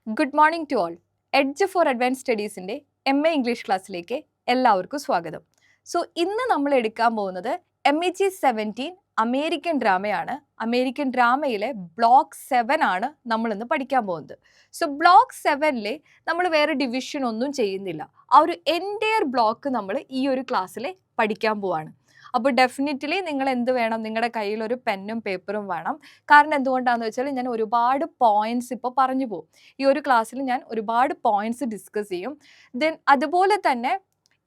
Good morning to all. Edge for Advance സ്റ്റഡീസിൻ്റെ MA English ക്ലാസ്സിലേക്ക് എല്ലാവർക്കും സ്വാഗതം. സോ ഇന്ന് നമ്മൾ എടുക്കാൻ പോകുന്നത് MEG 17 അമേരിക്കൻ ഡ്രാമയാണ്. അമേരിക്കൻ ഡ്രാമയിലെ ബ്ലോക്ക് 7 ആണ് നമ്മൾ ഇന്ന് പഠിക്കാൻ പോകുന്നത്. സോ ബ്ലോക്ക് 7-ലെ നമ്മൾ വേറെ ഡിവിഷൻ ഒന്നും ചെയ്യുന്നില്ല. ആ ഒരു എൻറ്റയർ ബ്ലോക്ക് നമ്മൾ ഈ ഒരു ക്ലാസ്സിൽ പഠിക്കാൻ പോവാണ്. അപ്പോൾ ഡെഫിനറ്റ്ലി നിങ്ങൾ എന്ത് വേണം, നിങ്ങളുടെ കയ്യിൽ ഒരു പെന്നും പേപ്പറും വേണം. കാരണം എന്തുകൊണ്ടാണെന്ന് വെച്ചാൽ ഞാൻ ഒരുപാട് പോയിന്റ്സ് ഇപ്പോൾ പറഞ്ഞു പോകും. ഈ ഒരു ക്ലാസ്സിൽ ഞാൻ ഒരുപാട് പോയിന്റ്സ് ഡിസ്കസ് ചെയ്യും. ദെൻ അതുപോലെ തന്നെ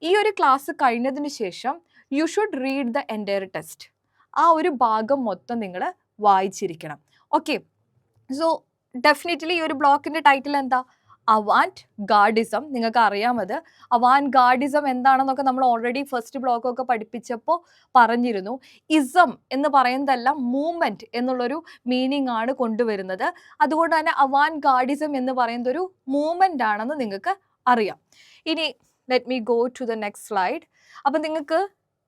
ഈ ഒരു ക്ലാസ് കഴിഞ്ഞതിന് ശേഷം you should read the entire text. ആ ഒരു ഭാഗം മൊത്തം നിങ്ങൾ വായിച്ചിരിക്കണം. ഓക്കെ, സോ ഡെഫിനറ്റ്ലി ഈ ഒരു ബ്ലോക്കിൻ്റെ ടൈറ്റിൽ എന്താ? അവാൻറ്റ് ഗാർഡിസം. നിങ്ങൾക്ക് അറിയാമത് അവാൻറ്റ് ഗാർഡിസം എന്താണെന്നൊക്കെ നമ്മൾ ഓൾറെഡി ഫസ്റ്റ് ബ്ലോക്കൊക്കെ പഠിപ്പിച്ചപ്പോൾ പറഞ്ഞിരുന്നു. ഇസം എന്ന് പറയുന്നതെല്ലാം മൂവ്മെൻറ്റ് എന്നുള്ളൊരു മീനിങ് ആണ് കൊണ്ടുവരുന്നത്. അതുകൊണ്ട് തന്നെ അവാൻറ്റ് ഗാർഡിസം എന്ന് പറയുന്നത് ഒരു മൂവ്മെൻ്റ് ആണെന്ന് നിങ്ങൾക്ക് അറിയാം. ഇനി let me go to the next slide. അപ്പം നിങ്ങൾക്ക്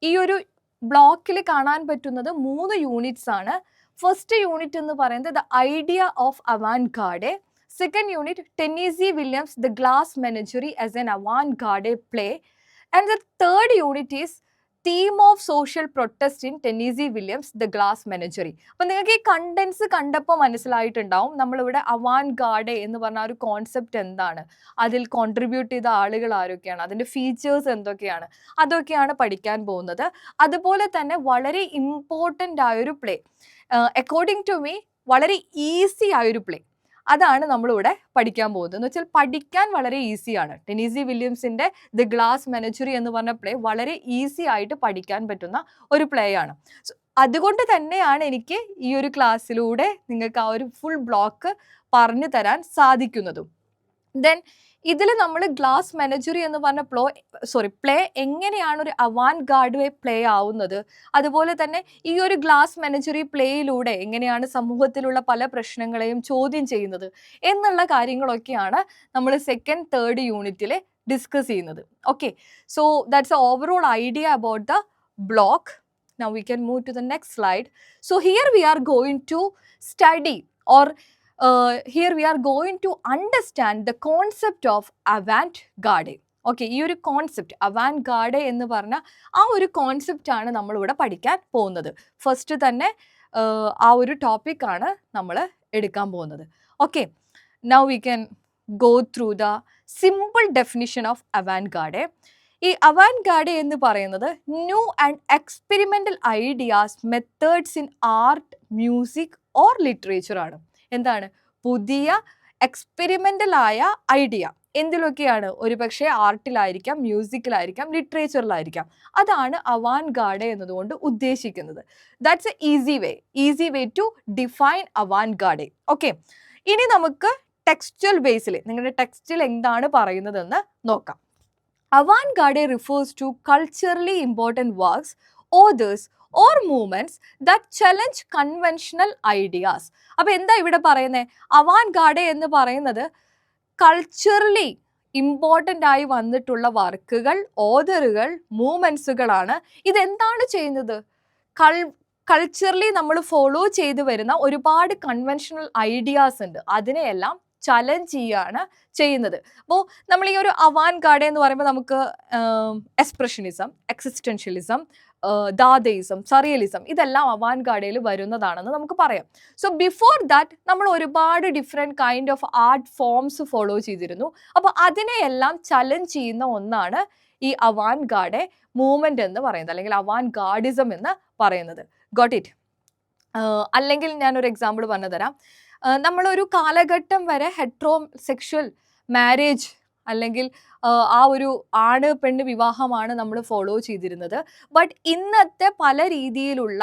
ഈ ഒരു ബ്ലോക്കിൽ കാണാൻ പറ്റുന്നത് 3 യൂണിറ്റ്സ് ആണ്. ഫസ്റ്റ് യൂണിറ്റ് എന്ന് പറയുന്നത് the idea of avant garde. Second unit, Tennessee Williams, The Glass Menagerie as an avant-garde play. And the third unit is Theme of Social Protest in Tennessee Williams, The Glass Menagerie. അപ്പോൾ നിങ്ങൾക്ക് ഈ contents കണ്ടപ്പോൾ മനസ്സിലായിട്ടുണ്ടാവും നമ്മളിവിടെ അവാൻറ്റ് ഗാർഡെ എന്ന് പറഞ്ഞ ഒരു concept എന്താണ്, അതിൽ കോൺട്രിബ്യൂട്ട് ചെയ്ത ആളുകൾ ആരൊക്കെയാണ്, അതിൻ്റെ ഫീച്ചേഴ്സ് എന്തൊക്കെയാണ്, അതൊക്കെയാണ് പഠിക്കാൻ പോകുന്നത്. അതുപോലെ തന്നെ വളരെ ഇമ്പോർട്ടൻ്റ് ആയൊരു പ്ലേ, അക്കോർഡിംഗ് ടു മീ വളരെ ഈസി ആയൊരു പ്ലേ, അതാണ് നമ്മളിവിടെ പഠിക്കാൻ പോകുന്നത്. എന്ന് വെച്ചാൽ പഠിക്കാൻ വളരെ ഈസിയാണ്. ടെന്നീസി വില്യംസിൻ്റെ ദ ഗ്ലാസ് മെനജറി എന്ന് പറഞ്ഞ പ്ലേ വളരെ ഈസി ആയിട്ട് പഠിക്കാൻ പറ്റുന്ന ഒരു പ്ലേ ആണ്. സോ അതുകൊണ്ട് തന്നെയാണ് എനിക്ക് ഈ ഒരു ക്ലാസ്സിലൂടെ നിങ്ങൾക്ക് ആ ഒരു ഫുൾ ബ്ലോക്ക് പറഞ്ഞു തരാൻ സാധിക്കുന്നതും. ദെൻ ഇതിൽ നമ്മൾ ഗ്ലാസ് മെനജറി എന്ന് പറഞ്ഞ പ്ലേ എങ്ങനെയാണ് ഒരു അവാൻറ്റ് ഗാർഡ് പ്ലേ ആവുന്നത്, അതുപോലെ തന്നെ ഈ ഒരു ഗ്ലാസ് മെനജറി പ്ലേയിലൂടെ എങ്ങനെയാണ് സമൂഹത്തിലുള്ള പല പ്രശ്നങ്ങളെയും ചോദ്യം ചെയ്യുന്നത് എന്നുള്ള കാര്യങ്ങളൊക്കെയാണ് നമ്മൾ സെക്കൻഡ് തേർഡ് യൂണിറ്റിൽ ഡിസ്കസ് ചെയ്യുന്നത്. Okay, so that's A overall idea about the block. Now we can move to the next slide. So here we are going to study or here we are going to understand the concept of avant-garde. Okay, ഈ ഒരു concept avant-garde എന്ന് പറഞ്ഞ ആ ഒരു കോൺസെപ്റ്റാണ് നമ്മളിവിടെ പഠിക്കാൻ പോകുന്നത്. First തന്നെ ആ ഒരു ടോപ്പിക്കാണ് നമ്മൾ എടുക്കാൻ പോകുന്നത്. Okay, now we can go through the simple definition of avant-garde. ഈ avant-garde എന്ന് പറയുന്നത് new and experimental ideas methods in art, music or literature ആണ്. എന്താണ്? പുതിയ എക്സ്പെരിമെൻ്റൽ ആയ ഐഡിയ എന്തിലൊക്കെയാണ്? ഒരു പക്ഷേ ആർട്ടിലായിരിക്കാം, മ്യൂസിക്കിലായിരിക്കാം, ലിറ്ററേച്ചറിലായിരിക്കാം. അതാണ് avant-garde എന്നതുകൊണ്ട് ഉദ്ദേശിക്കുന്നത്. That's a easy way to define avant-garde. Okay, ഇനി നമുക്ക് ടെക്സ്റ്റൽ ബേസിൽ നിങ്ങളുടെ ടെക്സ്റ്റിൽ എന്താണ് പറയുന്നതെന്ന് നോക്കാം. Avant-garde refers to culturally important works, authors or movements that challenge conventional ideas. അപ്പോൾ എന്താ ഇവിടെ പറയുന്നത്? avant-garde എന്ന് പറയുന്നത് കൾച്ചറലി ഇമ്പോർട്ടൻ്റ് ആയി വന്നിട്ടുള്ള വർക്കുകൾ, ഓതറുകൾ, മൂവ്മെൻറ്റ്സുകളാണ്. ഇതെന്താണ് ചെയ്യുന്നത്? കൾച്ചറലി നമ്മൾ ഫോളോ ചെയ്തു വരുന്ന ഒരുപാട് കൺവെൻഷണൽ ഐഡിയാസ് ഉണ്ട്, അതിനെയെല്ലാം ചലഞ്ച് ചെയ്യാണ് ചെയ്യുന്നത്. അപ്പോൾ നമ്മൾ ഈ ഒരു avant-garde എന്ന് പറയുമ്പോൾ നമുക്ക് എക്സ്പ്രഷനിസം, എക്സിസ്റ്റൻഷ്യലിസം, ദാദയിസം, സറിയലിസം ഇതെല്ലാം avant-gardeയിൽ വരുന്നതാണെന്ന് നമുക്ക് പറയാം. സോ ബിഫോർ ദാറ്റ് നമ്മൾ ഒരുപാട് different kind of art forms follow ചെയ്തിരുന്നു. അപ്പോൾ അതിനെയെല്ലാം ചലഞ്ച് ചെയ്യുന്ന ഒന്നാണ് ഈ avant-garde മൂവ്മെൻറ്റ് എന്ന് പറയുന്നത്, അല്ലെങ്കിൽ avant-gardism എന്ന് പറയുന്നത്. Got it? അല്ലെങ്കിൽ ഞാനൊരു എക്സാമ്പിൾ പറഞ്ഞു തരാം. നമ്മളൊരു കാലഘട്ടം വരെ ഹെട്രോസെക്ഷൽ മാരേജ് അല്ലെങ്കിൽ ആ ഒരു ആണ് പെണ്ണ് വിവാഹമാണ് നമ്മൾ ഫോളോ ചെയ്തിരുന്നത്. ബട്ട് ഇന്നത്തെ പല രീതിയിലുള്ള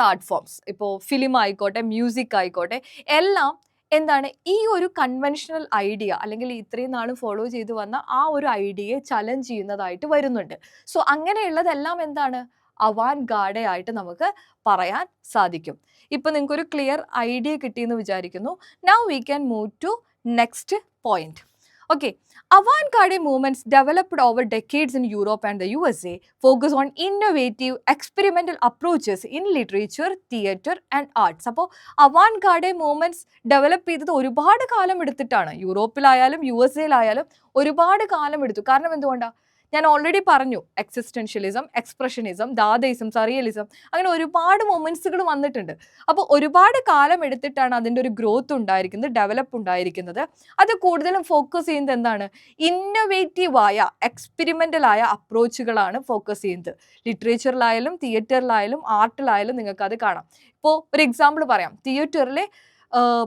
ആർട്ട് ഫോംസ്, ഇപ്പോൾ ഫിലിം ആയിക്കോട്ടെ, മ്യൂസിക് ആയിക്കോട്ടെ, എല്ലാം എന്താണ് ഈ ഒരു കൺവെൻഷണൽ ഐഡിയ അല്ലെങ്കിൽ ഇത്രയും നാളും ഫോളോ ചെയ്തു വന്ന ആ ഒരു ഐഡിയയെ ചലഞ്ച് ചെയ്യുന്നതായിട്ട് വരുന്നുണ്ട്. സോ അങ്ങനെയുള്ളതെല്ലാം എന്താണ്? avant-garde ആയിട്ട് നമുക്ക് പറയാൻ സാധിക്കും. ഇപ്പം നിങ്ങൾക്കൊരു ക്ലിയർ ഐഡിയ കിട്ടിയെന്ന് വിചാരിക്കുന്നു. Now we can move to next point. Okay, avant-garde movements developed over decades in Europe and the USA focus on innovative experimental approaches in literature, theatre and arts. അപ്പോൾ avant-garde movements develop ചെയ്തത് ഒരുപാട് കാലം എടുത്തിട്ടാണ്. യൂറോപ്പിലായാലും U S എയിലായാലും ഒരുപാട് കാലം എടുത്തു. കാരണം എന്തുകൊണ്ടാണ്? ഞാൻ ഓൾറെഡി പറഞ്ഞു, എക്സിസ്റ്റൻഷ്യലിസം, എക്സ്പ്രഷനിസം, ദാദയിസം, സറിയലിസം, അങ്ങനെ ഒരുപാട് മൊമെന്റ്സുകൾ വന്നിട്ടുണ്ട്. അപ്പോൾ ഒരുപാട് കാലം എടുത്തിട്ടാണ് അതിൻ്റെ ഒരു ഗ്രോത്ത് ഉണ്ടായിരിക്കുന്നത്, ഡെവലപ്പ് ഉണ്ടായിരിക്കുന്നത്. അത് കൂടുതലും ഫോക്കസ് ചെയ്യുന്നത് എന്താണ്? ഇന്നൊവേറ്റീവായ എക്സ്പെരിമെൻ്റലായ അപ്രോച്ചുകളാണ് ഫോക്കസ് ചെയ്യുന്നത്. ലിറ്ററേച്ചറിലായാലും തിയേറ്ററിലായാലും ആർട്ടിലായാലും നിങ്ങൾക്ക് അത് കാണാം. ഇപ്പോൾ ഒരു എക്സാമ്പിൾ പറയാം. തിയേറ്ററിലെ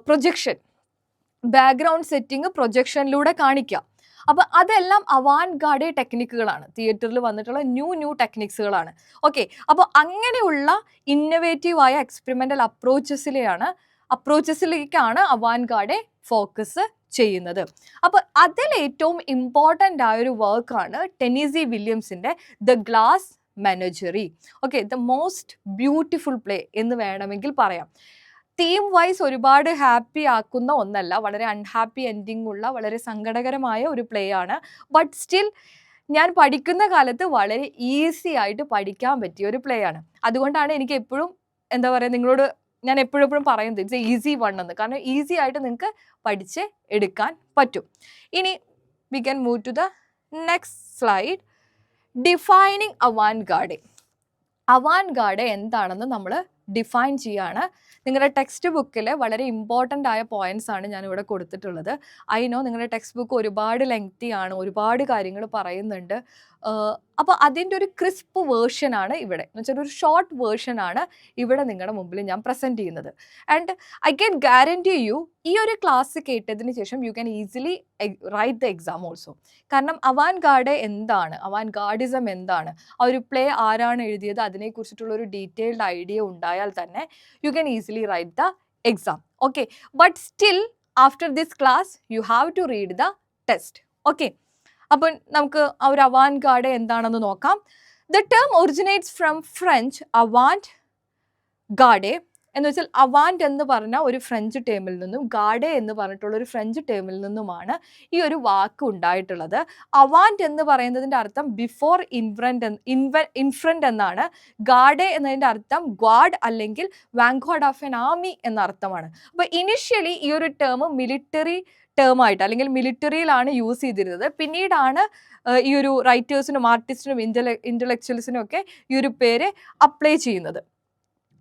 പ്രൊജക്ഷൻ, ബാക്ക്ഗ്രൗണ്ട് സെറ്റിംഗ് പ്രൊജക്ഷനിലൂടെ കാണിക്കുക. അപ്പോൾ അതെല്ലാം avant-garde ടെക്നിക്കുകളാണ്, തിയേറ്ററിൽ വന്നിട്ടുള്ള ന്യൂ ടെക്നിക്സുകളാണ്. ഓക്കെ, അപ്പോൾ അങ്ങനെയുള്ള ഇന്നൊവേറ്റീവായ എക്സ്പെരിമെൻ്റൽ അപ്രോച്ചസിലേക്കാണ് avant-garde ഫോക്കസ് ചെയ്യുന്നത്. അപ്പോൾ അതിൽ ഏറ്റവും ഇമ്പോർട്ടൻ്റ് ആയൊരു വർക്കാണ് ടെന്നീസി വില്യംസിൻ്റെ the glass menagerie. Okay, the most beautiful play എന്ന് വേണമെങ്കിൽ പറയാം. തീം വൈസ് ഒരുപാട് ഹാപ്പി ആക്കുന്ന ഒന്നല്ല, വളരെ അൺഹാപ്പി എൻഡിങ് ഉള്ള വളരെ സങ്കടകരമായ ഒരു പ്ലേ ആണ്. ബട്ട് സ്റ്റിൽ ഞാൻ പഠിക്കുന്ന കാലത്ത് വളരെ ഈസി ആയിട്ട് പഠിക്കാൻ പറ്റിയ ഒരു പ്ലേ ആണ്. അതുകൊണ്ടാണ് എനിക്ക് എപ്പോഴും എന്താ പറയുക, നിങ്ങളോട് ഞാൻ എപ്പോഴും പറയുന്നത് ഇറ്റ്സ് എ ഈസി വൺ എന്ന്. കാരണം ഈസി ആയിട്ട് നിങ്ങൾക്ക് പഠിച്ച് എടുക്കാൻ പറ്റും. ഇനി we can move to the next slide. Defining avant-garde. avant-garde എന്താണെന്ന് നമ്മൾ ഡിഫൈൻ ചെയ്യാണ്. നിങ്ങളുടെ ടെക്സ്റ്റ് ബുക്കിൽ വളരെ ഇമ്പോർട്ടൻ്റ് ആയ പോയിന്റ്സ് ആണ് ഞാനിവിടെ കൊടുത്തിട്ടുള്ളത്. ഐ നോ നിങ്ങളുടെ ടെക്സ്റ്റ് ബുക്ക് ഒരുപാട് ലെങ്തി ആണ്, ഒരുപാട് കാര്യങ്ങൾ പറയുന്നുണ്ട്. അപ്പോൾ അതിൻ്റെ ഒരു ക്രിസ്പ് വേർഷനാണ് ഇവിടെ, എന്ന് വെച്ചാൽ ഒരു ഷോർട്ട് വേർഷനാണ് ഇവിടെ നിങ്ങളുടെ മുമ്പിൽ ഞാൻ പ്രസൻറ്റ് ചെയ്യുന്നത്. And I can guarantee you, ഈ ഒരു ക്ലാസ് കേട്ടതിന് ശേഷം you can easily write the exam also. കാരണം avant-garde എന്താണ്, avant-gardism എന്താണ്, ആ ഒരു പ്ലേ ആരാണ് എഴുതിയത്, അതിനെക്കുറിച്ചിട്ടുള്ള ഒരു ഡീറ്റെയിൽഡ് ഐഡിയ ഉണ്ടായാൽ തന്നെ you can easily write the exam. Okay, but still after this class you have to read the test. Okay, അപ്പോൾ നമുക്ക് ആ ഒരു avant-garde എന്താണെന്ന് നോക്കാം. The term originates from French avant-garde എന്ന് വെച്ചാൽ avant എന്ന് പറഞ്ഞ ഒരു ഫ്രഞ്ച് ടേമിൽ നിന്നും ഗാഡെ എന്ന് പറഞ്ഞിട്ടുള്ള ഒരു ഫ്രഞ്ച് ടേമിൽ നിന്നുമാണ് ഈ ഒരു വാക്ക് ഉണ്ടായിട്ടുള്ളത്. avant എന്ന് പറയുന്നതിൻ്റെ അർത്ഥം ബിഫോർ ഇൻഫ്രണ്ട് എന്നാണ്. ഗാഡെ എന്നതിൻ്റെ അർത്ഥം ഗ്വാഡ് അല്ലെങ്കിൽ വാങ്ക്വാഡ് ഓഫ് എൻ ആർമി എന്ന അർത്ഥമാണ്. അപ്പോൾ ഇനിഷ്യലി ഈ ഒരു ടേം മിലിറ്ററി ടേമായിട്ട് അല്ലെങ്കിൽ മിലിറ്ററിയിലാണ് യൂസ് ചെയ്തിരുന്നത്. പിന്നീടാണ് ഈ ഒരു റൈറ്റേഴ്സിനും ആർട്ടിസ്റ്റിനും ഇൻ്റലക്ച്വൽസിനും ഒക്കെ ഈ ഒരു പേര് അപ്ലൈ ചെയ്യുന്നത്.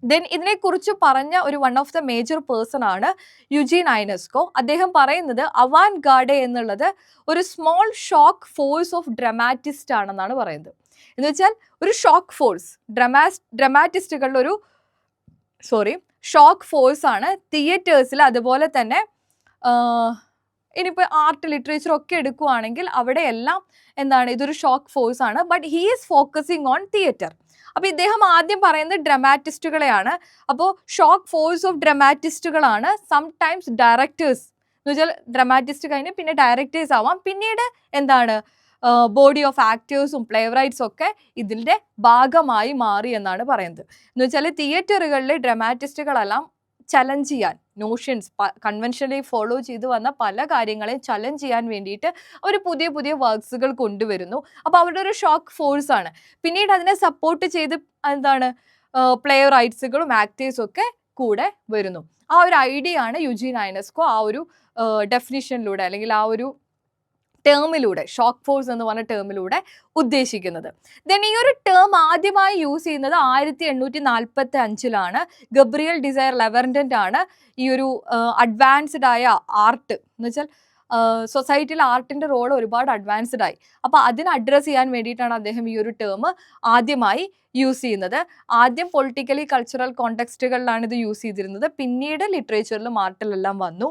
ദെൻ ഇതിനെക്കുറിച്ച് പറഞ്ഞ ഒരു one of the major person ആണ് യുജീൻ ഐനസ്കോ. അദ്ദേഹം പറയുന്നത് avant-garde എന്നുള്ളത് ഒരു small shock force of dramatist ആണെന്നാണ് പറയുന്നത്. എന്ന് വെച്ചാൽ ഒരു ഷോക്ക് ഫോഴ്സ്, ഡ്രമാറ്റിസ്റ്റുകളുടെ ഒരു ഷോക്ക് ഫോഴ്സ് ആണ് തിയേറ്റേഴ്സിൽ. അതുപോലെ തന്നെ ഇനിയിപ്പോൾ ആർട്ട് ലിറ്ററേച്ചർ ഒക്കെ എടുക്കുകയാണെങ്കിൽ അവിടെയെല്ലാം എന്താണ്, ഇതൊരു ഷോക്ക് ഫോഴ്സ് ആണ്. But he is focusing on theatre. അപ്പോൾ ഇദ്ദേഹം ആദ്യം പറയുന്നത് ഡ്രമാറ്റിസ്റ്റുകളെയാണ്. അപ്പോൾ ഷോക്ക് ഫോഴ്സ് ഓഫ് ഡ്രമാറ്റിസ്റ്റുകളാണ്. സംടൈംസ് ഡയറക്ടേഴ്സ് എന്ന് വെച്ചാൽ ഡ്രമാറ്റിസ്റ്റ് കഴിഞ്ഞ് പിന്നെ ഡയറക്ടേഴ്സ് ആവാം. പിന്നീട് എന്താണ്, ബോഡി ഓഫ് ആക്ടേഴ്സും പ്ലേ റൈറ്റ്സും ഒക്കെ ഇതിൻ്റെ ഭാഗമായി മാറി എന്നാണ് പറയുന്നത്. എന്ന് വെച്ചാൽ തിയേറ്ററുകളിൽ ഡ്രമാറ്റിസ്റ്റുകളെല്ലാം ചലഞ്ച് ചെയ്യാൻ, നോഷൻസ് കൺവെൻഷനലി ഫോളോ ചെയ്ത് വന്ന പല കാര്യങ്ങളെയും ചലഞ്ച് ചെയ്യാൻ വേണ്ടിയിട്ട് അവർ പുതിയ വർക്ക്സുകൾ കൊണ്ടുവരുന്നു. അപ്പോൾ അവരുടെ ഒരു ഷോക്ക് ഫോഴ്സ് ആണ്. പിന്നീട് അതിനെ സപ്പോർട്ട് ചെയ്ത് എന്താണ്, പ്ലേ റൈറ്റ്സുകളും ആക്ടേഴ്സും ഒക്കെ കൂടെ വരുന്നു. ആ ഒരു ഐഡിയ ആണ് യുജീൻ ഐനസ്കോ ആ ഒരു ഡെഫിനിഷനിലൂടെ അല്ലെങ്കിൽ ആ ഒരു ടേമിലൂടെ, ഷോക്ക് ഫോഴ്സ് എന്ന് പറഞ്ഞ ടേമിലൂടെ ഉദ്ദേശിക്കുന്നത്. ദെൻ ഈ ഒരു ടേം ആദ്യമായി യൂസ് ചെയ്യുന്നത് 1845 ഗബ്രിയൽ ഡിസയർ ലെവൻഡന്റ് ആണ് ഈ ഒരു അഡ്വാൻസ്ഡ് ആയ ആർട്ട് എന്ന് വെച്ചാൽ സൊസൈറ്റിയിൽ ആർട്ടിൻ്റെ റോൾ ഒരുപാട് അഡ്വാൻസ്ഡ് ആയി. അപ്പോൾ അതിനെ അഡ്രസ്സ് ചെയ്യാൻ വേണ്ടിയിട്ടാണ് അദ്ദേഹം ഈ ഒരു ടേം ആദ്യമായി യൂസ് ചെയ്യുന്നത്. ആദ്യം പൊളിറ്റിക്കലി കൾച്ചറൽ കോണ്ടെക്സ്റ്റുകളിലാണ് ഇത് യൂസ് ചെയ്തിരുന്നത്. പിന്നീട് ലിറ്ററേച്ചറിലും ആർട്ടിലെല്ലാം വന്നു.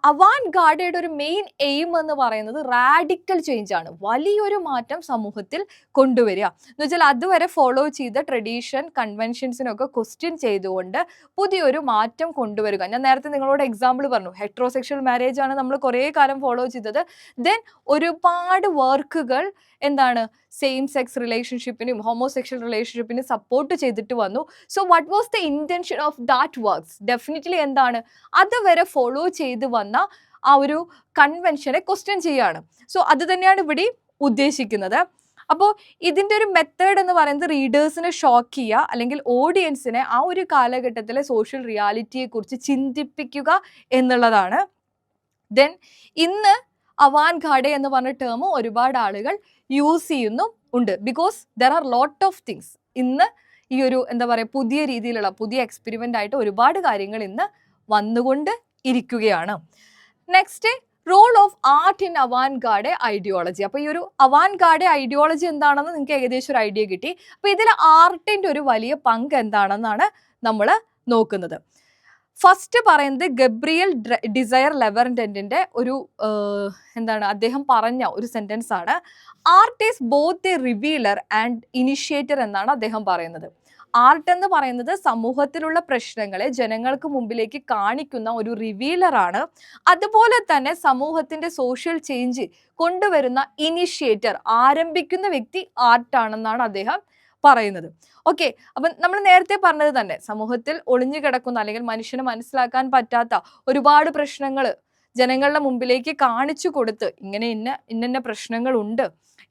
avant-gardeയുടെ ഒരു മെയിൻ എയിം എന്ന് പറയുന്നത് റാഡിക്കൽ ചേഞ്ച് ആണ്, വലിയൊരു മാറ്റം സമൂഹത്തിൽ കൊണ്ടുവരിക. എന്ന് വെച്ചാൽ അതുവരെ ഫോളോ ചെയ്ത ട്രഡീഷൻ കൺവെൻഷൻസിനൊക്കെ ക്വസ്റ്റ്യൻ ചെയ്തുകൊണ്ട് പുതിയൊരു മാറ്റം കൊണ്ടുവരിക. ഞാൻ നേരത്തെ നിങ്ങളോട് എക്സാമ്പിൾ പറഞ്ഞു, ഹെട്രോസെക്ഷൽ മാരേജ് ആണ് നമ്മൾ കുറേ കാലം ഫോളോ ചെയ്തത്. ദെൻ ഒരുപാട് വർക്കുകൾ എന്താണ്, സെയിം സെക്സ് റിലേഷൻഷിപ്പിനും ഹോമോസെക്ഷൽ റിലേഷൻഷിപ്പിന് സപ്പോർട്ട് ചെയ്തിട്ട് വന്നു. So what was the intention of that works? Definitely എന്താണ്, അതുവരെ ഫോളോ ചെയ്ത് വന്ന ആ ഒരു കൺവെൻഷനെ ക്വസ്റ്റ്യൻ ചെയ്യാണ്. സോ അത് തന്നെയാണ് ഇവിടെ ഉദ്ദേശിക്കുന്നത്. അപ്പോൾ ഇതിൻ്റെ ഒരു മെത്തേഡ് എന്ന് പറയുന്നത് റീഡേഴ്സിനെ ഷോക്ക് ചെയ്യുക, അല്ലെങ്കിൽ ഓഡിയൻസിനെ ആ ഒരു കാലഘട്ടത്തിലെ സോഷ്യൽ റിയാലിറ്റിയെക്കുറിച്ച് ചിന്തിപ്പിക്കുക എന്നുള്ളതാണ്. ദെൻ ഇന്ന് അവാൻഗാർഡ് എന്ന് പറഞ്ഞ ടേം ഒരുപാട് ആളുകൾ യൂസ് ചെയ്യുന്നു ഉണ്ട്. Because there are lot of things. ഇന്ന് ഈ ഒരു എന്താ പറയുക, പുതിയ രീതിയിലുള്ള പുതിയ എക്സ്പെരിമെൻ്റ് ആയിട്ട് ഒരുപാട് കാര്യങ്ങൾ ഇന്ന് വന്നുകൊണ്ട് ഇരിക്കുകയാണ്. Next, role of art in avant-garde ideology. അപ്പോൾ ഈ ഒരു അവാൻഗാർഡ് ഐഡിയോളജി എന്താണെന്ന് നിങ്ങൾക്ക് ഏകദേശം ഒരു ഐഡിയ കിട്ടി. അപ്പോൾ ഇതിൽ ആർട്ടിൻ്റെ ഒരു വലിയ പങ്ക് എന്താണെന്നാണ് നമ്മൾ നോക്കുന്നത്. ഫസ്റ്റ് പറയുന്നത് ഗബ്രിയൽ ഡിസയർ ലെവർൻഡന്റിന്റെ ഒരു എന്താണ്, അദ്ദേഹം പറഞ്ഞ ഒരു സെന്റൻസ് ആണ്. Art is both A revealer and initiator എന്നാണ് അദ്ദേഹം പറയുന്നത്. ആർട്ട് എന്ന് പറയുന്നത് സമൂഹത്തിലുള്ള പ്രശ്നങ്ങളെ ജനങ്ങൾക്ക് മുമ്പിലേക്ക് കാണിക്കുന്ന ഒരു റിവീലറാണ്. അതുപോലെ തന്നെ സമൂഹത്തിന്റെ സോഷ്യൽ ചേഞ്ച് കൊണ്ടുവരുന്ന ഇനിഷ്യേറ്റർ, ആരംഭിക്കുന്ന വ്യക്തി ആർട്ടാണെന്നാണ് അദ്ദേഹം പറയുന്നത്. ഓക്കെ, അപ്പം നമ്മൾ നേരത്തെ പറഞ്ഞത് തന്നെ സമൂഹത്തിൽ ഒളിഞ്ഞു കിടക്കുന്ന അല്ലെങ്കിൽ മനുഷ്യന് മനസ്സിലാക്കാൻ പറ്റാത്ത ഒരുപാട് പ്രശ്നങ്ങൾ ജനങ്ങളുടെ മുമ്പിലേക്ക് കാണിച്ചു കൊടുത്ത് ഇങ്ങനെ ഇന്ന പ്രശ്നങ്ങളുണ്ട്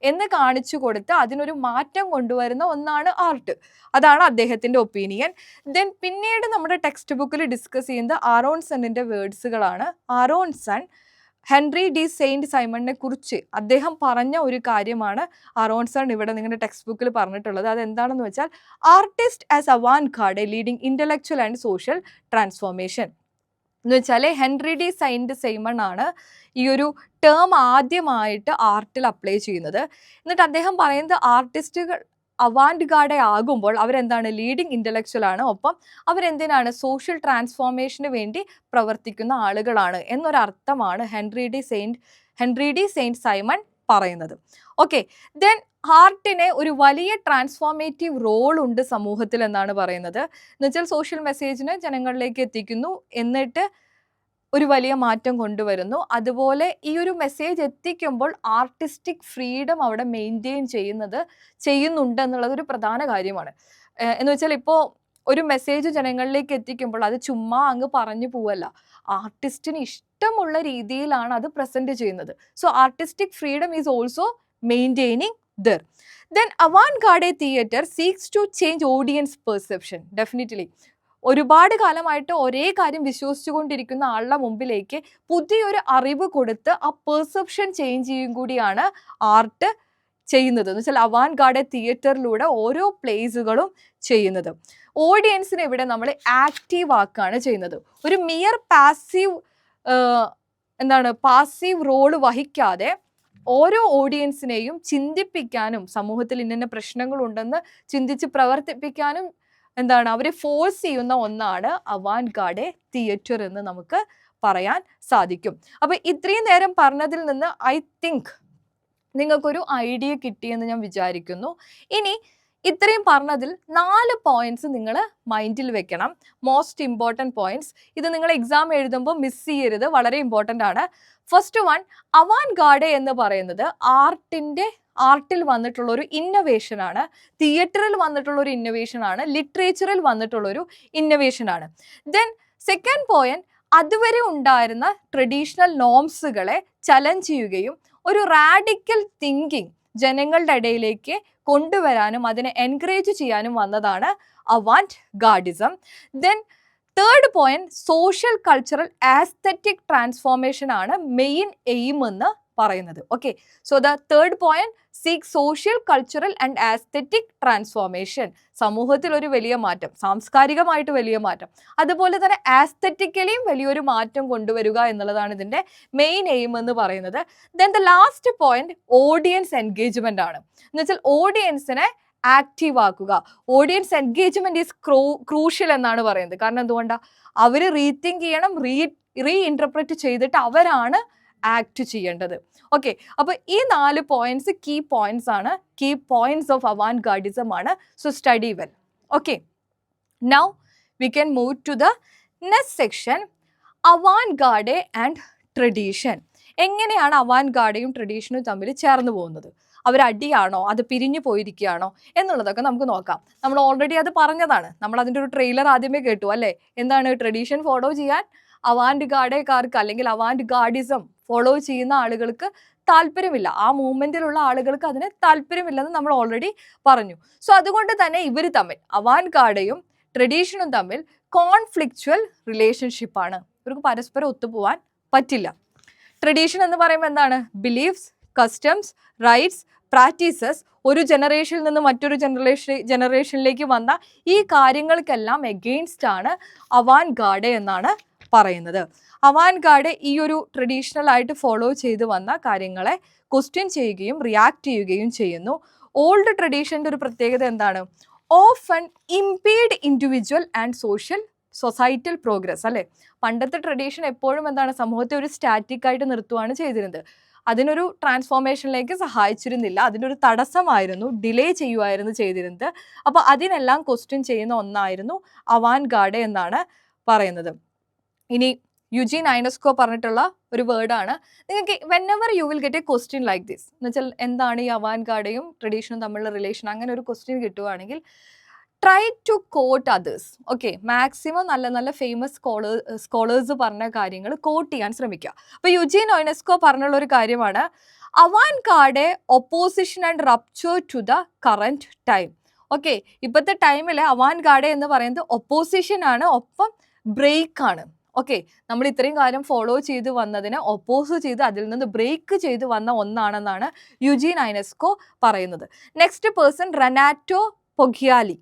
എന്ന് കാണിച്ചു കൊടുത്ത് അതിനൊരു മാറ്റം കൊണ്ടുവരുന്ന ഒന്നാണ് ആർട്ട്. അതാണ് അദ്ദേഹത്തിന്റെ ഒപ്പീനിയൻ. ദെൻ പിന്നീട് നമ്മുടെ ടെക്സ്റ്റ് ബുക്കിൽ ഡിസ്കസ് ചെയ്യുന്നത് ആറോൺസണിന്റെ വേർഡ്സുകളാണ്. ആറോൺസൺ ഹെൻറി ഡി സെയിന്റ് സൈമണിനെ കുറിച്ച് അദ്ദേഹം പറഞ്ഞ ഒരു കാര്യമാണ് ആറോൺസൺ ഇവിടെ നിങ്ങളുടെ ടെക്സ്റ്റ് ബുക്കിൽ പറഞ്ഞിട്ടുള്ളത്. അതെന്താണെന്ന് വെച്ചാൽ, artist as Avangard leading intellectual and social transformation എന്ന് വെച്ചാൽ ഹെൻറി ഡി സെയിന്റ് സൈമൺ ആണ് ഈ ഒരു ടേം ആദ്യമായിട്ട് ആർട്ടിൽ അപ്ലൈ ചെയ്യുന്നത്. എന്നിട്ട് അദ്ദേഹം പറയുന്നത് ആർട്ടിസ്റ്റുകൾ അവാൻഗാർഡ് ആകുമ്പോൾ അവരെന്താണ്, ലീഡിങ് ഇൻ്റലക്ച്വൽ ആണ്, ഒപ്പം അവരെന്തിനാണ്, സോഷ്യൽ ട്രാൻസ്ഫോർമേഷന് വേണ്ടി പ്രവർത്തിക്കുന്ന ആളുകളാണ് എന്നൊരർത്ഥമാണ് ഹെൻറി ഡി സെയിന്റ് സൈമൺ പറയുന്നത്. ഓക്കെ, ദെൻ ആർട്ടിനെ ഒരു വലിയ ട്രാൻസ്ഫോർമേറ്റീവ് റോൾ ഉണ്ട് സമൂഹത്തിൽ എന്നാണ് പറയുന്നത്. എന്നുവെച്ചാൽ സോഷ്യൽ മെസ്സേജിനെ ജനങ്ങളിലേക്ക് എത്തിക്കുന്നു, എന്നിട്ട് ഒരു വലിയ മാറ്റം കൊണ്ടുവരുന്നു. അതുപോലെ ഈ ഒരു മെസ്സേജ് എത്തിക്കുമ്പോൾ ആർട്ടിസ്റ്റിക് ഫ്രീഡം അവിടെ മെയിൻറ്റെയിൻ ചെയ്യുന്നുണ്ട് എന്നുള്ളത് ഒരു പ്രധാന കാര്യമാണ്. എന്ന് വെച്ചാൽ ഇപ്പോൾ ഒരു മെസ്സേജ് ജനങ്ങളിലേക്ക് എത്തിക്കുമ്പോൾ അത് ചുമ്മാ അങ്ങ് പറഞ്ഞു പോവല്ല, ആർട്ടിസ്റ്റിന് ഇഷ്ടമുള്ള രീതിയിലാണ് അത് പ്രസന്റ് ചെയ്യുന്നത്. So artistic freedom is also maintaining there. Then avant-garde theatre seeks to change audience perception. Definitely. ഒരുപാട് കാലമായിട്ട് ഒരേ കാര്യം വിശ്വസിച്ചുകൊണ്ടിരിക്കുന്ന ആളുടെ മുമ്പിലേക്ക് പുതിയൊരു അറിവ് കൊടുത്ത് ആ പെർസെപ്ഷൻ ചേഞ്ച് ചെയ്യും കൂടിയാണ് ആർട്ട് ചെയ്യുന്നത്. എന്ന് വെച്ചാൽ അവാൻഗാർഡ് തിയേറ്ററിലൂടെ ഓരോ പ്ലേസുകളും ചെയ്യുന്നത്. ഓഡിയൻസിനെ ഇവിടെ നമ്മൾ ആക്റ്റീവ് ആക്കുകയാണ് ചെയ്യുന്നത്. ഒരു മിയർ പാസീവ് റോള് വഹിക്കാതെ ഓരോ ഓഡിയൻസിനെയും ചിന്തിപ്പിക്കാനും സമൂഹത്തിൽ ഇന്ന പ്രശ്നങ്ങളുണ്ടെന്ന് ചിന്തിച്ച് പ്രവർത്തിപ്പിക്കാനും അവരെ ഫോഴ്സ് ചെയ്യുന്ന ഒന്നാണ് അവാൻഗാർഡ് തിയേറ്റർ എന്ന് നമുക്ക് പറയാൻ സാധിക്കും. അപ്പൊ ഇത്രയും നേരം പറഞ്ഞതിൽ നിന്ന് ഐ തിങ്ക് നിങ്ങൾക്കൊരു ഐഡിയ കിട്ടിയെന്ന് ഞാൻ വിചാരിക്കുന്നു. ഇനി ഇത്രയും പറഞ്ഞതിൽ 4 പോയിന്റ്സ് നിങ്ങൾ മൈൻഡിൽ വെക്കണം. Most important points. ഇത് നിങ്ങൾ എക്സാം എഴുതുമ്പോൾ മിസ് ചെയ്യരുത്, വളരെ ഇമ്പോർട്ടൻ്റ് ആണ്. ഫസ്റ്റ് വൺ, അവാൻഗാർഡ് എന്ന് പറയുന്നത് ആർട്ടിൽ വന്നിട്ടുള്ള ഒരു ഇന്നൊവേഷൻ ആണ്, തിയേറ്ററിൽ വന്നിട്ടുള്ള ഒരു ഇന്നൊവേഷൻ ആണ്, ലിറ്ററേച്ചറിൽ വന്നിട്ടുള്ള ഒരു ഇന്നൊവേഷൻ ആണ്. ദെൻ സെക്കൻഡ് പോയിന്റ്, അതുവരെ ഉണ്ടായിരുന്ന ട്രഡീഷണൽ നോംസുകളെ ചലഞ്ച് ചെയ്യുകയും ഒരു റാഡിക്കൽ തിങ്കിങ് ജനങ്ങളുടെ ഇടയിലേക്ക് കൊണ്ടുവരാനും അതിനെ എൻകറേജ് ചെയ്യാനും വന്നതാണ് അവാൻഗാർഡിസം. Then third point, social cultural aesthetic transformation ആണ് മെയിൻ എയിം എന്ന് പറയുന്നത്. Okay, so the third point, seek social cultural and aesthetic transformation. സമൂഹത്തിൽ ഒരു വലിയ മാറ്റം, സാംസ്കാരികമായിട്ട് വലിയ മാറ്റം, അതുപോലെ തന്നെ ആസ്തെറ്റിക്കലിയും വലിയൊരു മാറ്റം കൊണ്ടുവരിക എന്നുള്ളതാണ് ഇതിൻ്റെ മെയിൻ എയിം എന്ന് പറയുന്നത്. Then the last point, audience engagement ആണ്. എന്ന് വെച്ചാൽ ഓഡിയൻസിനെ ആക്റ്റീവ് ആക്കുക. ഓഡിയൻസ് എൻഗേജ്മെന്റ് ഈസ് ക്രൂഷ്യൽ എന്നാണ് പറയുന്നത്. കാരണം എന്തുകൊണ്ടാണ്, അവർ റീതിങ്ക് ചെയ്യണം, റീഇൻറ്റർപ്രറ്റ് ചെയ്തിട്ട് അവരാണ് ആക്ട് ചെയ്യേണ്ടത്. ഓക്കെ, അപ്പോൾ ഈ 4 പോയിന്റ്സ് കീ പോയിന്റ്സ് ആണ്, കീ പോയിന്റ്സ് ഓഫ് അവാൻഗാർഡിസം ആണ്. So study well. Okay, now we can move to the next section, avant-garde and tradition. എങ്ങനെയാണ് അവാൻഗാർഡയും ട്രഡീഷനും തമ്മിൽ ചേർന്ന് പോകുന്നത്? അവരടിയാണോ, അത് പിരിഞ്ഞു പോയിരിക്കുകയാണോ എന്നുള്ളതൊക്കെ നമുക്ക് നോക്കാം. നമ്മൾ ഓൾറെഡി അത് പറഞ്ഞതാണ്, നമ്മൾ അതിൻ്റെ ഒരു ട്രെയിലർ ആദ്യമേ കേട്ടു അല്ലേ. എന്താണ്, ട്രഡീഷൻ ഫോളോ ചെയ്യാൻ അവാൻഡ് ഗാർഡേക്കാർക്ക് അല്ലെങ്കിൽ അവാൻഡ് ഗാർഡിസം ഫോളോ ചെയ്യുന്ന ആളുകൾക്ക് താല്പര്യമില്ല, ആ മൂവ്മെന്റിലുള്ള ആളുകൾക്ക് അതിന് താല്പര്യമില്ലെന്ന് നമ്മൾ ഓൾറെഡി പറഞ്ഞു. സോ അതുകൊണ്ട് തന്നെ ഇവർ തമ്മിൽ, അവാൻഡ് ഗാർഡയും ട്രഡീഷനും തമ്മിൽ കോൺഫ്ലിക്ച്വൽ റിലേഷൻഷിപ്പാണ്. ഇവർക്ക് പരസ്പരം ഒത്തുപോകാൻ പറ്റില്ല. ട്രഡീഷൻ എന്ന് പറയുമ്പോൾ എന്താണ്, ബിലീഫ്സ്, കസ്റ്റംസ്, റൈറ്റ്സ്, പ്രാക്ടീസസ് ഒരു ജനറേഷനിൽ നിന്ന് മറ്റൊരു ജനറേഷനിലേക്ക് വന്ന ഈ കാര്യങ്ങൾക്കെല്ലാം എഗെയിൻസ്റ്റ് ആണ് അവാൻഡ് ഗാർഡ് എന്നാണ് പറയുന്നത്. അവാൻഡ് ഗാർഡ് ഈ ഒരു ട്രഡീഷണൽ ആയിട്ട് ഫോളോ ചെയ്ത് വന്ന കാര്യങ്ങളെ ക്വസ്റ്റ്യൻ ചെയ്യുകയും റിയാക്ട് ചെയ്യുകയും ചെയ്യുന്നു. ഓൾഡ് ട്രഡീഷൻ്റെ ഒരു പ്രത്യേകത എന്താണ്, often impede individual and societal progress അല്ലേ. പണ്ടത്തെ ട്രഡീഷൻ എപ്പോഴും എന്താണ്, സമൂഹത്തെ ഒരു സ്റ്റാറ്റിക് ആയിട്ട് നിർത്തുകയാണ് ചെയ്തിരുന്നത്, അതിനൊരു ട്രാൻസ്ഫോർമേഷനിലേക്ക് സഹായിച്ചിരുന്നില്ല, അതിനൊരു തടസ്സമായിരുന്നു, ഡിലേ ചെയ്യുമായിരുന്നു ചെയ്തിരുന്നത്. അപ്പോൾ അതിനെല്ലാം ക്വസ്റ്റ്യൻ ചെയ്യുന്ന ഒന്നായിരുന്നു അവാൻഡ് ഗാർഡ് എന്നാണ് പറയുന്നത്. ഇനി യുജീൻ ഐനസ്കോ പറഞ്ഞിട്ടുള്ള ഒരു വേർഡാണ്, നിങ്ങൾക്ക് whenever U will get a question like this, എന്ന് വെച്ചാൽ എന്താണ് ഈ അവാൻഡ് ഗാർഡയും ട്രഡീഷനും തമ്മിലുള്ള റിലേഷൻ, അങ്ങനെ ഒരു ക്വസ്റ്റ്യൻ കിട്ടുവാണെങ്കിൽ try to quote others. Okay, maximum നല്ല നല്ല ഫേമസ് സ്കോളേഴ്സ് പറഞ്ഞ കാര്യങ്ങൾ കോട്ട് ചെയ്യാൻ ശ്രമിക്കുക. അപ്പോൾ യുജീൻ ഐനസ്കോ പറഞ്ഞുള്ള ഒരു കാര്യമാണ്, avant garde opposition and rupture to the current time. Okay, ഇപ്പോഴത്തെ ടൈമിൽ അവാൻഡ് ഗാർഡ് എന്ന് പറയുന്നത് ഒപ്പോസിഷൻ ആണ്, ഒപ്പം ബ്രേക്ക് ആണ്. ഓക്കെ, നമ്മൾ ഇത്രയും കാലം ഫോളോ ചെയ്ത് വന്നതിനെ ഒപ്പോസ് ചെയ്ത് അതിൽ നിന്ന് ബ്രേക്ക് ചെയ്ത് വന്ന ഒന്നാണെന്നാണ് യുജീൻ ഐനസ്കോ പറയുന്നത്. Next person Renato Poggioli.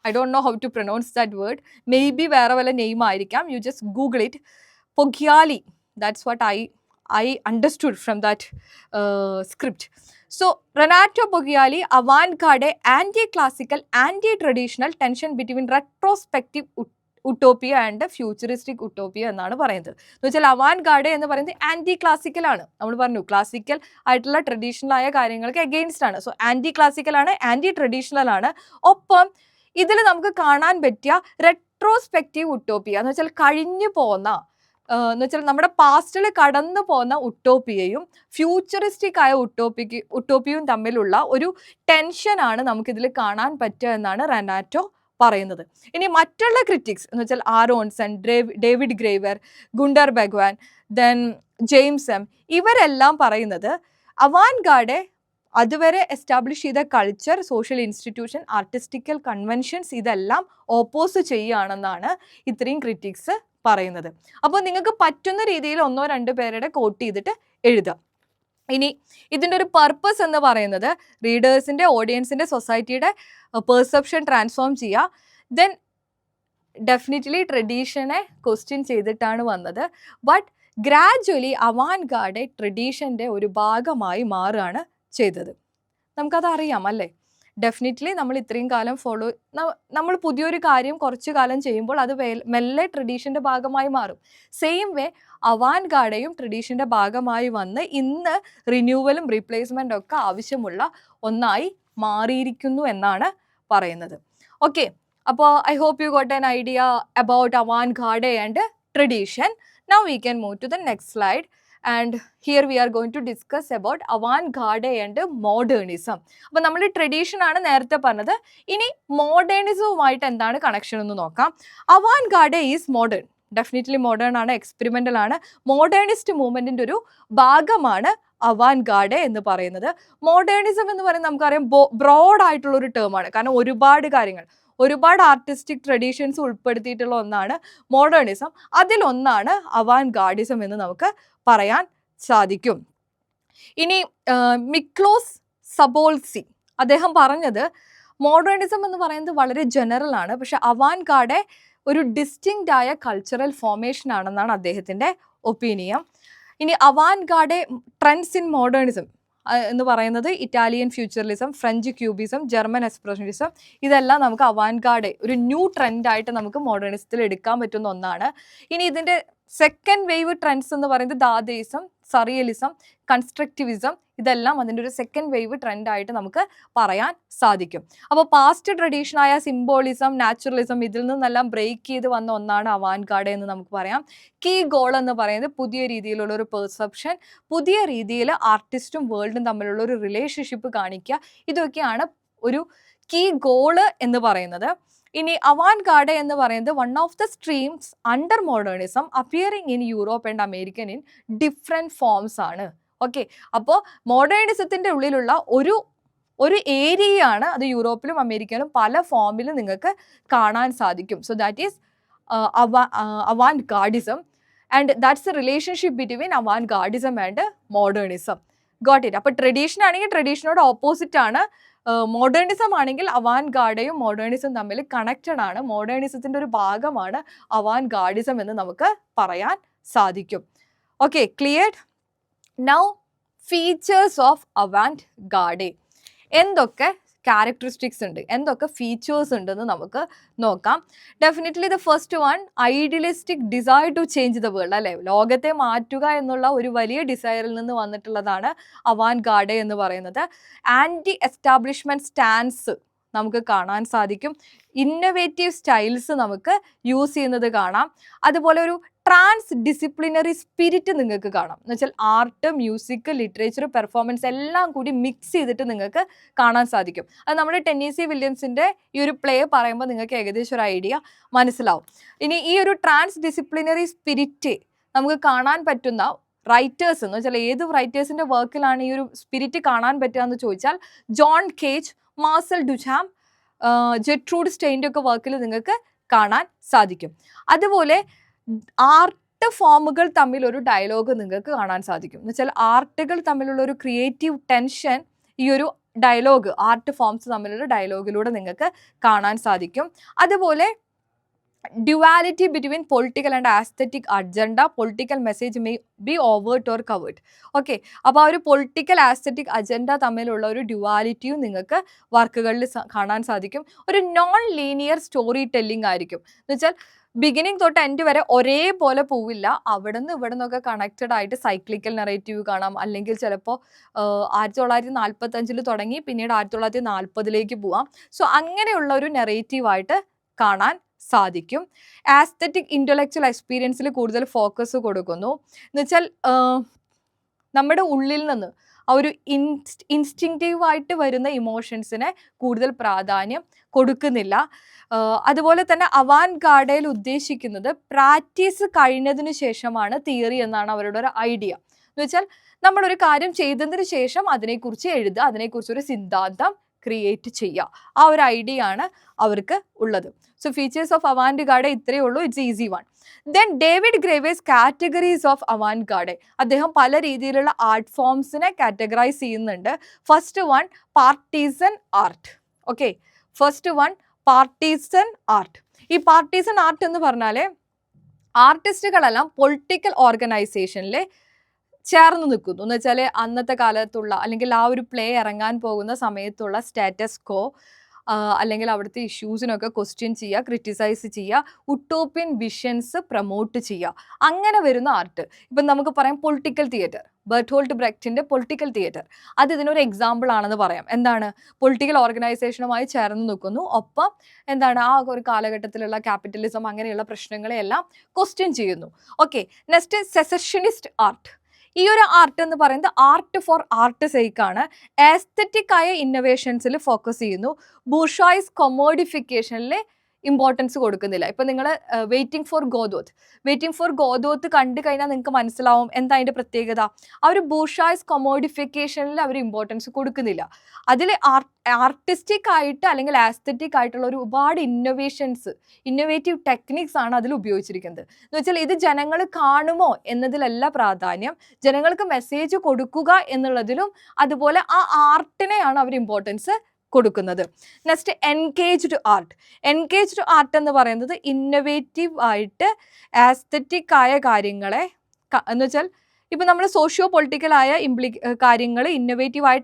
I don't know how to pronounce that word. Maybe വേറെ വല്ല നെയിം ആയിരിക്കാം. You just Google it. Poggiali. That's what I understood from that script. So, Renato Poggiali, avant-garde, anti-classical, anti-traditional tension between retrospective utopia and futuristic utopia എന്നാണ് പറയുന്നത്. എന്ന് വെച്ചാൽ അവാൻഡ് guard എന്ന് പറയുന്നത് anti classical ആണ്. നമ്മൾ പറഞ്ഞു ക്ലാസിക്കൽ ആയിട്ടുള്ള ട്രഡീഷണൽ ആയ കാര്യങ്ങൾക്ക് എഗെയിൻസ്റ്റ് ആണ്. സോ ആൻറ്റി ക്ലാസിക്കൽ ആണ്, ആൻറ്റി ട്രഡീഷണൽ ആണ്. ഒപ്പം ഇതിൽ നമുക്ക് കാണാൻ പറ്റിയ റെട്രോസ്പെക്റ്റീവ് ഉട്ടോപ്പിയ എന്ന് വെച്ചാൽ കഴിഞ്ഞു പോകുന്ന, എന്ന് വെച്ചാൽ നമ്മുടെ പാസ്റ്റിൽ കടന്നു പോകുന്ന ഉട്ടോപ്പിയയും ഫ്യൂച്ചറിസ്റ്റിക് ആയ ഉട്ടോപ്പിയയും തമ്മിലുള്ള ഒരു ടെൻഷനാണ് നമുക്കിതിൽ കാണാൻ പറ്റുക എന്നാണ് റെനാറ്റോ പറയുന്നത്. ഇനി മറ്റുള്ള ക്രിറ്റിക്സ് എന്ന് വെച്ചാൽ ആരോൺസൺ, ഡേവിഡ് ഗ്രേവർ, ഗുണ്ടർ ബഗ്വാൻ, ദെൻ ജെയിംസ് എം, ഇവരെല്ലാം പറയുന്നത് അവാൻഡ് ഗാർഡ് അതുവരെ എസ്റ്റാബ്ലിഷ് ചെയ്ത culture, social institution, artistical conventions ഇതെല്ലാം ഓപ്പോസ് ചെയ്യുകയാണെന്നാണ് ഇത്രയും ക്രിറ്റിക്സ് പറയുന്നത്. അപ്പോൾ നിങ്ങൾക്ക് പറ്റുന്ന രീതിയിൽ ഒന്നോ രണ്ടോ പേരുടെ കോട്ട് ചെയ്തിട്ട് എഴുതാം. ഇനി ഇതിൻ്റെ ഒരു പർപ്പസ് എന്ന് പറയുന്നത് റീഡേഴ്സിൻ്റെ, ഓഡിയൻസിൻ്റെ, സൊസൈറ്റിയുടെ പെർസെപ്ഷൻ ട്രാൻസ്ഫോം ചെയ്യുക. ദെൻ ഡെഫിനറ്റ്ലി ട്രഡീഷനെ ക്വസ്റ്റ്യൻ ചെയ്തിട്ടാണ് വന്നത്. ബട്ട് ഗ്രാജ്വലി അവാൻഡ് ഗാർഡ് ട്രഡീഷൻ്റെ ഒരു ഭാഗമായി മാറുകയാണ് ചെയ്തത്. നമുക്കത് അറിയാം അല്ലേ. ഡെഫിനറ്റ്ലി നമ്മൾ ഇത്രയും കാലം നമ്മൾ പുതിയൊരു കാര്യം കുറച്ചു കാലം ചെയ്യുമ്പോൾ അത് മെല്ലെ ട്രഡീഷൻ്റെ ഭാഗമായി മാറും. സെയിം വേ അവാൻഡ് ഗാർഡയും ട്രഡീഷൻ്റെ ഭാഗമായി വന്ന് ഇന്ന് റിന്യൂവലും റീപ്ലേസ്മെൻറ്റും ഒക്കെ ആവശ്യമുള്ള ഒന്നായി മാറിയിരിക്കുന്നു എന്നാണ് പറയുന്നത്. ഓക്കെ, അപ്പോൾ I hope you got an idea about avant garde and tradition. Now we can move to the next slide. And here we are going to discuss about avant-garde and modernism. അപ്പോൾ നമ്മൾ tradition ആണ് നേരത്തെ പറഞ്ഞത്. ഇനി മോഡേണിസവുമായിട്ട് എന്താണ് connection എന്ന് നോക്കാം. avant-garde is modern, definitely modern ആണ്, എക്സ്പെരിമെൻ്റൽ ആണ്. മോഡേണിസ്റ്റ് മൂവ്മെൻറ്റിൻ്റെ ഒരു ഭാഗമാണ് avant-garde എന്ന് പറയുന്നത്. മോഡേണിസം എന്ന് പറയുന്നത് നമുക്കറിയാം ബ്രോഡ് ആയിട്ടുള്ളൊരു ടേമാണ്. കാരണം ഒരുപാട് ആർട്ടിസ്റ്റിക് ട്രഡീഷൻസ് ഉൾപ്പെടുത്തിയിട്ടുള്ള ഒന്നാണ് മോഡേണിസം. അതിലൊന്നാണ് avant-gardism എന്ന് നമുക്ക് പറയാൻ സാധിക്കും. ഇനി മിക്ലോസ് സബോൾസി അദ്ദേഹം പറഞ്ഞത് മോഡേണിസം എന്ന് പറയുന്നത് വളരെ ജനറൽ ആണ്, പക്ഷെ avant-garde ഒരു ഡിസ്റ്റിങ്ക്റ്റ് ആയ കൾച്ചറൽ ഫോർമേഷൻ ആണെന്നാണ് അദ്ദേഹത്തിൻ്റെ ഒപ്പീനിയൻ. ഇനി avant-garde ട്രെൻഡ്സ് ഇൻ മോഡേണിസം എന്ന് പറയുന്നത് Italian futurism, French cubism, German expressionism, ഇതെല്ലാം നമുക്ക് avant-garde ഒരു ന്യൂ ട്രെൻഡായിട്ട് നമുക്ക് മോഡേണിസത്തിൽ എടുക്കാൻ പറ്റുന്ന ഒന്നാണ്. ഇനി ഇതിൻ്റെ സെക്കൻഡ് വേവ് ട്രെൻഡ്സ് എന്ന് പറയുന്നത് ദാദേയിസം, സറിയലിസം, കൺസ്ട്രക്റ്റിവിസം, ഇതെല്ലാം അതിൻ്റെ ഒരു സെക്കൻഡ് വേവ് ട്രെൻഡായിട്ട് നമുക്ക് പറയാൻ സാധിക്കും. അപ്പോൾ പാസ്റ്റ് ട്രഡീഷനായ സിംബോളിസം, നാച്ചുറലിസം ഇതിൽ നിന്നെല്ലാം ബ്രേക്ക് ചെയ്ത് വന്ന ഒന്നാണ് അവാൻഗാർഡ് എന്ന് നമുക്ക് പറയാം. കീ ഗോൾ എന്ന് പറയുന്നത് പുതിയ രീതിയിലുള്ള ഒരു പെർസെപ്ഷൻ, പുതിയ രീതിയിൽ ആർട്ടിസ്റ്റും വേൾഡും തമ്മിലുള്ള ഒരു റിലേഷൻഷിപ്പ് കാണിക്കുക, ഇതൊക്കെയാണ് ഒരു കീ ഗോള് എന്ന് പറയുന്നത്. ഇനി അവാൻഗാർഡ് എന്ന് പറയുന്നത് one of the streams under modernism appearing in Europe and American in different forms ആണ്. ഓക്കെ, അപ്പോൾ മോഡേണിസത്തിൻ്റെ ഉള്ളിലുള്ള ഒരു ഏരിയയാണ് അത്. യൂറോപ്പിലും അമേരിക്കയിലും പല ഫോമിലും നിങ്ങൾക്ക് കാണാൻ സാധിക്കും. So that is avant-gardism and that's the relationship between avant-gardism and modernism. Got it. അപ്പോൾ ട്രഡീഷൻ ആണെങ്കിൽ ട്രഡീഷനോട് ഓപ്പോസിറ്റ് ആണ്. മോഡേണിസം ആണെങ്കിൽ അവാൻഗാർഡയും മോഡേണിസം തമ്മിൽ കണക്റ്റഡ് ആണ്. മോഡേണിസത്തിൻ്റെ ഒരു ഭാഗമാണ് അവാൻഗാർഡിസം എന്ന് നമുക്ക് പറയാൻ സാധിക്കും. Okay, clear? Now features of avant-garde. എന്തൊക്കെ ക്യാരക്ടറിസ്റ്റിക്സ് ഉണ്ട്, എന്തൊക്കെ ഫീച്ചേഴ്സ് ഉണ്ടെന്ന് നമുക്ക് നോക്കാം. Definitely the first one, idealistic desire to change the world, അല്ലേ? ലോകത്തെ മാറ്റുക എന്നുള്ള ഒരു വലിയ ഡിസയറിൽ നിന്ന് വന്നിട്ടുള്ളതാണ് അവാൻഗാർഡ് എന്ന് പറയുന്നത്. ആൻറ്റി എസ്റ്റാബ്ലിഷ്മെൻറ്റ് സ്റ്റാൻസ് നമുക്ക് കാണാൻ സാധിക്കും. ഇന്നൊവേറ്റീവ് സ്റ്റൈൽസ് നമുക്ക് യൂസ് ചെയ്യുന്നത് കാണാം. അതുപോലെ ഒരു ട്രാൻസ് ഡിസിപ്ലിനറി സ്പിരിറ്റ് നിങ്ങൾക്ക് കാണാം. എന്ന് വെച്ചാൽ ആർട്ട്, മ്യൂസിക്, ലിറ്ററേച്ചർ, പെർഫോമൻസ് എല്ലാം കൂടി മിക്സ് ചെയ്തിട്ട് നിങ്ങൾക്ക് കാണാൻ സാധിക്കും. അത് നമ്മുടെ ടെന്നീസി വില്യംസിൻ്റെ ഈ ഒരു പ്ലേ പറയുമ്പോൾ നിങ്ങൾക്ക് ഏകദേശം ഒരു ഐഡിയ മനസ്സിലാവും. ഇനി ഈ ഒരു ട്രാൻസ് ഡിസിപ്ലിനറി സ്പിരിറ്റ് നമുക്ക് കാണാൻ പറ്റുന്ന റൈറ്റേഴ്സ് എന്ന് വെച്ചാൽ ഏത് റൈറ്റേഴ്സിൻ്റെ വർക്കിലാണ് ഈ ഒരു സ്പിരിറ്റ് കാണാൻ പറ്റുക എന്ന് ചോദിച്ചാൽ ജോൺ കേജ്, മാർസൽ ഡുചാം, ജെട്രൂഡ് സ്റ്റെയിൻ്റെ ഒക്കെ വർക്കിൽ നിങ്ങൾക്ക് കാണാൻ സാധിക്കും. അതുപോലെ ആർട്ട് ഫോമുകൾ തമ്മിൽ ഒരു ഡയലോഗ് നിങ്ങൾക്ക് കാണാൻ സാധിക്കും. എന്ന് വെച്ചാൽ ആർട്ടുകൾ തമ്മിലുള്ള ഒരു ക്രിയേറ്റീവ് ടെൻഷൻ ഈ ഒരു ഡയലോഗ്, ആർട്ട് ഫോംസ് തമ്മിലുള്ള ഡയലോഗിലൂടെ നിങ്ങൾക്ക് കാണാൻ സാധിക്കും. അതുപോലെ duality between political and aesthetic agenda, political message may be overt or covered. Okay, അപ്പോൾ ആ ഒരു പൊളിറ്റിക്കൽ ആസ്തറ്റിക് അജണ്ട തമ്മിലുള്ള ഒരു ഡ്യുവാലിറ്റിയും നിങ്ങൾക്ക് വർക്കുകളിൽ കാണാൻ സാധിക്കും. ഒരു നോൺ ലീനിയർ സ്റ്റോറി ടെല്ലിംഗ് ആയിരിക്കും. എന്ന് വെച്ചാൽ ബിഗിനിങ് തൊട്ട് എൻഡ് വരെ ഒരേപോലെ പോവില്ല. അവിടെ നിന്നൊക്കെ കണക്റ്റഡ് ആയിട്ട് സൈക്ലിക്കൽ നെറേറ്റീവ് കാണാം. അല്ലെങ്കിൽ ചിലപ്പോൾ 1945 തുടങ്ങി പിന്നീട് 1940 പോവാം. സോ അങ്ങനെയുള്ള ഒരു നെറേറ്റീവായിട്ട് കാണാൻ സാധിക്കും. ആസ്തറ്റിക് ഇൻ്റലക്ച്വൽ എക്സ്പീരിയൻസിൽ കൂടുതൽ ഫോക്കസ് കൊടുക്കുന്നു. എന്ന് വെച്ചാൽ നമ്മുടെ ഉള്ളിൽ നിന്ന് ആ ഒരു ഇൻസ്റ്റിങ്റ്റീവായിട്ട് വരുന്ന ഇമോഷൻസിനെ കൂടുതൽ പ്രാധാന്യം കൊടുക്കുന്നില്ല. അതുപോലെ തന്നെ അവാൻഗാർഡയിൽ ഉദ്ദേശിക്കുന്നത് പ്രാക്ടീസ് കഴിഞ്ഞതിന് ശേഷമാണ് തിയറി എന്നാണ് അവരുടെ ഒരു ഐഡിയ. എന്ന് വെച്ചാൽ നമ്മളൊരു കാര്യം ചെയ്തതിന് ശേഷം അതിനെക്കുറിച്ച് എഴുതുക, അതിനെക്കുറിച്ചൊരു സിദ്ധാന്തം ക്രിയേറ്റ് ചെയ്യുക, ആ ഒരു ഐഡിയ ആണ് അവർക്ക് ഉള്ളത്. സോ ഫീച്ചേഴ്സ് ഓഫ് അവാൻഗാർഡ് ഇത്രയേ ഉള്ളൂ. It's easy one. Then David Graves categories of avant-garde. അദ്ദേഹം പല രീതിയിലുള്ള ആർട്ട് ഫോംസിനെ കാറ്റഗറൈസ് ചെയ്യുന്നുണ്ട്. First one, partisan art. Okay, first one partisan art. ഈ പാർട്ടീസൺ ആർട്ട് എന്ന് പറഞ്ഞാൽ ആർട്ടിസ്റ്റുകളെല്ലാം പൊളിറ്റിക്കൽ ഓർഗനൈസേഷനിൽ ചേർന്ന് നിൽക്കുന്നു. എന്ന് വെച്ചാൽ അന്നത്തെ കാലത്തുള്ള അല്ലെങ്കിൽ ആ ഒരു പ്ലേ ഇറങ്ങാൻ പോകുന്ന സമയത്തുള്ള സ്റ്റാറ്റസ് കോ അല്ലെങ്കിൽ അവിടുത്തെ ഇഷ്യൂസിനൊക്കെ ക്വസ്റ്റ്യൻ ചെയ്യുക, ക്രിറ്റിസൈസ് ചെയ്യുക, ഉട്ടോപ്യൻ വിഷൻസ് പ്രൊമോട്ട് ചെയ്യുക, അങ്ങനെ വരുന്ന ആർട്ട്. ഇപ്പം നമുക്ക് പറയാം പൊളിറ്റിക്കൽ തിയേറ്റർ, ബെർട്ടോൾട്ട് ബ്രെക്റ്റിൻ്റെ പൊളിറ്റിക്കൽ തിയേറ്റർ, അത് ഇതിനൊരു എക്സാമ്പിൾ ആണെന്ന് പറയാം. എന്താണ്? പൊളിറ്റിക്കൽ ഓർഗനൈസേഷനുമായി ചേർന്ന് നിൽക്കുന്നു, ഒപ്പം എന്താണ് ആ ഒരു കാലഘട്ടത്തിലുള്ള ക്യാപിറ്റലിസം അങ്ങനെയുള്ള പ്രശ്നങ്ങളെയെല്ലാം ക്വസ്റ്റ്യൻ ചെയ്യുന്നു. Okay, next secessionist art. ഈ ഒരു ആർട്ട് എന്ന് പറയുന്നത് ആർട്ട് ഫോർ ആർട്ട് സേക്കാണ്. ആസ്തറ്റിക് ആയ ഇന്നോവേഷൻസിൽ ഫോക്കസ് ചെയ്യുന്നു. ബൂർഷ്വായ്സ് കൊമോഡിഫിക്കേഷനിൽ ഇമ്പോർട്ടൻസ് കൊടുക്കുന്നില്ല. ഇപ്പം നിങ്ങൾ വെയിറ്റിംഗ് ഫോർ ഗോദോത്ത് കണ്ടു കഴിഞ്ഞാൽ നിങ്ങൾക്ക് മനസ്സിലാവും എന്താ അതിൻ്റെ പ്രത്യേകത. ആ ഒരു ബൂർഷ്വായ്സ് കൊമോഡിഫിക്കേഷനിൽ അവർ ഇമ്പോർട്ടൻസ് കൊടുക്കുന്നില്ല. അതിൽ ആർട്ടിസ്റ്റിക് ആയിട്ട് അല്ലെങ്കിൽ ആസ്തറ്റിക് ആയിട്ടുള്ള ഒരുപാട് ഇന്നോവേറ്റീവ് ടെക്നിക്സ് ആണ് അതിൽ ഉപയോഗിച്ചിരിക്കുന്നത്. എന്ന് വെച്ചാൽ ഇത് ജനങ്ങൾ കാണുമോ എന്നതിലല്ല പ്രാധാന്യം, ജനങ്ങൾക്ക് മെസ്സേജ് കൊടുക്കുക എന്നുള്ളതിലും അതുപോലെ ആ ആർട്ടിനെയാണ് അവർ ഇമ്പോർട്ടൻസ് കൊടുക്കുന്നത്. നെക്സ്റ്റ് എൻഗേജ്ഡ് ആർട്ട് എന്ന് പറയുന്നത് ഇന്നോവേറ്റീവ് ആയിട്ട് ആസ്തറ്റിക് ആയ കാര്യങ്ങളെ എന്ന് വെച്ചാൽ ഇപ്പം നമ്മൾ സോഷ്യോ പൊളിറ്റിക്കലായ കാര്യങ്ങൾ ഇന്നോവേറ്റീവ് ആയ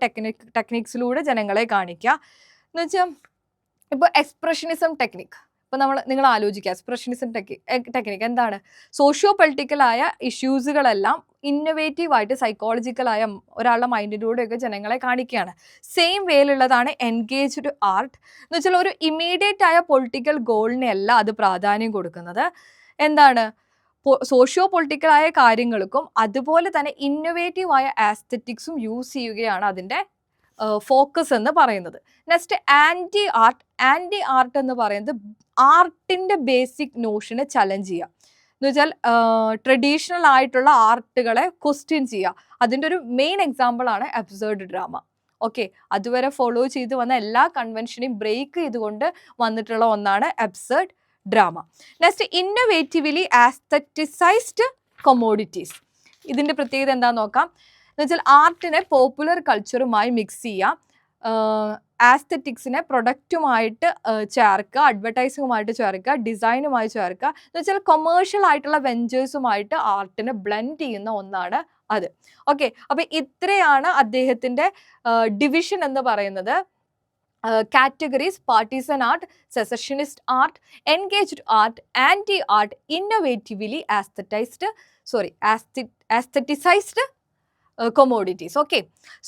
ടെക്നിക്സിലൂടെ ജനങ്ങളെ കാണിക്കുക. എന്ന് വെച്ചാൽ ഇപ്പോൾ എക്സ്പ്രഷനിസം ടെക്നിക്, അപ്പോൾ നിങ്ങൾ ആലോചിക്കുക എക്സ്പ്രഷനിസം ടെക്നിക്ക് എന്താണ്? സോഷ്യോ പൊളിറ്റിക്കലായ ഇഷ്യൂസുകളെല്ലാം ഇന്നൊവേറ്റീവായിട്ട് സൈക്കോളജിക്കലായ ഒരാളുടെ മൈൻഡിലൂടെയൊക്കെ ജനങ്ങളെ കാണിക്കുകയാണ്. സെയിം വേയിലുള്ളതാണ് എൻഗേജ്ഡ് ആർട്ട് എന്ന് വെച്ചാൽ ഒരു ഇമ്മീഡിയറ്റ് ആയ പൊളിറ്റിക്കൽ ഗോളിനെ അല്ല അത് പ്രാധാന്യം കൊടുക്കുന്നത്. എന്താണ്? സോഷ്യോ പൊളിറ്റിക്കലായ കാര്യങ്ങൾക്കും അതുപോലെ തന്നെ ഇന്നൊവേറ്റീവായ ആസ്തറ്റിക്സും യൂസ് ചെയ്യുകയാണ് അതിൻ്റെ ഫോക്കസ് എന്ന് പറയുന്നത്. നെക്സ്റ്റ് ആൻറ്റി ആർട്ട് എന്ന് പറയുന്നത് ആർട്ടിൻ്റെ ബേസിക് നോഷനെ ചലഞ്ച് ചെയ്യുക എന്ന് വെച്ചാൽ ട്രഡീഷണൽ ആയിട്ടുള്ള ആർട്ടുകളെ ക്വസ്റ്റ്യൻ ചെയ്യുക. അതിൻ്റെ ഒരു മെയിൻ എക്സാമ്പിളാണ് അബ്സേർഡ് ഡ്രാമ. ഓക്കെ, അതുവരെ ഫോളോ ചെയ്ത് വന്ന എല്ലാ കൺവെൻഷനെയും ബ്രേക്ക് ചെയ്തുകൊണ്ട് വന്നിട്ടുള്ള ഒന്നാണ് absurd drama. Next innovatively aestheticized commodities. ഇതിൻ്റെ പ്രത്യേകത എന്താണെന്ന് നോക്കാം. എന്ന് വെച്ചാൽ ആർട്ടിനെ പോപ്പുലർ കൾച്ചറുമായി മിക്സ് ചെയ്യുക, ആസ്തറ്റിക്സിനെ പ്രൊഡക്റ്റുമായിട്ട് ചേർക്കുക, അഡ്വർടൈസിങ്ങുമായിട്ട് ചേർക്കുക, ഡിസൈനുമായി ചേർക്കുക. എന്ന് വെച്ചാൽ കൊമേഴ്ഷ്യൽ ആയിട്ടുള്ള വെഞ്ചേഴ്സുമായിട്ട് ആർട്ടിനെ ബ്ലെൻഡ് ചെയ്യുന്ന ഒന്നാണ് അത്. ഓക്കെ, അപ്പോൾ ഇത്രയാണ് അദ്ദേഹത്തിൻ്റെ ഡിവിഷൻ എന്ന് പറയുന്നത്. Categories: partisan art, secessionist art, engaged art, anti art, innovatively aestheticized commodities. Okay,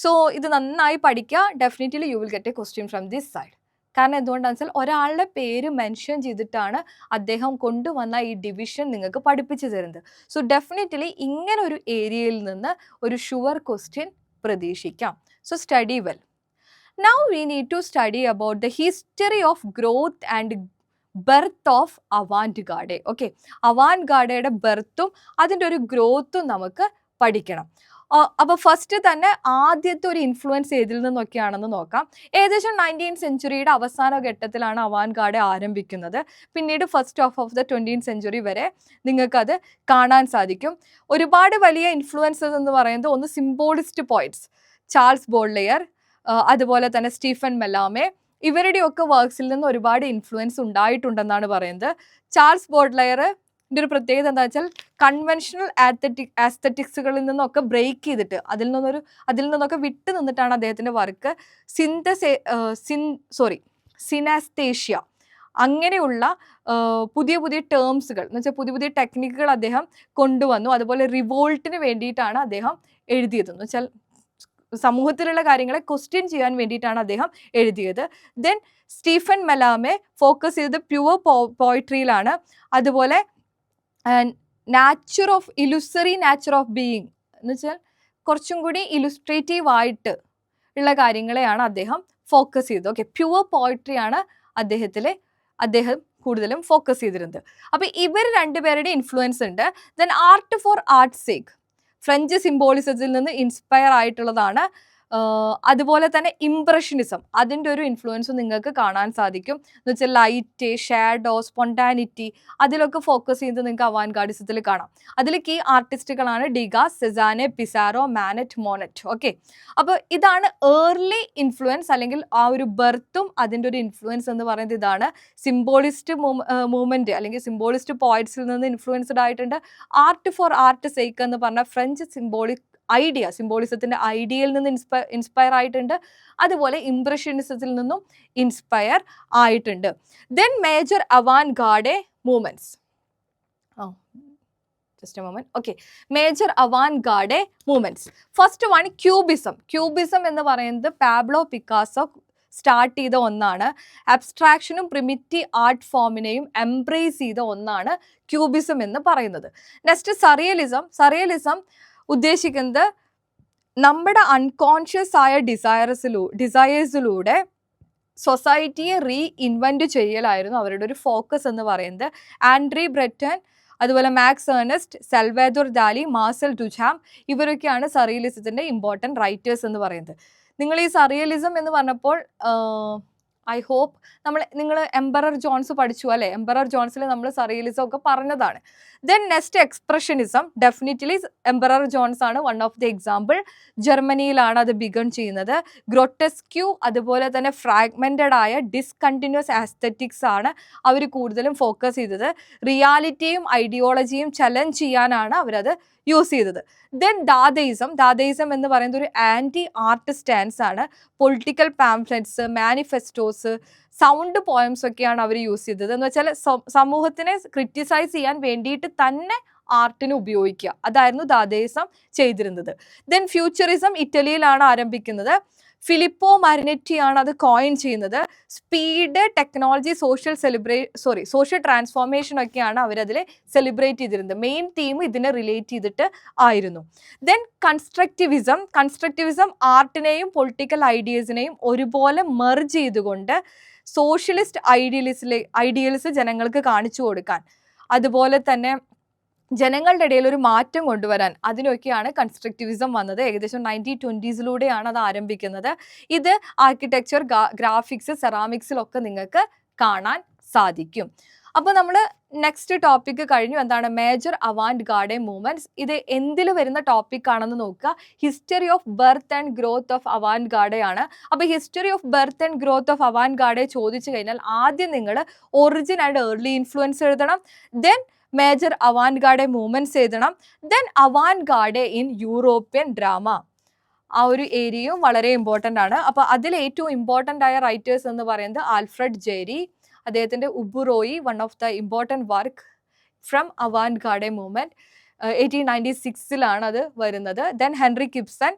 so ഇത് നന്നായി പഠിക്കുക. Definitely you will get a question from this side. കാരണം എന്തുകൊണ്ടാണെന്ന് വെച്ചാൽ ഒരാളുടെ പേര് മെൻഷൻ ചെയ്തിട്ടാണ് അദ്ദേഹം കൊണ്ടുവന്ന ഈ ഡിവിഷൻ നിങ്ങൾക്ക് പഠിപ്പിച്ചു തരുന്നത്. സോ ഡെഫിനറ്റ്ലി ഇങ്ങനെ ഒരു ഏരിയയിൽ നിന്ന് ഒരു ഷുവർ ക്വസ്റ്റ്യൻ പ്രതീക്ഷിക്കാം. So study well. Now we need to study about the history of growth and birth of avant-garde. Okay, avant-gardeയുടെ ബർത്തും അതിൻ്റെ ഒരു ഗ്രോത്തും നമുക്ക് പഠിക്കണം. അപ്പോൾ ഫസ്റ്റ് തന്നെ ആദ്യത്തെ ഒരു ഇൻഫ്ലുവൻസ് ഏതിൽ നിന്നൊക്കെയാണെന്ന് നോക്കാം. ഏകദേശം 19th സെഞ്ച്വറിയുടെ അവസാന ഘട്ടത്തിലാണ് avant-garde ആരംഭിക്കുന്നത്. പിന്നീട് first half of the 20th century വരെ നിങ്ങൾക്കത് കാണാൻ സാധിക്കും. ഒരുപാട് വലിയ ഇൻഫ്ലുവൻസസ് എന്ന് പറയുന്നത് ഒന്ന് സിംബോളിസ്റ്റ് പോയിറ്റ്സ്, ചാൾസ് ബോഡ്ലെയർ, അതുപോലെ തന്നെ സ്റ്റീഫൻ മെലാമെ, ഇവരുടെയൊക്കെ വർക്ക്സിൽ നിന്ന് ഒരുപാട് ഇൻഫ്ലുവൻസ് ഉണ്ടായിട്ടുണ്ടെന്നാണ് പറയുന്നത്. ചാൾസ് ബോഡ്ലെയറിൻ്റെ ഒരു പ്രത്യേകത എന്താ വെച്ചാൽ കൺവെൻഷണൽ ആസ്തറ്റിക്സുകളിൽ നിന്നൊക്കെ ബ്രേക്ക് ചെയ്തിട്ട് അതിൽ നിന്നൊക്കെ വിട്ടു നിന്നിട്ടാണ് അദ്ദേഹത്തിൻ്റെ വർക്ക് സിനാസ്തേഷ്യ അങ്ങനെയുള്ള പുതിയ പുതിയ ടേംസുകൾ എന്ന് വെച്ചാൽ പുതിയ പുതിയ ടെക്നിക്കുകൾ അദ്ദേഹം കൊണ്ടുവന്നു. അതുപോലെ റിവോൾട്ടിന് വേണ്ടിയിട്ടാണ് അദ്ദേഹം എഴുതിയതെന്ന് വെച്ചാൽ സമൂഹത്തിലുള്ള കാര്യങ്ങളെ ക്വസ്റ്റ്യൻ ചെയ്യാൻ വേണ്ടിയിട്ടാണ് അദ്ദേഹം എഴുതിയത്. ദെൻ സ്റ്റീഫൻ മെലാമെ ഫോക്കസ് ചെയ്തത് പ്യുവർ പോയിട്രിയിലാണ്. അതുപോലെ ഇലുസറി നാച്ചർ ഓഫ് ബീയിങ് എന്ന് വെച്ചാൽ കുറച്ചും കൂടി ഇലുസ്ട്രേറ്റീവ് ആയിട്ട് ഉള്ള കാര്യങ്ങളെയാണ് അദ്ദേഹം ഫോക്കസ് ചെയ്തത്. ഓക്കെ, പ്യുവർ പോയിട്രിയാണ് അദ്ദേഹം കൂടുതലും ഫോക്കസ് ചെയ്തിരുന്നത്. അപ്പോൾ ഇവർ രണ്ടുപേരുടെ ഇൻഫ്ലുവൻസ് ഉണ്ട്. Then art for art's sake, French സിംബോളിസത്തിൽ നിന്ന് ഇൻസ്പയർ ആയിട്ടുള്ളതാണ്. അതുപോലെ തന്നെ ഇംപ്രഷനിസം, അതിൻ്റെ ഒരു ഇൻഫ്ലുവൻസും നിങ്ങൾക്ക് കാണാൻ സാധിക്കും. എന്ന് വെച്ചാൽ ലൈറ്റ്, ഷാഡോ, സ്പോണ്ടാനിറ്റി, അതിലൊക്കെ ഫോക്കസ് ചെയ്ത് നിങ്ങൾക്ക് അവാൻഗാർഡിസത്തിൽ കാണാം. അതിൽ കീ ആർട്ടിസ്റ്റുകളാണ് ഡിഗാസ്, സെസാനെ, പിസാറോ, മാനറ്റ്, മോനറ്റ്. ഓക്കെ, അപ്പോൾ ഇതാണ് ഏർലി ഇൻഫ്ലുവൻസ് അല്ലെങ്കിൽ ആ ഒരു ബർത്തും അതിൻ്റെ ഒരു ഇൻഫ്ലുവൻസ് എന്ന് പറയുന്നത് ഇതാണ്. സിംബോളിസ്റ്റ് മൂവ്മെൻറ്റ് അല്ലെങ്കിൽ സിംബോളിസ്റ്റ് പോയിറ്റ്സിൽ നിന്ന് ഇൻഫ്ലുവൻസ്ഡ് ആയിട്ടുണ്ട്. ആർട്ട് ഫോർ ആർട്ട് സേക്ക് എന്ന് പറഞ്ഞ ഫ്രഞ്ച് സിംബോളിസത്തിൻ്റെ ഐഡിയയിൽ നിന്ന് ഇൻസ്പയർ ആയിട്ടുണ്ട്. അതുപോലെ ഇംപ്രഷനിസത്തിൽ നിന്നും ഇൻസ്പയർ ആയിട്ടുണ്ട്. Then major avant-garde movements. Just a moment. Okay, major avant-garde movements. First one cubism. Cubism എന്ന് പറയുന്നത് പാബ്ലോ പിക്കാസോ സ്റ്റാർട്ട് ചെയ്ത ഒന്നാണ്. അബ്സ്ട്രാക്ഷനും പ്രിമിറ്റീവ് ആർട്ട് ഫോമിനെയും എംബ്രേസ് ചെയ്ത ഒന്നാണ് ക്യൂബിസം എന്ന് പറയുന്നത്. നെക്സ്റ്റ് സറിയലിസം ഉദ്ദേശിക്കുന്നത് നമ്മുടെ അൺകോൺഷ്യസ് ആയ ഡിസയേഴ്സിലൂടെ സൊസൈറ്റിയെ ഇൻവെൻറ്റ് ചെയ്യലായിരുന്നു അവരുടെ ഒരു ഫോക്കസ് എന്ന് പറയുന്നത്. ആൻഡ്രി ബ്രെറ്റൻ, അതുപോലെ മാക്സ് ഏർണസ്റ്റ്, സൽവാദോർ ദാലി, മാർസൽ ഡുചാം, ഇവരൊക്കെയാണ് സറിയലിസത്തിൻ്റെ ഇമ്പോർട്ടൻറ്റ് റൈറ്റേഴ്സ് എന്ന് പറയുന്നത്. നിങ്ങൾ ഈ സറിയലിസം എന്ന് പറഞ്ഞപ്പോൾ ഐ ഹോപ്പ് നിങ്ങൾ എംപറർ ജോൺസ് പഠിച്ചു അല്ലേ? എംപറർ ജോൺസിൽ നമ്മൾ സറിയലിസം ഒക്കെ പറഞ്ഞതാണ്. Then next expressionism. Definitely Emperor Jones ആണ് വൺ ഓഫ് ദി എക്സാമ്പിൾ. ജർമ്മനിയിലാണ് അത് ബിഗൺ ചെയ്യുന്നത്. ഗ്രോട്ടസ്ക്യൂ, അതുപോലെ തന്നെ ഫ്രാഗ്മെൻറ്റഡ് ആയ ഡിസ്കണ്ടിന്യൂസ് ആസ്തറ്റിക്സ് ആണ് അവർ കൂടുതലും ഫോക്കസ് ചെയ്തത്. റിയാലിറ്റിയും ഐഡിയോളജിയും ചലഞ്ച് ചെയ്യാനാണ് അവരത് യൂസ് ചെയ്തത്. ദെൻ ദാദയിസം എന്ന് പറയുന്നത് ഒരു ആൻറ്റി ആർട്ട് സ്റ്റാൻസ് ആണ്. പൊളിറ്റിക്കൽ പാംഫ്ലെറ്റ്സ്, മാനിഫെസ്റ്റോസ്, സൗണ്ട് പോയംസ് ഒക്കെയാണ് അവർ യൂസ് ചെയ്തത്. എന്ന് വെച്ചാൽ സമൂഹത്തിനെ ക്രിറ്റിസൈസ് ചെയ്യാൻ വേണ്ടിയിട്ട് തന്നെ ആർട്ടിന് ഉപയോഗിക്കുക. അതായിരുന്നു ദാദയിസം ചെയ്തിരുന്നത്. ദെൻ ഫ്യൂച്ചറിസം ഇറ്റലിയിലാണ് ആരംഭിക്കുന്നത്. ഫിലിപ്പോ മാരിനെറ്റി ആണ് അത് കോയിൻ ചെയ്യുന്നത്. സ്പീഡ്, ടെക്നോളജി, സോഷ്യൽ ട്രാൻസ്ഫോർമേഷൻ ഒക്കെയാണ് അവരതിൽ സെലിബ്രേറ്റ് ചെയ്തിരുന്നത്. മെയിൻ തീം ഇതിനെ റിലേറ്റ് ചെയ്തിട്ട് ആയിരുന്നു. ദെൻ കൺസ്ട്രക്റ്റിവിസം ആർട്ടിനെയും പൊളിറ്റിക്കൽ ഐഡിയസിനെയും ഒരുപോലെ മെർജ് ചെയ്തുകൊണ്ട് സോഷ്യലിസ്റ്റ് ഐഡിയൽസ് ജനങ്ങൾക്ക് കാണിച്ചു കൊടുക്കാൻ, അതുപോലെ തന്നെ ജനങ്ങളുടെ ഇടയിൽ ഒരു മാറ്റം കൊണ്ടുവരാൻ, അതിനൊക്കെയാണ് കൺസ്ട്രക്റ്റിവിസം വന്നത്. ഏകദേശം 1920s അത് ആരംഭിക്കുന്നത്. ഇത് ആർക്കിടെക്ചർ, ഗ്രാഫിക്സ്, സെറാമിക്സിലൊക്കെ നിങ്ങൾക്ക് കാണാൻ സാധിക്കും. അപ്പോൾ നമ്മൾ നെക്സ്റ്റ് ടോപ്പിക്ക് കഴിഞ്ഞു. എന്താണ് മേജർ അവാൻഡ് ഗാർഡെ മൂവ്മെന്റ്സ്. ഇത് എന്തിൽ വരുന്ന ടോപ്പിക് ആണെന്ന് നോക്കുക. History of birth and growth of avant garde ആണ്. അപ്പോൾ history of birth and growth of avant garde ചോദിച്ചു കഴിഞ്ഞാൽ ആദ്യം നിങ്ങൾ ഒറിജിൻ ആൻഡ് ഏർലി ഇൻഫ്ലുവൻസ് എഴുതണം. Then major avant garde movements എഴുതണം. Then avant garde in European drama. ആ ഒരു ഏരിയയും വളരെ ഇമ്പോർട്ടൻ്റ് ആണ്. അപ്പോൾ അതിൽ ഏറ്റവും ഇമ്പോർട്ടൻ്റ് ആയ റൈറ്റേഴ്സ് എന്ന് പറയുന്നത് ആൽഫ്രഡ് ജെറി, അദ്ദേഹത്തിൻ്റെ Ubu Roi, one of the important work from avant garde movement, 1896 അത് വരുന്നത്. ദെൻ ഹെൻറി കിബ്സൺ,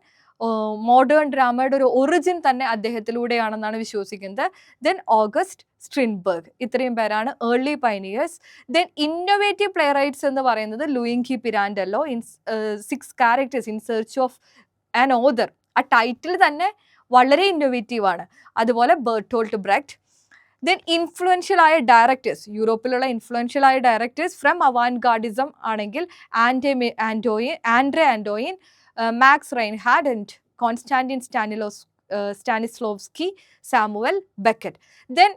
മോഡേൺ ഡ്രാമയുടെ ഒരു ഒറിജിൻ തന്നെ അദ്ദേഹത്തിലൂടെയാണെന്നാണ് വിശ്വസിക്കുന്നത്. Then August Strindberg. ഇത്രയും പേരാണ് early pioneers. Then innovative playwrights എന്ന് പറയുന്നത് ലൂയിങ്കി Pirandello, 6 characters in search of an author. ആ ടൈറ്റിൽ തന്നെ വളരെ ഇന്നോവേറ്റീവ് ആണ്. അതുപോലെ ബെർട്ടോൾട്ട് ബ്രെക്റ്റ്. ദെൻ ഇൻഫ്ലുവൻഷ്യൽ ആയ ഡയറക്ടേഴ്സ്, യൂറോപ്പിലുള്ള ഇൻഫ്ലുവൻഷ്യൽ ആയ ഡയറക്ടേഴ്സ് ഫ്രം അവാൻഡ് ഗാർഡിസം ആണെങ്കിൽ Andre Antoine, Max Reinhardt and Konstantin Stanislavski, Samuel Beckett. Then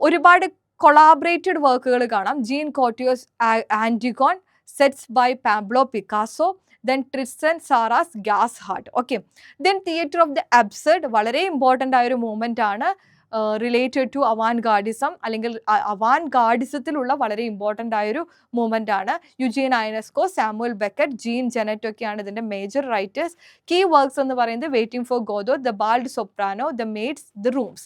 ഒരുപാട് കൊളാബറേറ്റഡ് വർക്കുകൾ കാണാം. Jean Cocteau's Antigone, sets by Pablo Picasso, then Tristan Tzara's gas heart. Okay. Then theatre of the absurd വളരെ important ആയൊരു movement ആണ്, related to avant gardism, അല്ലെങ്കിൽ avant ഗാർഡിസത്തിലുള്ള വളരെ important ആയൊരു മൂവ്മെൻ്റ് ആണ്. Eugene Ionesco, Samuel Beckett, Jean Genet ഒക്കെയാണ് ഇതിൻ്റെ മേജർ റൈറ്റേഴ്സ്. കീ വർക്ക്സ് എന്ന് പറയുന്നത് waiting for Godot, the bald soprano, the maid's, the rooms.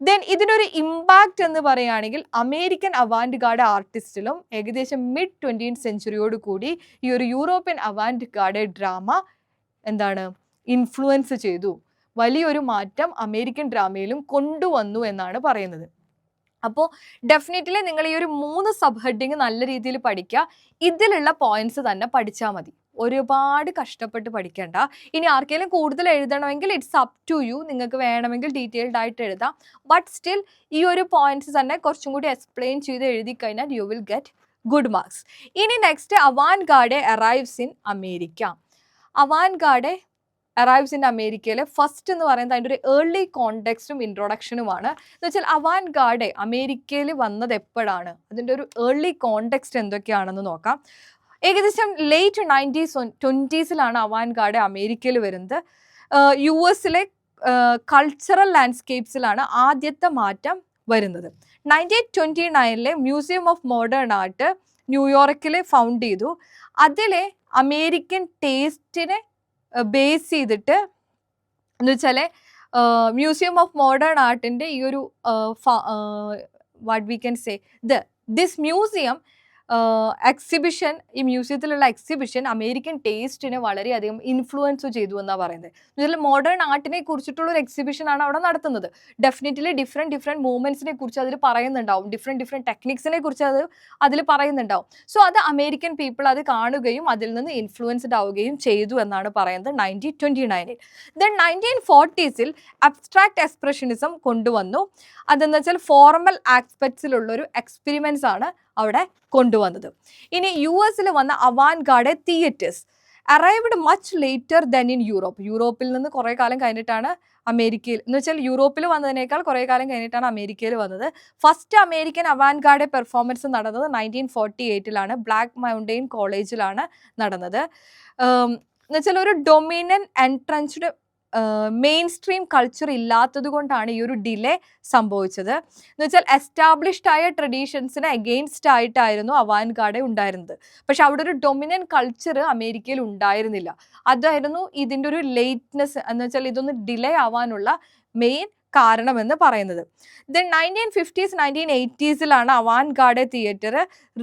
Then ഇതിനൊരു ഇമ്പാക്റ്റ് എന്ന് പറയുകയാണെങ്കിൽ അമേരിക്കൻ അവാൻഡ് ഗാർഡ് ആർട്ടിസ്റ്റിലും ഏകദേശം മിഡ് 20th century കൂടി ഈ ഒരു യൂറോപ്യൻ അവാൻഡ് ഗാർഡ് ഡ്രാമ എന്താണ് ഇൻഫ്ലുവൻസ് ചെയ്തു. വലിയൊരു മാറ്റം അമേരിക്കൻ ഡ്രാമയിലും കൊണ്ടുവന്നു എന്നാണ് പറയുന്നത്. അപ്പോൾ ഡെഫിനറ്റ്ലി നിങ്ങൾ ഈ ഒരു 3 സബ് ഹെഡിങ് നല്ല രീതിയിൽ പഠിക്കുക. ഇതിലുള്ള പോയിന്റ്സ് തന്നെ പഠിച്ചാൽ മതി. ഒരുപാട് കഷ്ടപ്പെട്ട് പഠിക്കേണ്ട. ഇനി ആർക്കെങ്കിലും കൂടുതൽ എഴുതണമെങ്കിൽ ഇറ്റ്സ് അപ് ടു യു. നിങ്ങൾക്ക് വേണമെങ്കിൽ ഡീറ്റെയിൽഡ് ആയിട്ട് എഴുതാം. ബട്ട് സ്റ്റിൽ ഈ ഒരു പോയിന്റ്സ് തന്നെ കുറച്ചും കൂടി എക്സ്പ്ലെയിൻ ചെയ്ത് എഴുതി കഴിഞ്ഞാൽ you will get good marks. ഇനി next avant garde arrives in America. Avant garde arrives in അമേരിക്കയിൽ ഫസ്റ്റ് എന്ന് പറയുന്നത് അതിൻ്റെ ഒരു ഏർലി കോണ്ടെക്സ്റ്റും ഇൻട്രൊഡക്ഷനുമാണ്. എന്ന് വെച്ചാൽ അവാൻഡ് ഗാർഡെ അമേരിക്കയിൽ വന്നത് എപ്പോഴാണ്, അതിൻ്റെ ഒരു ഏർലി കോണ്ടെക്സ്റ്റ് എന്തൊക്കെയാണെന്ന് നോക്കാം. ഏകദേശം ലേറ്റ് 1920s അവാൻഡ് ഗാർഡെ അമേരിക്കയിൽ വരുന്നത്. US കൾച്ചറൽ ലാൻഡ്സ്കേപ്സിലാണ് ആദ്യത്തെ മാറ്റം വരുന്നത്. 1929 മ്യൂസിയം ഓഫ് മോഡേൺ ആർട്ട് ന്യൂയോർക്കിൽ ഫൗണ്ട് ചെയ്തു. അതിലെ അമേരിക്കൻ ടേസ്റ്റിനെ ബേസ് ചെയ്തിട്ട് എന്ന് വെച്ചാൽ മ്യൂസിയം ഓഫ് മോഡേൺ ആർട്ടിൻ്റെ ഈ ഒരു what we can say this museum exhibition, ഈ മ്യൂസിയത്തിലുള്ള എക്സിബിഷൻ അമേരിക്കൻ ടേസ്റ്റിനെ വളരെയധികം ഇൻഫ്ലുവൻസ് ചെയ്തു എന്നാണ് പറയുന്നത്. ഇതിൽ മോഡേൺ ആർട്ടിനെ കുറിച്ചിട്ടുള്ള ഒരു എക്സിബിഷനാണ് അവിടെ നടത്തുന്നത്. ഡെഫിനറ്റ്ലി ഡിഫറെൻറ്റ് മൂവ്മെൻറ്റ്സിനെ കുറിച്ച് അതിൽ പറയുന്നുണ്ടാവും, ഡിഫറെൻറ്റ് ടെക്നിക്സിനെ കുറിച്ച് അതിൽ പറയുന്നുണ്ടാവും. സോ അത് അമേരിക്കൻ പീപ്പിൾ അത് കാണുകയും അതിൽ നിന്ന് ഇൻഫ്ലുവൻസ്ഡ് ആവുകയും ചെയ്തു എന്നാണ് പറയുന്നത് 1929. ദെൻ 1940s അബ്സ്ട്രാക്ട് എക്സ്പ്രഷനിസം കൊണ്ടുവന്നു. അതെന്ന് വെച്ചാൽ ഫോർമൽ ആസ്പെക്ട്സിലുള്ളൊരു എക്സ്പെരിമെൻറ്റ്സ് ആണ് അവിടെ കൊണ്ടുവന്നത്. ഇനി US വന്ന avant garde theatres arrived much later then in Europe. യൂറോപ്പിൽ നിന്ന് കുറേ കാലം കഴിഞ്ഞിട്ടാണ് അമേരിക്കയിൽ, എന്ന് വെച്ചാൽ യൂറോപ്പിൽ വന്നതിനേക്കാൾ കുറേ കാലം കഴിഞ്ഞിട്ടാണ് അമേരിക്കയിൽ വന്നത്. ഫസ്റ്റ് അമേരിക്കൻ അവാൻഡ് ഗാർഡെ പെർഫോമൻസ് നടന്നത് 1948 ബ്ലാക്ക് മൗണ്ടെയിൻ കോളേജിലാണ് നടന്നത്. എന്ന് വെച്ചാൽ ഒരു ഡൊമിനൻ എൻട്രൻസ്ഡ് മെയിൻ സ്ട്രീം കൾച്ചർ ഇല്ലാത്തത് കൊണ്ടാണ് ഈ ഒരു ഡിലേ സംഭവിച്ചത്. എന്ന് വെച്ചാൽ എസ്റ്റാബ്ലിഷ്ഡ് ആയ ട്രഡീഷൻസിന് അഗെയിൻസ്റ്റ് ആയിട്ടായിരുന്നു അവാൻഗാർഡ് ഉണ്ടായിരുന്നത്. പക്ഷെ അവിടെ ഒരു ഡൊമിനന്റ് കൾച്ചർ അമേരിക്കയിൽ ഉണ്ടായിരുന്നില്ല. അതായിരുന്നു ഇതിൻ്റെ ഒരു ലേറ്റ്നെസ് എന്ന് വെച്ചാൽ ഇതൊന്ന് ഡിലേ ആവാനുള്ള മെയിൻ കാരണമെന്ന് പറയുന്നത്. ദെൻ 1950s 1980സിലാണ് അവാൻഗാർഡ് തിയേറ്റർ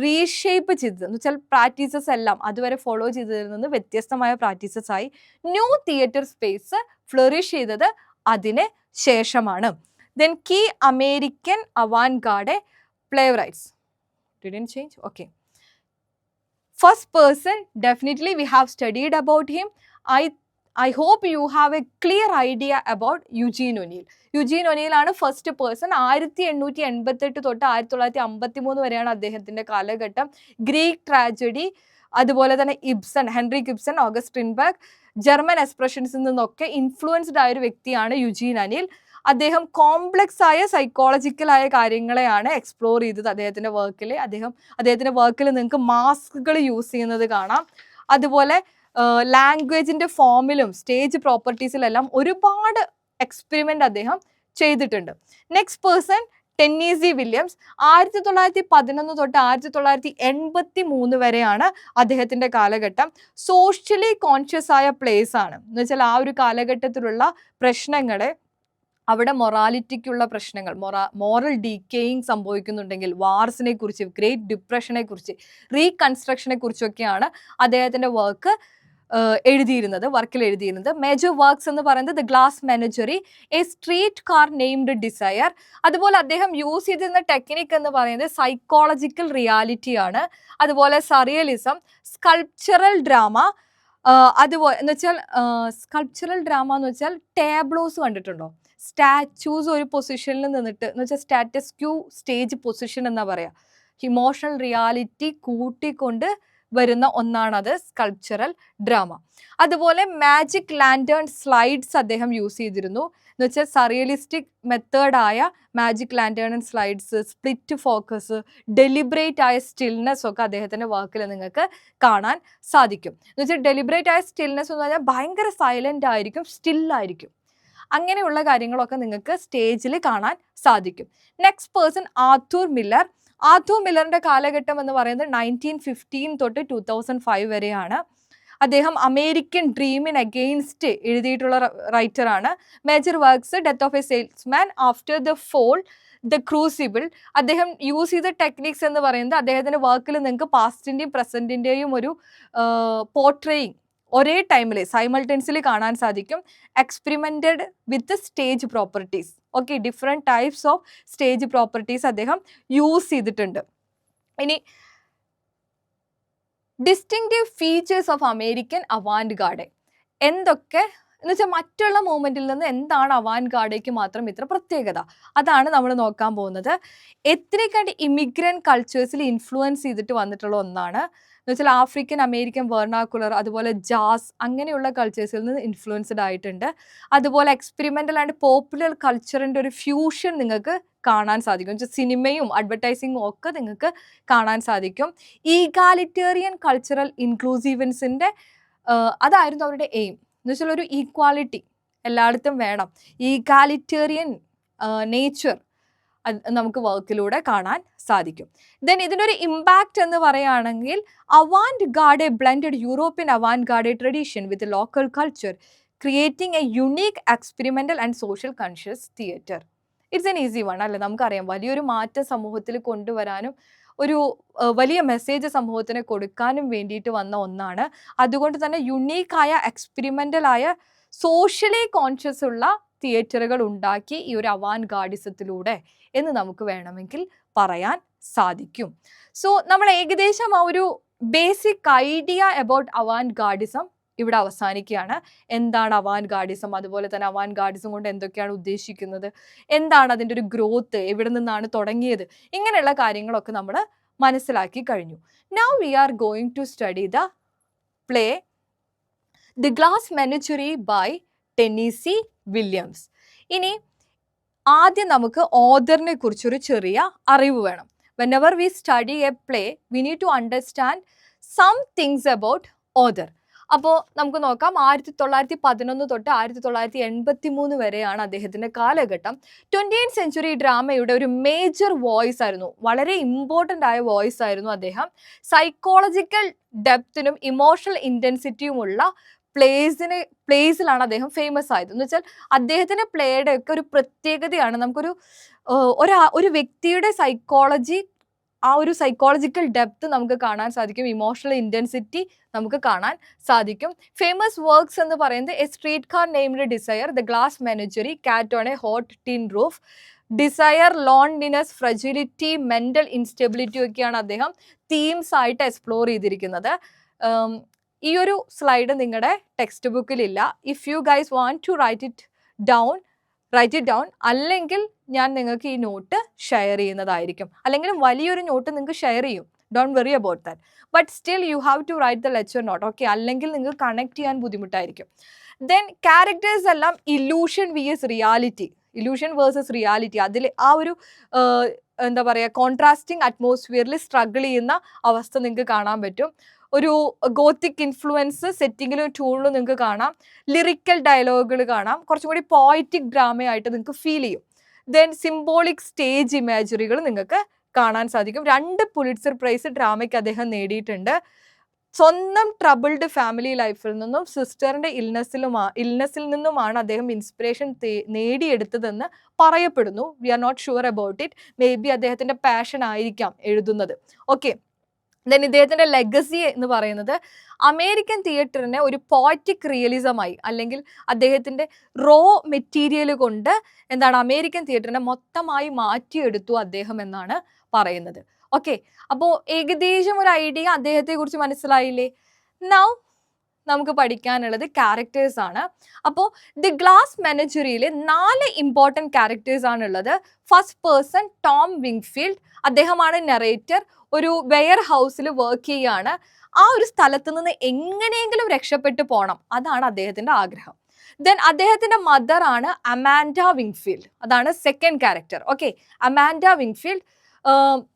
റീഷേപ്പ് ചെയ്തത്. എന്ന് വെച്ചാൽ പ്രാക്ടീസസ് എല്ലാം അതുവരെ ഫോളോ ചെയ്തതിൽ നിന്ന് വ്യത്യസ്തമായ പ്രാക്ടീസസ് ആയി ന്യൂ തിയേറ്റർ സ്പേസ് ഫ്ലറിഷ് ചെയ്തത് അതിന് ശേഷമാണ്. Then key American avant-garde playwrights didn't change. Okay, first person definitely we have studied about him. I hope you have a clear idea about Eugene O'Neill. Eugene O'Neill ആണ് first person. 1888 തൊട്ട് 1953 വരെയാണ് അദ്ദേഹത്തിൻ്റെ കാലഘട്ടം. Greek tragedy, അതുപോലെ തന്നെ Ibsen, Henrik Ibsen, August Strindberg, German എക്സ്പ്രഷൻസിൽ നിന്നൊക്കെ influenced ആയ ഒരു വ്യക്തിയാണ് യുജീൻ ഒനീൽ. അദ്ദേഹം കോംപ്ലക്സ് ആയ സൈക്കോളജിക്കലായ കാര്യങ്ങളെയാണ് എക്സ്പ്ലോർ ചെയ്തത് അദ്ദേഹത്തിൻ്റെ വർക്കിൽ. അദ്ദേഹത്തിൻ്റെ വർക്കിൽ നിങ്ങൾക്ക് മാസ്കുകൾ യൂസ് ചെയ്യുന്നത് കാണാം. അതുപോലെ ലാംഗ്വേജിൻ്റെ ഫോമിലും സ്റ്റേജ് പ്രോപ്പർട്ടീസിലെല്ലാം ഒരുപാട് എക്സ്പെരിമെൻ്റ് അദ്ദേഹം ചെയ്തിട്ടുണ്ട്. Next person Tennessee Williams. 1911 തൊട്ട് 1983 വരെയാണ് അദ്ദേഹത്തിൻ്റെ കാലഘട്ടം. സോഷ്യലി കോൺഷ്യസ് ആയ പ്ലേസ് ആണ്. എന്ന് വെച്ചാൽ ആ ഒരു കാലഘട്ടത്തിലുള്ള പ്രശ്നങ്ങളെ, അവിടെ മൊറാലിറ്റിക്കുള്ള പ്രശ്നങ്ങൾ, മോറൽ ഡീക്കേയിങ് സംഭവിക്കുന്നുണ്ടെങ്കിൽ വാർസിനെ കുറിച്ച്, ഗ്രേറ്റ് ഡിപ്രഷനെ കുറിച്ച്, റീകൺസ്ട്രക്ഷനെ കുറിച്ചൊക്കെയാണ് അദ്ദേഹത്തിൻ്റെ വർക്കിൽ എഴുതിയിരുന്നത്. മേജർ വർക്ക്സ് എന്ന് പറയുന്നത് the glass menagerie, a streetcar named desire. അതുപോലെ അദ്ദേഹം യൂസ് ചെയ്തിരുന്ന ടെക്നിക്ക് എന്ന് പറയുന്നത് സൈക്കോളജിക്കൽ റിയാലിറ്റി ആണ്. അതുപോലെ സറിയലിസം, സ്കൾപ്ചറൽ ഡ്രാമ, അതുപോലെ എന്ന് വെച്ചാൽ സ്കൾപ്ചറൽ ഡ്രാമ എന്ന് വെച്ചാൽ ടേബ്ലോസ് കണ്ടിട്ടുണ്ടോ? സ്റ്റാച്യൂസ് ഒരു പൊസിഷനിൽ നിന്നിട്ട്, എന്ന് വെച്ചാൽ സ്റ്റാറ്റസ് ക്യൂ സ്റ്റേജ് പൊസിഷൻ എന്നാ പറയാ. ഇമോഷണൽ റിയാലിറ്റി കൂട്ടിക്കൊണ്ട് വരുന്ന ഒന്നാണത് സ്കൾപ്ചറൽ ഡ്രാമ. അതുപോലെ മാജിക് ലാൻറ്റേൺ സ്ലൈഡ്സ് അദ്ദേഹം യൂസ് ചെയ്തിരുന്നു. എന്ന് വെച്ചാൽ സറിയലിസ്റ്റിക് മെത്തേഡായ magic lantern slides, split focus, deliberate ആയ സ്റ്റിൽനെസ് ഒക്കെ അദ്ദേഹത്തിൻ്റെ വർക്കിൽ നിങ്ങൾക്ക് കാണാൻ സാധിക്കും. എന്ന് വെച്ചാൽ ഡെലിബറേറ്റ് ആയ സ്റ്റിൽനെസ് എന്ന് പറഞ്ഞാൽ ഭയങ്കര സൈലൻ്റ് ആയിരിക്കും, സ്റ്റില്ലായിരിക്കും. അങ്ങനെയുള്ള കാര്യങ്ങളൊക്കെ നിങ്ങൾക്ക് സ്റ്റേജിൽ കാണാൻ സാധിക്കും. Next person Arthur Miller. Arthur മില്ലറിൻ്റെ കാലഘട്ടം എന്ന് പറയുന്നത് 1915 തൊട്ട് 2005 വരെയാണ്. അദ്ദേഹം അമേരിക്കൻ ഡ്രീമിന് അഗെയിൻസ്റ്റ് എഴുതിയിട്ടുള്ള റൈറ്ററാണ്. Major works death of a salesman, after the fall, the crucible. അദ്ദേഹം യൂസ് ചെയ്ത ടെക്നിക്സ് എന്ന് പറയുന്നത് അദ്ദേഹത്തിൻ്റെ വർക്കിൽ നിങ്ങൾക്ക് പാസ്റ്റിൻ്റെയും പ്രസൻറ്റിൻ്റെയും ഒരു പോർട്രേയിങ് ഒരേ ടൈമിൽ സൈമൾട്ടൻസിൽ കാണാൻ സാധിക്കും. Experimented with stage properties. Okay, different types of stage properties അദ്ദേഹം യൂസ് ചെയ്തിട്ടുണ്ട്. ഇനി distinctive features of American avant-garde എന്തൊക്കെ എന്ന് വെച്ചാൽ മറ്റുള്ള മൂവ്മെൻറ്റിൽ നിന്ന് എന്താണ് അവാൻഗാർഡേക്ക് മാത്രം ഇത്ര പ്രത്യേകത, അതാണ് നമ്മൾ നോക്കാൻ പോകുന്നത്. എത്നിക് ആൻഡ് ഇമിഗ്രൻറ്റ് കൾച്ചേഴ്സിൽ ഇൻഫ്ലുവൻസ് ചെയ്തിട്ട് വന്നിട്ടുള്ള ഒന്നാണ്. എന്ന് വെച്ചാൽ ആഫ്രിക്കൻ അമേരിക്കൻ വെർണാക്കുലർ, അതുപോലെ ജാസ്, അങ്ങനെയുള്ള കൾച്ചേഴ്സിൽ നിന്ന് ഇൻഫ്ലുവൻസ്ഡ് ആയിട്ടുണ്ട്. അതുപോലെ എക്സ്പെരിമെൻ്റൽ ആൻഡ് പോപ്പുലർ കൾച്ചറിൻ്റെ ഒരു ഫ്യൂഷൻ നിങ്ങൾക്ക് കാണാൻ സാധിക്കും. സിനിമയും അഡ്വർടൈസിങ്ങും ഒക്കെ നിങ്ങൾക്ക് കാണാൻ സാധിക്കും. ഈഗാലിറ്റേറിയൻ കൾച്ചറൽ ഇൻക്ലൂസീവൻസിൻ്റെ അതായിരുന്നു അവരുടെ എയിം. എന്ന് വെച്ചാൽ ഒരു ഈക്വാലിറ്റി എല്ലായിടത്തും വേണം. ഈഗാലിറ്റേറിയൻ നേച്ചർ നമുക്ക് വർക്കിലൂടെ കാണാൻ സാധിക്കും. ദെൻ ഇതിനൊരു ഇമ്പാക്റ്റ് എന്ന് പറയുകയാണെങ്കിൽ Avangard blended European Avangard tradition with local culture, creating A unique experimental and social conscious theatre. It's an easy one അല്ലേ? നമുക്കറിയാം വലിയൊരു മാറ്റം സമൂഹത്തിൽ കൊണ്ടുവരാനും ഒരു വലിയ മെസ്സേജ് സമൂഹത്തിന് കൊടുക്കാനും വേണ്ടിയിട്ട് വന്ന ഒന്നാണ്. അതുകൊണ്ട് തന്നെ യുണീക്കായ എക്സ്പെരിമെൻ്റലായ സോഷ്യലി കോൺഷ്യസ് ഉള്ള തിയേറ്ററുകൾ ഉണ്ടാക്കി ഈ ഒരു അവാൻഗാർഡിസത്തിലൂടെ എന്ന് നമുക്ക് വേണമെങ്കിൽ പറയാൻ സാധിക്കും. സോ നമ്മൾ ഏകദേശം ആ ഒരു ബേസിക് ഐഡിയ അബൌട്ട് അവാൻഗാർഡിസം ഇവിടെ അവസാനിക്കുകയാണ്. എന്താണ് അവാൻഗാർഡിസം, അതുപോലെ തന്നെ അവാൻഗാർഡിസം കൊണ്ട് എന്തൊക്കെയാണ് ഉദ്ദേശിക്കുന്നത്, എന്താണ് അതിൻ്റെ ഒരു ഗ്രോത്ത്, എവിടെ നിന്നാണ് തുടങ്ങിയത്, ഇങ്ങനെയുള്ള കാര്യങ്ങളൊക്കെ നമ്മൾ മനസ്സിലാക്കി കഴിഞ്ഞു. Now we are going to study the play the glass menagerie by Tennessee Williams. ഇനി ആദ്യം നമുക്ക് ഓഥറിനെ കുറിച്ചൊരു ചെറിയ അറിവ് വേണം. Whenever we study a play we need to understand some things about author. അപ്പോൾ നമുക്ക് നോക്കാം 1911 തൊട്ട് 1983 വരെയാണ് അദ്ദേഹത്തിൻ്റെ കാലഘട്ടം. 20th സെഞ്ച്വറി ഡ്രാമയുടെ ഒരു മേജർ വോയിസ് ആയിരുന്നു, വളരെ ഇമ്പോർട്ടൻ്റ് ആയ വോയിസ് ആയിരുന്നു അദ്ദേഹം. സൈക്കോളജിക്കൽ ഡെപ്തിനും ഇമോഷണൽ ഇൻറ്റൻസിറ്റിയുമുള്ള പ്ലേസിലാണ് അദ്ദേഹം ഫേമസ് ആയത്. എന്ന് വെച്ചാൽ അദ്ദേഹത്തിൻ്റെ പ്ലേയുടെ ഒക്കെ ഒരു പ്രത്യേകതയാണ് നമുക്കൊരു ഒരു വ്യക്തിയുടെ സൈക്കോളജി, ആ ഒരു സൈക്കോളജിക്കൽ ഡെപ്ത് നമുക്ക് കാണാൻ സാധിക്കും, ഇമോഷണൽ ഇൻറ്റൻസിറ്റി നമുക്ക് കാണാൻ സാധിക്കും. ഫേമസ് വർക്ക്സ് എന്ന് പറയുന്നത് a streetcar named desire, the glass menagerie, cat on a hot tin roof, desire, loneliness, fragility, mental instability ഒക്കെയാണ് അദ്ദേഹം തീംസ് ആയിട്ട് എക്സ്പ്ലോർ ചെയ്തിരിക്കുന്നത്. ഈ ഒരു സ്ലൈഡ് നിങ്ങളുടെ ടെക്സ്റ്റ് ബുക്കിലില്ല. If you guys want to write it down, അല്ലെങ്കിൽ ഞാൻ നിങ്ങൾക്ക് ഈ നോട്ട് ഷെയർ ചെയ്യുന്നതായിരിക്കും, അല്ലെങ്കിൽ വലിയൊരു നോട്ട് നിങ്ങൾക്ക് ഷെയർ ചെയ്യും. Don't worry about that, but still you have to write the lecture note. Okay, അല്ലെങ്കിൽ നിങ്ങൾക്ക് കണക്ട് ചെയ്യാൻ ബുദ്ധിമുട്ടായിരിക്കും. ദെൻ ക്യാരക്ടേഴ്സ് എല്ലാം ഇല്യൂഷൻ വേഴ്സസ് റിയാലിറ്റി, അതിൽ ആ ഒരു എന്താ പറയുക, കോൺട്രാസ്റ്റിംഗ് അറ്റ്മോസ്ഫിയറിൽ സ്ട്രഗിൾ ചെയ്യുന്ന അവസ്ഥ നിങ്ങൾക്ക് കാണാൻ പറ്റും. ഒരു ഗോത്തിക് ഇൻഫ്ലുവൻസ് സെറ്റിങ്ങിലും ട്യൂണിലും നിങ്ങൾക്ക് കാണാം. ലിറിക്കൽ ഡയലോഗുകൾ കാണാം, കുറച്ചും കൂടി പോയറ്റിക് ഡ്രാമയായിട്ട് നിങ്ങൾക്ക് ഫീൽ ചെയ്യും. ദെൻ സിംബോളിക് സ്റ്റേജ് ഇമേജറികൾ നിങ്ങൾക്ക് കാണാൻ സാധിക്കും. 2 പുലിറ്റ്സർ പ്രൈസ് ഡ്രാമയ്ക്ക് അദ്ദേഹം നേടിയിട്ടുണ്ട്. സ്വന്തം ട്രബിൾഡ് ഫാമിലി ലൈഫിൽ നിന്നും സിസ്റ്ററിൻ്റെ ഇൽനെസ്സിൽ നിന്നുമാണ് അദ്ദേഹം ഇൻസ്പിറേഷൻ നേടിയെടുത്തതെന്ന് പറയപ്പെടുന്നു. We are not sure about it. Maybe അദ്ദേഹത്തിൻ്റെ പാഷൻ ആയിരിക്കാം എഴുതുന്നത്. ഓക്കെ, ദെൻ ഇദ്ദേഹത്തിൻ്റെ ലെഗസി എന്ന് പറയുന്നത് അമേരിക്കൻ തിയേറ്ററിനെ ഒരു പോയറ്റിക് റിയലിസമായി, അല്ലെങ്കിൽ അദ്ദേഹത്തിൻ്റെ റോ മെറ്റീരിയൽ കൊണ്ട് എന്താണ് അമേരിക്കൻ തിയേറ്ററിനെ മൊത്തമായി മാറ്റിയെടുത്തു അദ്ദേഹം എന്നാണ് പറയുന്നത്. ഓക്കെ, അപ്പോൾ ഏകദേശം ഒരു ഐഡിയ അദ്ദേഹത്തെക്കുറിച്ച് മനസ്സിലായില്ലേ? നൗ നമുക്ക് പഠിക്കാനുള്ളത് ക്യാരക്ടേഴ്സ് ആണ്. അപ്പോൾ ദി ഗ്ലാസ് മെനജറിയിൽ 4 ഇമ്പോർട്ടൻറ്റ് ക്യാരക്ടേഴ്സ് ആണുള്ളത്. ഫസ്റ്റ് പേഴ്സൺ ടോം വിങ്ഫീൽഡ്, അദ്ദേഹമാണ് നെറേറ്റർ. ഒരു വെയർ ഹൗസിൽ വർക്ക് ചെയ്യുകയാണ്. ആ ഒരു സ്ഥലത്ത് നിന്ന് എങ്ങനെയെങ്കിലും രക്ഷപ്പെട്ടു പോകണം, അതാണ് അദ്ദേഹത്തിൻ്റെ ആഗ്രഹം. ദെൻ അദ്ദേഹത്തിൻ്റെ മദർ ആണ് അമാൻഡ വിങ്ഫീൽഡ്, അതാണ് സെക്കൻഡ് ക്യാരക്ടർ. ഓക്കെ, അമാൻഡ വിങ്ഫീൽഡ്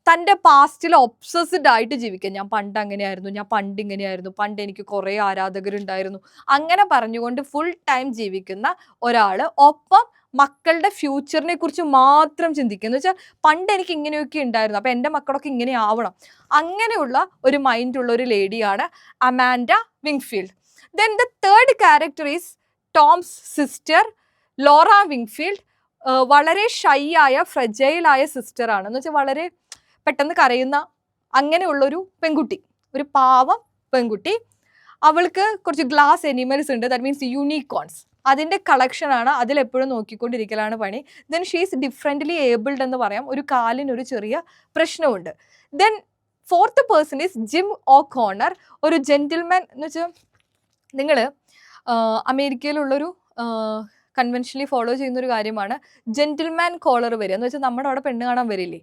തൻ്റെ പാസ്റ്റിൽ ഒബ്സസ്ഡ് ആയിട്ട് ജീവിക്കുക. ഞാൻ പണ്ട് അങ്ങനെയായിരുന്നു, ഞാൻ പണ്ട് ഇങ്ങനെയായിരുന്നു, പണ്ട് എനിക്ക് കുറേ ആരാധകരുണ്ടായിരുന്നു, അങ്ങനെ പറഞ്ഞുകൊണ്ട് ഫുൾ ടൈം ജീവിക്കുന്ന ഒരാൾ. ഒപ്പം മക്കളുടെ ഫ്യൂച്ചറിനെ കുറിച്ച് മാത്രം ചിന്തിക്കുക. എന്ന് വെച്ചാൽ പണ്ട് എനിക്ക് ഇങ്ങനെയൊക്കെ ഉണ്ടായിരുന്നു, അപ്പോൾ എൻ്റെ മക്കളൊക്കെ ഇങ്ങനെ ആവണം, അങ്ങനെയുള്ള ഒരു മൈൻഡുള്ള ഒരു ലേഡിയാണ് Amanda Wingfield. Then the third character is Tom's sister Laura Wingfield. വളരെ ഷൈ ആയ ഫ്രജൈലായ സിസ്റ്ററാണ്. എന്ന് വെച്ചാൽ വളരെ പെട്ടെന്ന് കരയുന്ന അങ്ങനെയുള്ളൊരു പെൺകുട്ടി, ഒരു പാവം പെൺകുട്ടി. അവൾക്ക് കുറച്ച് ഗ്ലാസ് എനിമൽസ് ഉണ്ട്, ദാറ്റ് മീൻസ് യൂണിക്കോൺസ്, അതിൻ്റെ കളക്ഷനാണ്, അതിലെപ്പോഴും നോക്കിക്കൊണ്ടിരിക്കലാണ് പണി. ദെൻ ഷീസ് ഡിഫറെൻ്റ്ലി ഏബിൾഡ് എന്ന് പറയാം, ഒരു കാലിനൊരു ചെറിയ പ്രശ്നമുണ്ട്. Then fourth person is Jim O'Connor, ഒരു ജെന്റിൽമാൻ. എന്ന് വെച്ചാൽ നിങ്ങൾ അമേരിക്കയിലുള്ളൊരു കൺവെൻഷനലി ഫോളോ ചെയ്യുന്നൊരു കാര്യമാണ് ജെന്റിൽമാൻ കോളർ വരിക. എന്ന് വെച്ചാൽ നമ്മുടെ അവിടെ പെണ്ണ് കാണാൻ വരില്ലേ,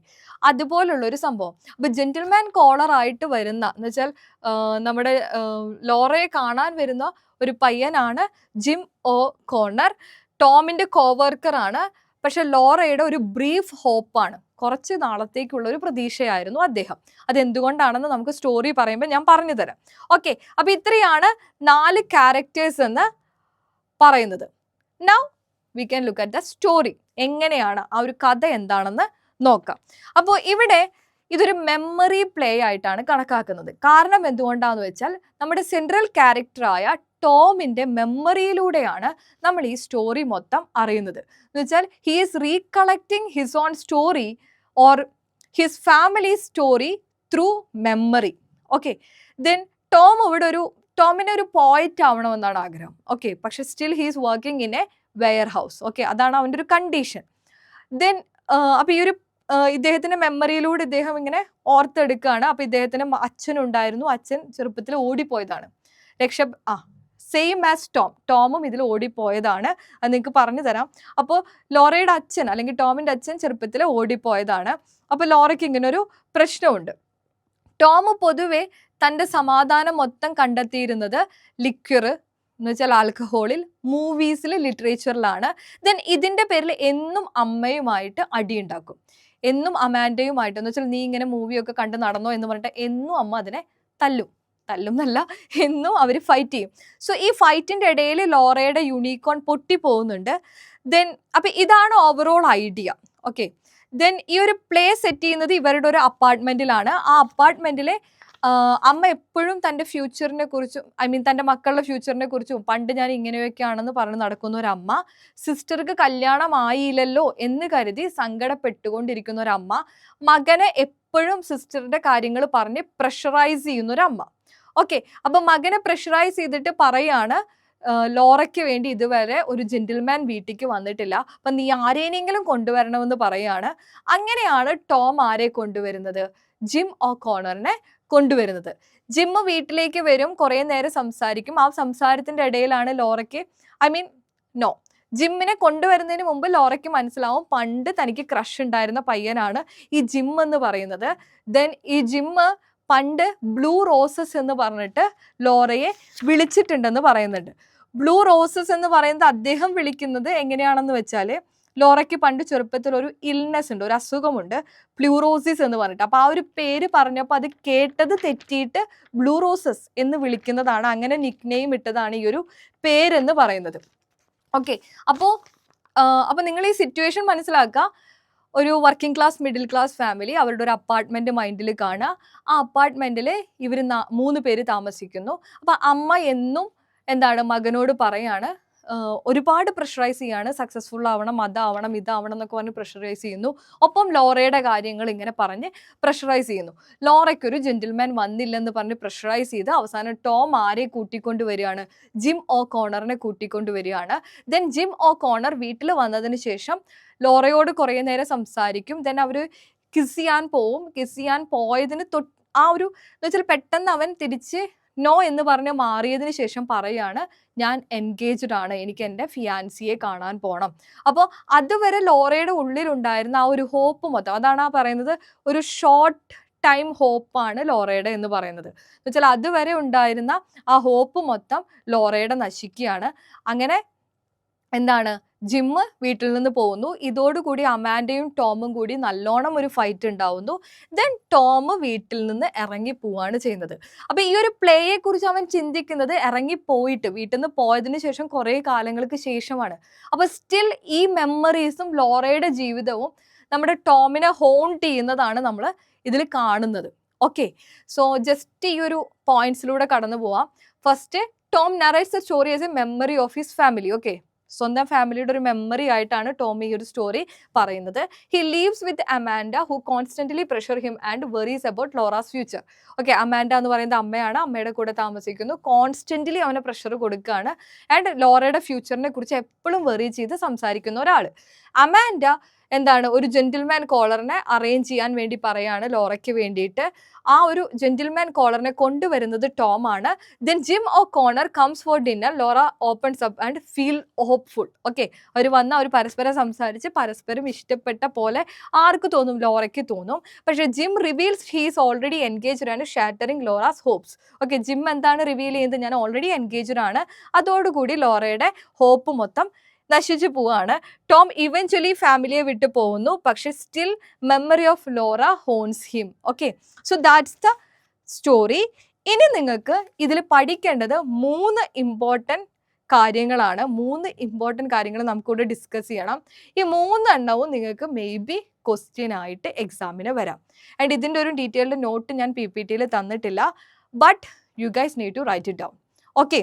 അതുപോലുള്ളൊരു സംഭവം. അപ്പോൾ ജെന്റിൽമാൻ കോളറായിട്ട് വരുന്ന, എന്ന് വെച്ചാൽ നമ്മുടെ ലോറയെ കാണാൻ വരുന്ന ഒരു പയ്യനാണ് ജിം ഓ കോണർ. ടോമിൻ്റെ കോവർക്കറാണ്, പക്ഷെ ലോറയുടെ ഒരു ബ്രീഫ് ഹോപ്പാണ്, കുറച്ച് നാളത്തേക്കുള്ള ഒരു പ്രതീക്ഷയായിരുന്നു അദ്ദേഹം. അതെന്തുകൊണ്ടാണെന്ന് നമുക്ക് സ്റ്റോറി പറയുമ്പോൾ ഞാൻ പറഞ്ഞു തരാം. ഓക്കെ, അപ്പോൾ ഇത്രയാണ് 4 ക്യാരക്ടേഴ്സ് എന്ന് പറയുന്നത്. Now we can look at the story. എങ്ങനെയാണ് ആ ഒരു കഥ എന്താണെന്ന് നോക്കാം. അപ്പോൾ ഇവിടെ ഇതൊരു മെമ്മറി പ്ലേ ആയിട്ടാണ് കണക്കാക്കുന്നത്. കാരണം എന്തുകൊണ്ടാണെന്ന് വെച്ചാൽ നമ്മുടെ സെൻട്രൽ ക്യാരക്ടറായ ടോമിൻ്റെ മെമ്മറിയിലൂടെയാണ് നമ്മൾ ഈ സ്റ്റോറി മൊത്തം അറിയുന്നത്. എന്ന് വെച്ചാൽ he is recollecting his own story or his family story through memory. Okay, then ടോമിന് ഒരു പോയറ്റ് ആവണമെന്നാണ് ആഗ്രഹം. ഓക്കെ, പക്ഷെ still he is working in a warehouse. Okay, അതാണ് അവൻ്റെ ഒരു കണ്ടീഷൻ. ദെൻ അപ്പോൾ ഈ ഒരു ഇദ്ദേഹത്തിൻ്റെ മെമ്മറിയിലൂടെ ഇദ്ദേഹം ഇങ്ങനെ ഓർത്തെടുക്കുകയാണ്. അപ്പോൾ ഇദ്ദേഹത്തിന് അച്ഛനുണ്ടായിരുന്നു, അച്ഛൻ ചെറുപ്പത്തിൽ ഓടിപ്പോയതാണ്. സെയിം ആസ് ടോമും ഇതിൽ ഓടിപ്പോയതാണ്, അത് നിങ്ങൾക്ക് പറഞ്ഞു തരാം. അപ്പോൾ ലോറയുടെ അച്ഛൻ അല്ലെങ്കിൽ ടോമിൻ്റെ അച്ഛൻ ചെറുപ്പത്തിൽ ഓടിപ്പോയതാണ്. അപ്പോൾ ലോറയ്ക്ക് ഇങ്ങനൊരു പ്രശ്നമുണ്ട്. ടോം പൊതുവെ തൻ്റെ സമാധാനം മൊത്തം കണ്ടെത്തിയിരുന്നത് ലിക്വർ എന്ന് വെച്ചാൽ ആൽക്കഹോളിൽ, മൂവീസിൽ, ലിറ്ററേച്ചറിലാണ്. ദെൻ ഇതിൻ്റെ പേരിൽ എന്നും അമ്മയുമായിട്ട് അടിയുണ്ടാക്കും, എന്നും അമാൻഡയുമായിട്ട്. എന്ന് വെച്ചാൽ നീ ഇങ്ങനെ മൂവിയൊക്കെ കണ്ട് നടന്നോ എന്ന് പറഞ്ഞിട്ട് എന്നും അമ്മ അതിനെ തല്ലും. തല്ലുന്നല്ല, എന്നും അവർ ഫൈറ്റ് ചെയ്യും. സോ ഈ ഫൈറ്റിൻ്റെ ഇടയിൽ ലോറയുടെ യൂണിക്കോൺ പൊട്ടി പോകുന്നുണ്ട്. ദെൻ അപ്പം ഇതാണ് ഓവറോൾ ഐഡിയ. ഓക്കെ, ദെൻ ഈ ഒരു പ്ലേ സെറ്റ് ചെയ്യുന്നത് ഇവരുടെ ഒരു അപ്പാർട്ട്മെൻറ്റിലാണ്. ആ അപ്പാർട്ട്മെൻറ്റിലെ അമ്മ എപ്പോഴും തൻ്റെ ഫ്യൂച്ചറിനെ കുറിച്ചും തൻ്റെ മക്കളുടെ ഫ്യൂച്ചറിനെ കുറിച്ചും പണ്ട് ഞാൻ ഇങ്ങനെയൊക്കെയാണെന്ന് പറഞ്ഞ് നടക്കുന്ന ഒരു അമ്മ, സിസ്റ്റർക്ക് കല്യാണമായില്ലല്ലോ എന്ന് കരുതി സങ്കടപ്പെട്ടുകൊണ്ടിരിക്കുന്ന ഒരു അമ്മ, മകനെ എപ്പോഴും സിസ്റ്ററുടെ കാര്യങ്ങൾ പറഞ്ഞ് പ്രഷറൈസ് ചെയ്യുന്ന ഒരു അമ്മ. ഓക്കെ, അപ്പം മകനെ പ്രഷറൈസ് ചെയ്തിട്ട് പറയാണ് ലോറയ്ക്ക് വേണ്ടി ഇതുവരെ ഒരു ജെന്റിൽമാൻ വീട്ടിലേക്ക് വന്നിട്ടില്ല, അപ്പം നീ ആരെയെങ്കിലും കൊണ്ടുവരണമെന്ന് പറയാണ്. അങ്ങനെയാണ് ടോം ആരെ കൊണ്ടുവരുന്നത്? ജിം ഓ'കോണറിനെ കൊണ്ടുവരുന്നത്. ജിമ്മ് വീട്ടിലേക്ക് വരും, കുറേ നേരം സംസാരിക്കും. ആ സംസാരത്തിൻ്റെ ഇടയിലാണ് ലോറയ്ക്ക് നോ, ജിമ്മിനെ കൊണ്ടുവരുന്നതിന് മുമ്പ് ലോറയ്ക്ക് മനസ്സിലാവും പണ്ട് തനിക്ക് ക്രഷ് ഉണ്ടായിരുന്ന പയ്യനാണ് ഈ ജിം എന്ന് പറയുന്നത്. ദെൻ ഈ ജിമ്മ് പണ്ട് ബ്ലൂ റോസസ് എന്ന് പറഞ്ഞിട്ട് ലോറയെ വിളിച്ചിട്ടുണ്ടെന്ന് പറയുന്നുണ്ട്. ബ്ലൂ റോസസ് എന്ന് പറയുന്നത് അദ്ദേഹം വിളിക്കുന്നത് എങ്ങനെയാണെന്ന് വെച്ചാൽ, ലോറയ്ക്ക് പണ്ട് ചെറുപ്പത്തിൽ ഒരു ഇൽനെസ് ഉണ്ട്, ഒരു അസുഖമുണ്ട്, പ്ലൂറോസിസ് എന്ന് പറഞ്ഞിട്ട്. അപ്പോൾ ആ ഒരു പേര് പറഞ്ഞപ്പോൾ അത് കേട്ടത് തെറ്റിയിട്ട് ബ്ലൂ റോസസ് എന്ന് വിളിക്കുന്നതാണ്. അങ്ങനെ നിക്നെയിം ഇട്ടതാണ് ഈ ഒരു പേരെന്ന് പറയുന്നത്. ഓക്കെ, അപ്പോൾ നിങ്ങൾ ഈ സിറ്റുവേഷൻ മനസ്സിലാക്കുക. ഒരു working class middle class family, അവരുടെ ഒരു അപ്പാർട്ട്മെൻറ്റ് മൈൻഡിൽ കാണുക. ആ അപ്പാർട്ട്മെൻറ്റിൽ ഇവർ 3 പേര് താമസിക്കുന്നു. അപ്പോൾ അമ്മ എന്നും മകനോട് പറയാണ്, ഒരുപാട് പ്രഷറൈസ് ചെയ്യാണ്, സക്സസ്ഫുൾ ആവണം, അതാവണം, ഇതാവണം എന്നൊക്കെ പറഞ്ഞ് പ്രഷറൈസ് ചെയ്യുന്നു. ഒപ്പം ലോറയുടെ കാര്യങ്ങൾ ഇങ്ങനെ പറഞ്ഞ് പ്രഷറൈസ് ചെയ്യുന്നു. ലോറയ്ക്കൊരു ജെന്റിൽമാൻ വന്നില്ലെന്ന് പറഞ്ഞ് പ്രഷറൈസ് ചെയ്ത് അവസാനം ടോം ആരെ കൂട്ടിക്കൊണ്ട് വരികയാണ്? ജിം ഓ'കോണറിനെ കൂട്ടിക്കൊണ്ട് വരികയാണ്. ദെൻ ജിം ഓ'കോണർ വീട്ടിൽ വന്നതിന് ശേഷം ലോറയോട് കുറേ നേരം സംസാരിക്കും. ദെൻ അവർ കിസ് ചെയ്യാൻ പോവും. കിസ് ചെയ്യാൻ പോയതിന് ആ ഒരു എന്ന് വെച്ചാൽ പെട്ടെന്ന് അവൻ തിരിച്ച് നോ എന്ന് പറഞ്ഞ് മാറിയതിന് ശേഷം പറയാണ്, ഞാൻ എൻഗേജ്ഡ് ആണ്, എനിക്ക് എൻ്റെ ഫിയാൻസിയെ കാണാൻ പോകണം. അപ്പോൾ അതുവരെ ലോറയുടെ ഉള്ളിലുണ്ടായിരുന്ന ആ ഒരു ഹോപ്പ് മൊത്തം, അതാണ് ആ പറയുന്നത്, ഒരു ഷോർട്ട് ടൈം ഹോപ്പാണ് ലോറയുടെ എന്ന് പറയുന്നത്. എന്ന് വെച്ചാൽ അതുവരെ ഉണ്ടായിരുന്ന ആ ഹോപ്പ് മൊത്തം ലോറയുടെ നശിക്കുകയാണ്. അങ്ങനെ ജിമ്മ് വീട്ടിൽ നിന്ന് പോകുന്നു. ഇതോടുകൂടി അമാൻഡയും ടോമും കൂടി നല്ലോണം ഒരു ഫൈറ്റ് ഉണ്ടാവുന്നു. ദെൻ ടോം വീട്ടിൽ നിന്ന് ഇറങ്ങി പോവാണ് ചെയ്യുന്നത്. അപ്പോൾ ഈ ഒരു പ്ലേയെ കുറിച്ച് അവൻ ചിന്തിക്കുന്നത് ഇറങ്ങിപ്പോയിട്ട് വീട്ടിൽ നിന്ന് പോയതിന് ശേഷം കുറേ കാലങ്ങൾക്ക് ശേഷമാണ്. അപ്പോൾ സ്റ്റിൽ ഈ മെമ്മറീസും ലോറയുടെ ജീവിതവും നമ്മുടെ ടോമിനെ ഹോണ്ട് ചെയ്യുന്നതാണ് നമ്മൾ ഇതിൽ കാണുന്നത്. ഓക്കെ, സോ ജസ്റ്റ് ഈ ഒരു പോയിന്റ്സിലൂടെ കടന്നു പോവാം. First, Tom narrates A story as A memory of his family. Okay, സ്വന്തം ഫാമിലിയുടെ ഒരു മെമ്മറി ആയിട്ടാണ് ടോം ഈ ഒരു സ്റ്റോറി പറയുന്നത്. He leaves with Amanda who constantly pressure him and worries about Laura's future. Okay, Amanda എന്ന് പറയുന്നത് അമ്മയാണ്. അമ്മയുടെ കൂടെ താമസിക്കുന്നു. കോൺസ്റ്റന്റ്ലി അവനെ പ്രഷർ കൊടുക്കുകയാണ്. ആൻഡ് ലോറയുടെ ഫ്യൂച്ചറിനെ കുറിച്ച് എപ്പോഴും വെറി ചെയ്ത് സംസാരിക്കുന്ന ഒരാൾ. അമാൻഡ ഒരു ജെന്റിൽമാൻ കോളറിനെ അറേഞ്ച് ചെയ്യാൻ വേണ്ടി പറയാണ് ലോറയ്ക്ക് വേണ്ടിയിട്ട്. ആ ഒരു ജെന്റിൽമാൻ കോളറിനെ കൊണ്ടുവരുന്നത് ടോം ആണ്. Then Jim O'Connor comes for dinner. Laura opens up and feel hopeful. Okay, അവർ അവർ പരസ്പരം സംസാരിച്ച് പരസ്പരം ഇഷ്ടപ്പെട്ട പോലെ ആർക്ക് തോന്നും? ലോറയ്ക്ക് തോന്നും. പക്ഷേ Jim reveals he's already engaged ആണ്, shattering Laura's hopes. Okay, Jim reveal ചെയ്യുന്നത്? ഞാൻ ഓൾറെഡി എൻഗേജ്ഡ് ആണ്. അതോടുകൂടി ലോറയുടെ ഹോപ്പ് മൊത്തം നശിച്ചു പോവാണ്. ടോം ഇവൻച്വലി ഫാമിലിയെ വിട്ടു പോകുന്നു. പക്ഷെ still memory of Laura haunts him. Okay, so that's the story. ഇനി നിങ്ങൾക്ക് ഇതിൽ പഠിക്കേണ്ടത് 3 ഇമ്പോർട്ടൻറ്റ് കാര്യങ്ങളാണ്. 3 ഇമ്പോർട്ടൻറ്റ് കാര്യങ്ങൾ നമുക്കിവിടെ ഡിസ്കസ് ചെയ്യണം. ഈ 3 എണ്ണവും നിങ്ങൾക്ക് മേ ബി ക്വസ്റ്റ്യൻ ആയിട്ട് എക്സാമിന് വരാം. ആൻഡ് ഇതിൻ്റെ ഒരു ഡീറ്റെയിൽഡ് നോട്ട് ഞാൻ PPT തന്നിട്ടില്ല. But you guys need to write it down. Okay,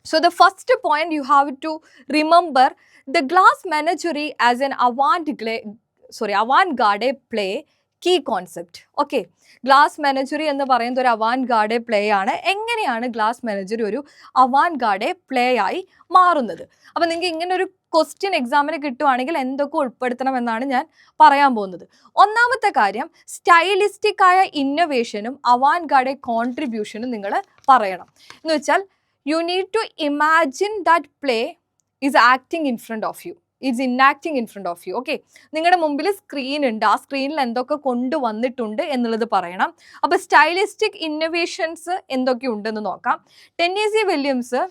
so the first point you have to remember, the Glass Menagerie as an avant-garde play, key concept. Okay, glass menagerie എന്ന് പറയുന്നത് ഒരു അവാൻഡ് ഗാർഡെ play ആണ്. എങ്ങനെയാണ് glass menagerie ഒരു അവാൻഡ് ഗാർഡെ play ആയി മാറുന്നത്? അപ്പോൾ നിങ്ങൾക്ക് ഇങ്ങനെ ഒരു ക്വസ്റ്റ്യൻ എക്സാമിന് കിട്ടുവാണെങ്കിൽ എന്തൊക്കെ ഉൾപ്പെടുത്തണം എന്നാണ് ഞാൻ പറയാൻ പോകുന്നത്. ഒന്നാമത്തെ കാര്യം, സ്റ്റൈലിസ്റ്റിക് ആയ ഇന്നോവേഷനും അവാൻഡ് ഗാർഡെ കോൺട്രിബ്യൂഷനും നിങ്ങൾ പറയണം. എന്ന് വെച്ചാൽ you need to imagine that play is acting in front of you, is enacting in front of you. Okay, നിങ്ങളുടെ മുമ്പിൽ സ്ക്രീൻ ഉണ്ട്, ആ സ്ക്രീനിൽ എന്തൊക്കെ കൊണ്ടുവന്നിട്ടുണ്ട് എന്നുള്ളത് പറയണം. അപ്പോൾ സ്റ്റൈലിസ്റ്റിക് ഇന്നോവേഷൻസ് എന്തൊക്കെ ഉണ്ടെന്ന് നോക്കാം. ടെന്നീസി വില്യംസ്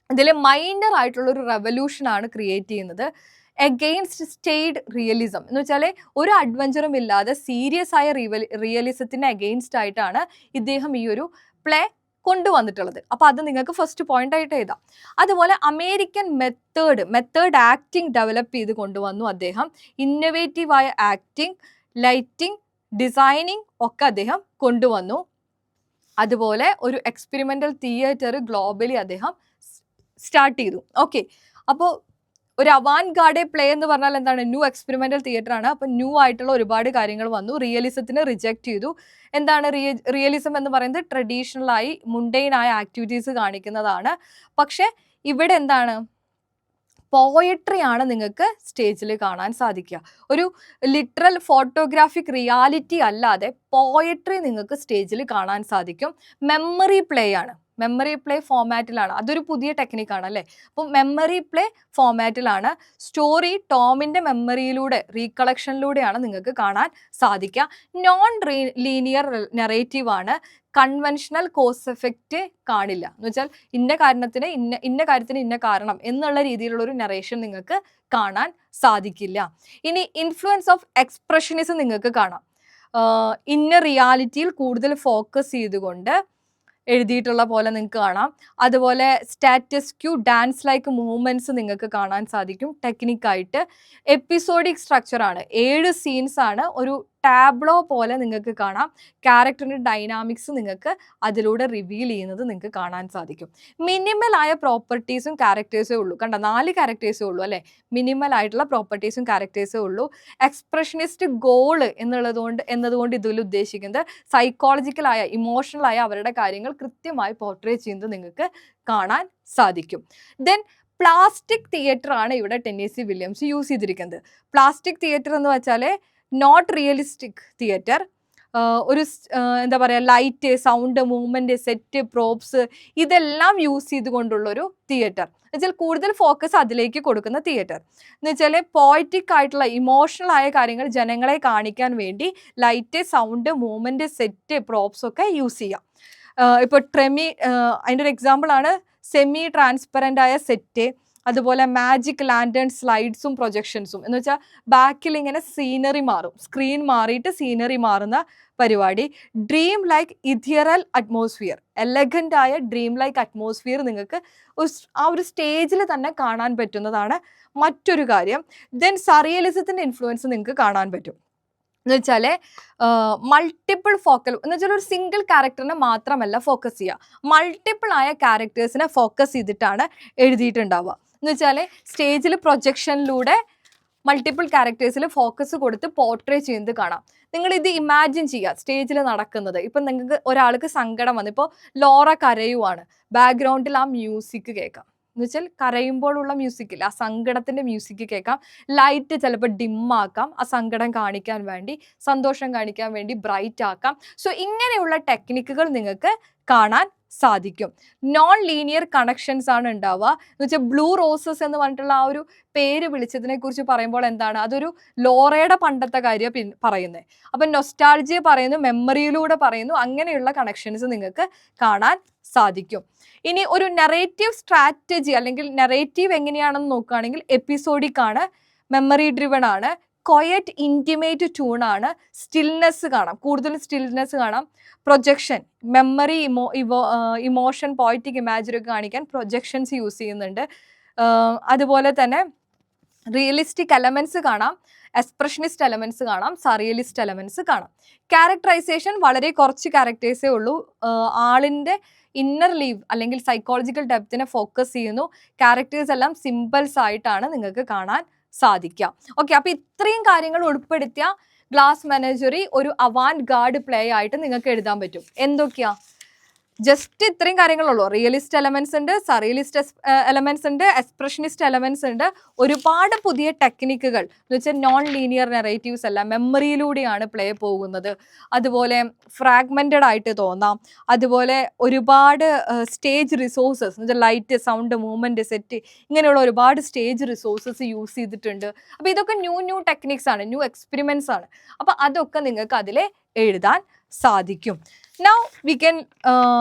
ഇതിൽ മൈനർ ആയിട്ടുള്ളൊരു റെവല്യൂഷനാണ് ക്രിയേറ്റ് ചെയ്യുന്നത്. എഗെയിൻസ്റ്റ് സ്റ്റേഡ് റിയലിസം എന്ന് വെച്ചാൽ ഒരു അഡ്വഞ്ചറും ഇല്ലാതെ സീരിയസ് ആയ റിയലിസത്തിന് എഗെയിൻസ്റ്റ് ആയിട്ടാണ് ഇദ്ദേഹം ഈ ഒരു പ്ലേ കൊണ്ടുവന്നിട്ടുള്ളത്. അപ്പോൾ അത് നിങ്ങൾക്ക് ഫസ്റ്റ് പോയിന്റ് ആയിട്ട് എഴുതാം. അതുപോലെ അമേരിക്കൻ മെത്തേഡ് ആക്ടിങ് ഡെവലപ്പ് ചെയ്ത് കൊണ്ടുവന്നു അദ്ദേഹം. ഇന്നൊവേറ്റീവായ ആക്ടിങ്, ലൈറ്റിംഗ്, ഡിസൈനിങ് ഒക്കെ അദ്ദേഹം കൊണ്ടുവന്നു. അതുപോലെ ഒരു എക്സ്പെരിമെൻ്റൽ തിയേറ്റർ ഗ്ലോബലി അദ്ദേഹം സ്റ്റാർട്ട് ചെയ്തു. ഓക്കെ, അപ്പോൾ ഒരു അവാൻഡ് ഗാർഡെ പ്ലേ എന്ന് പറഞ്ഞാൽ എന്താണ്? ന്യൂ എക്സ്പെരിമെൻ്റൽ തിയേറ്റർ ആണ്. അപ്പോൾ ന്യൂ ആയിട്ടുള്ള ഒരുപാട് കാര്യങ്ങൾ വന്നു. റിയലിസത്തിന് റിജക്റ്റ് ചെയ്തു. എന്താണ് റിയലിസം എന്ന് പറയുന്നത്? ട്രഡീഷണലായി മുണ്ടൈനായ ആക്ടിവിറ്റീസ് കാണിക്കുന്നതാണ്. പക്ഷേ ഇവിടെ എന്താണ്? പോയട്രി ആണ് നിങ്ങൾക്ക് സ്റ്റേജിൽ കാണാൻ സാധിക്കുക. ഒരു ലിറ്ററൽ ഫോട്ടോഗ്രാഫിക് റിയാലിറ്റി അല്ലാതെ പോയട്രി നിങ്ങൾക്ക് സ്റ്റേജിൽ കാണാൻ സാധിക്കും. മെമ്മറി പ്ലേ ആണ്, മെമ്മറി പ്ലേ ഫോമാറ്റിലാണ്. അതൊരു പുതിയ ടെക്നിക്കാണ് അല്ലേ. അപ്പം മെമ്മറി പ്ലേ ഫോമാറ്റിലാണ്. സ്റ്റോറി ടോമിൻ്റെ മെമ്മറിയിലൂടെ, റീകളക്ഷനിലൂടെയാണ് നിങ്ങൾക്ക് കാണാൻ സാധിക്കുക. നോൺ ലീനിയർ നെറേറ്റീവ് ആണ്. കൺവെൻഷണൽ കോസ് എഫക്റ്റ് കാണില്ല. എന്ന് വെച്ചാൽ ഇന്ന കാര്യത്തിന് ഇന്ന കാരണം എന്നുള്ള രീതിയിലുള്ളൊരു നറേഷൻ നിങ്ങൾക്ക് കാണാൻ സാധിക്കില്ല. ഇനി ഇൻഫ്ലുവൻസ് ഓഫ് എക്സ്പ്രഷനിസം നിങ്ങൾക്ക് കാണാം. ഇന്ന റിയാലിറ്റിയിൽ കൂടുതൽ ഫോക്കസ് ചെയ്തുകൊണ്ട് എഴുതിയിട്ടുള്ള പോലെ നിങ്ങൾക്ക് കാണാം. അതുപോലെ status quo, dance like movements നിങ്ങൾക്ക് കാണാൻ സാധിക്കും ടെക്നിക്കായിട്ട്. എപ്പിസോഡിക് സ്ട്രക്ചറാണ്, 7 സീൻസ് ആണ്. ഒരു ടാബ്ലോ പോലെ നിങ്ങൾക്ക് കാണാം. ക്യാരക്ടറിൻ്റെ ഡൈനാമിക്സ് നിങ്ങൾക്ക് അതിലൂടെ റിവീൽ ചെയ്യുന്നത് നിങ്ങൾക്ക് കാണാൻ സാധിക്കും. മിനിമലായ പ്രോപ്പർട്ടീസും ക്യാരക്ടേഴ്സേ ഉള്ളൂ. കണ്ട, 4 ക്യാരക്ടേഴ്സേ ഉള്ളൂ അല്ലേ. മിനിമൽ ആയിട്ടുള്ള പ്രോപ്പർട്ടീസും ക്യാരക്ടേഴ്സേ ഉള്ളൂ. എക്സ്പ്രഷനിസ്റ്റ് ഗോള് എന്നതുകൊണ്ട് ഇതിൽ ഉദ്ദേശിക്കുന്നത് സൈക്കോളജിക്കലായ, ഇമോഷണലായ അവരുടെ കാര്യങ്ങൾ കൃത്യമായി പോർട്രേ ചെയ്യുന്നത് നിങ്ങൾക്ക് കാണാൻ സാധിക്കും. ദെൻ പ്ലാസ്റ്റിക് തിയേറ്റർ ആണ് ഇവിടെ ടെന്നീസി വില്യംസ് യൂസ് ചെയ്തിരിക്കുന്നത്. പ്ലാസ്റ്റിക് തിയേറ്റർ എന്ന് വെച്ചാൽ നോട്ട് റിയലിസ്റ്റിക് തിയേറ്റർ. ഒരു എന്താ പറയുക, light, sound, movement, set, props ഇതെല്ലാം യൂസ് ചെയ്തുകൊണ്ടുള്ളൊരു തിയേറ്റർ. എന്നുവെച്ചാൽ കൂടുതൽ ഫോക്കസ് അതിലേക്ക് കൊടുക്കുന്ന തിയേറ്റർ. എന്ന് വെച്ചാൽ പോയറ്റിക് ആയിട്ടുള്ള, ഇമോഷണൽ ആയ കാര്യങ്ങൾ ജനങ്ങളെ കാണിക്കാൻ വേണ്ടി light, sound, movement, set, props ഒക്കെ യൂസ് ചെയ്യാം. ഇപ്പോൾ അതിൻ്റെ ഒരു എക്സാമ്പിളാണ് സെമി ട്രാൻസ്പെറൻ്റ് ആയ സെറ്റ്, അതുപോലെ മാജിക് ലാൻഡേൺ സ്ലൈഡ്സും പ്രൊജക്ഷൻസും. എന്ന് വെച്ചാൽ ബാക്കിൽ ഇങ്ങനെ സീനറി മാറും, സ്ക്രീൻ മാറിയിട്ട് സീനറി മാറുന്ന പരിപാടി. ഡ്രീം ലൈക്ക് ഇഥിയറൽ അറ്റ്മോസ്ഫിയർ, എലഗൻ്റ് ആയ ഡ്രീം ലൈക്ക് അറ്റ്മോസ്ഫിയർ നിങ്ങൾക്ക് ആ ഒരു സ്റ്റേജിൽ തന്നെ കാണാൻ പറ്റുന്നതാണ് മറ്റൊരു കാര്യം. ദെൻ സറിയലിസത്തിൻ്റെ ഇൻഫ്ലുവൻസ് നിങ്ങൾക്ക് കാണാൻ പറ്റും. എന്ന് വെച്ചാൽ മൾട്ടിപ്പിൾ ഫോക്കൽ, എന്ന് വെച്ചാൽ ഒരു സിംഗിൾ ക്യാരക്ടറിനെ മാത്രമല്ല ഫോക്കസ് ചെയ്യുക, മൾട്ടിപ്പിൾ ആയ ക്യാരക്ടേഴ്സിനെ ഫോക്കസ് ചെയ്തിട്ടാണ് എഴുതിയിട്ടുണ്ടാവുക. എന്ന് വെച്ചാൽ സ്റ്റേജിൽ പ്രൊജക്ഷനിലൂടെ മൾട്ടിപ്പിൾ ക്യാരക്ടേഴ്സിൽ ഫോക്കസ് കൊടുത്ത് പോർട്രേ ചെയ്യുന്നത് കാണാം. നിങ്ങളിത് ഇമാജിൻ ചെയ്യുക സ്റ്റേജിൽ നടക്കുന്നത്. ഇപ്പം നിങ്ങൾക്ക് ഒരാൾക്ക് സങ്കടം വന്നു, ഇപ്പോൾ ലോറ കരയുവാണ്, ബാക്ക്ഗ്രൗണ്ടിൽ ആ മ്യൂസിക് കേൾക്കാം. എന്ന് വെച്ചാൽ കരയുമ്പോഴുള്ള മ്യൂസിക്കില്ല, ആ സങ്കടത്തിൻ്റെ മ്യൂസിക് കേൾക്കാം. ലൈറ്റ് ചിലപ്പോൾ ഡിമ്മാക്കാം, ആ സങ്കടം കാണിക്കാൻ വേണ്ടി, സന്തോഷം കാണിക്കാൻ വേണ്ടി ബ്രൈറ്റ് ആക്കാം. സോ ഇങ്ങനെയുള്ള ടെക്നിക്കുകൾ നിങ്ങൾക്ക് കാണാൻ സാധിക്കും. നോൺ ലീനിയർ കണക്ഷൻസ് ആണ് ഉണ്ടാവുക. എന്ന് വെച്ചാൽ ബ്ലൂ റോസസ് എന്ന് പറഞ്ഞിട്ടുള്ള ആ ഒരു പേര് വിളിച്ചതിനെ കുറിച്ച് പറയുമ്പോൾ എന്താണ്, അതൊരു ലോറയുടെ പണ്ടത്തെ കാര്യം പറയുന്നത്. അപ്പം നൊസ്റ്റാൾജിയ പറയുന്നു, മെമ്മറിയിലൂടെ പറയുന്നു, അങ്ങനെയുള്ള കണക്ഷൻസ് നിങ്ങൾക്ക് കാണാൻ സാധിക്കും. ഇനി ഒരു നെറേറ്റീവ് സ്ട്രാറ്റജി അല്ലെങ്കിൽ നെറേറ്റീവ് എങ്ങനെയാണെന്ന് നോക്കുകയാണെങ്കിൽ എപ്പിസോഡിക് ആണ്, മെമ്മറി ഡ്രിവൺ ആണ്, ക്വയറ്റ് ഇൻറ്റിമേറ്റ് ട്യൂൺ ആണ്, സ്റ്റിൽനെസ് കാണാം, കൂടുതലും സ്റ്റിൽനെസ് കാണാം. Projection, memory, emotion, poetic imagery ഒക്കെ കാണിക്കാൻ പ്രൊജക്ഷൻസ് യൂസ് ചെയ്യുന്നുണ്ട്. അതുപോലെ തന്നെ റിയലിസ്റ്റിക് എലമെൻറ്റ്സ് കാണാം, എക്സ്പ്രഷനിസ്റ്റ് എലമെൻറ്റ്സ് കാണാം, സറിയലിസ്റ്റ് എലമെൻറ്റ്സ് കാണാം. ക്യാരക്ടറൈസേഷൻ വളരെ കുറച്ച് ക്യാരക്ടേഴ്സേ ഉള്ളൂ. ആളിൻ്റെ ഇന്നർ ലീവ് അല്ലെങ്കിൽ സൈക്കോളജിക്കൽ ഡെപ്തിനെ ഫോക്കസ് ചെയ്യുന്നു. ക്യാരക്ടേഴ്സ് എല്ലാം സിമ്പിൾസ് ആയിട്ടാണ് നിങ്ങൾക്ക് കാണാൻ സാധിക്കുക. ഓക്കെ, അപ്പോൾ ഇത്രയും കാര്യങ്ങൾ ഉൾപ്പെടുത്തിയ ഗ്ലാസ് മെനേജറി ഒരു അവാൻഡ് ഗാർഡ് പ്ലേ ആയിട്ട് നിങ്ങൾക്ക് എഴുതാൻ പറ്റും. എന്തൊക്കെയാ? ജസ്റ്റ് ഇത്രയും കാര്യങ്ങളുള്ളൂ. റിയലിസ്റ്റ് എലമെൻറ്റ്സ് ഉണ്ട്, സറിയലിസ്റ്റ് എലമെൻറ്റ്സ് ഉണ്ട്, എക്സ്പ്രഷനിസ്റ്റ് എലമെൻറ്റ്സ് ഉണ്ട്. ഒരുപാട് പുതിയ ടെക്നിക്കുകൾ എന്ന് വെച്ചാൽ നോൺ ലീനിയർ നെറേറ്റീവ്സ് അല്ല, മെമ്മറിയിലൂടെയാണ് പ്ലേ പോകുന്നത്. അതുപോലെ ഫ്രാഗ്മെൻറ്റഡ് ആയിട്ട് തോന്നാം. അതുപോലെ ഒരുപാട് സ്റ്റേജ് റിസോഴ്സസ് എന്ന് വെച്ചാൽ ലൈറ്റ്, സൗണ്ട്, മൂവ്മെൻറ്റ്, സെറ്റ്, ഇങ്ങനെയുള്ള ഒരുപാട് സ്റ്റേജ് റിസോഴ്സസ് യൂസ് ചെയ്തിട്ടുണ്ട്. അപ്പോൾ ഇതൊക്കെ ന്യൂ ടെക്നിക്സ് ആണ്, ന്യൂ എക്സ്പെരിമെൻറ്റ്സ് ആണ്. അപ്പോൾ അതൊക്കെ നിങ്ങൾക്ക് അതിൽ എഴുതാൻ സാധിക്കും. Now we can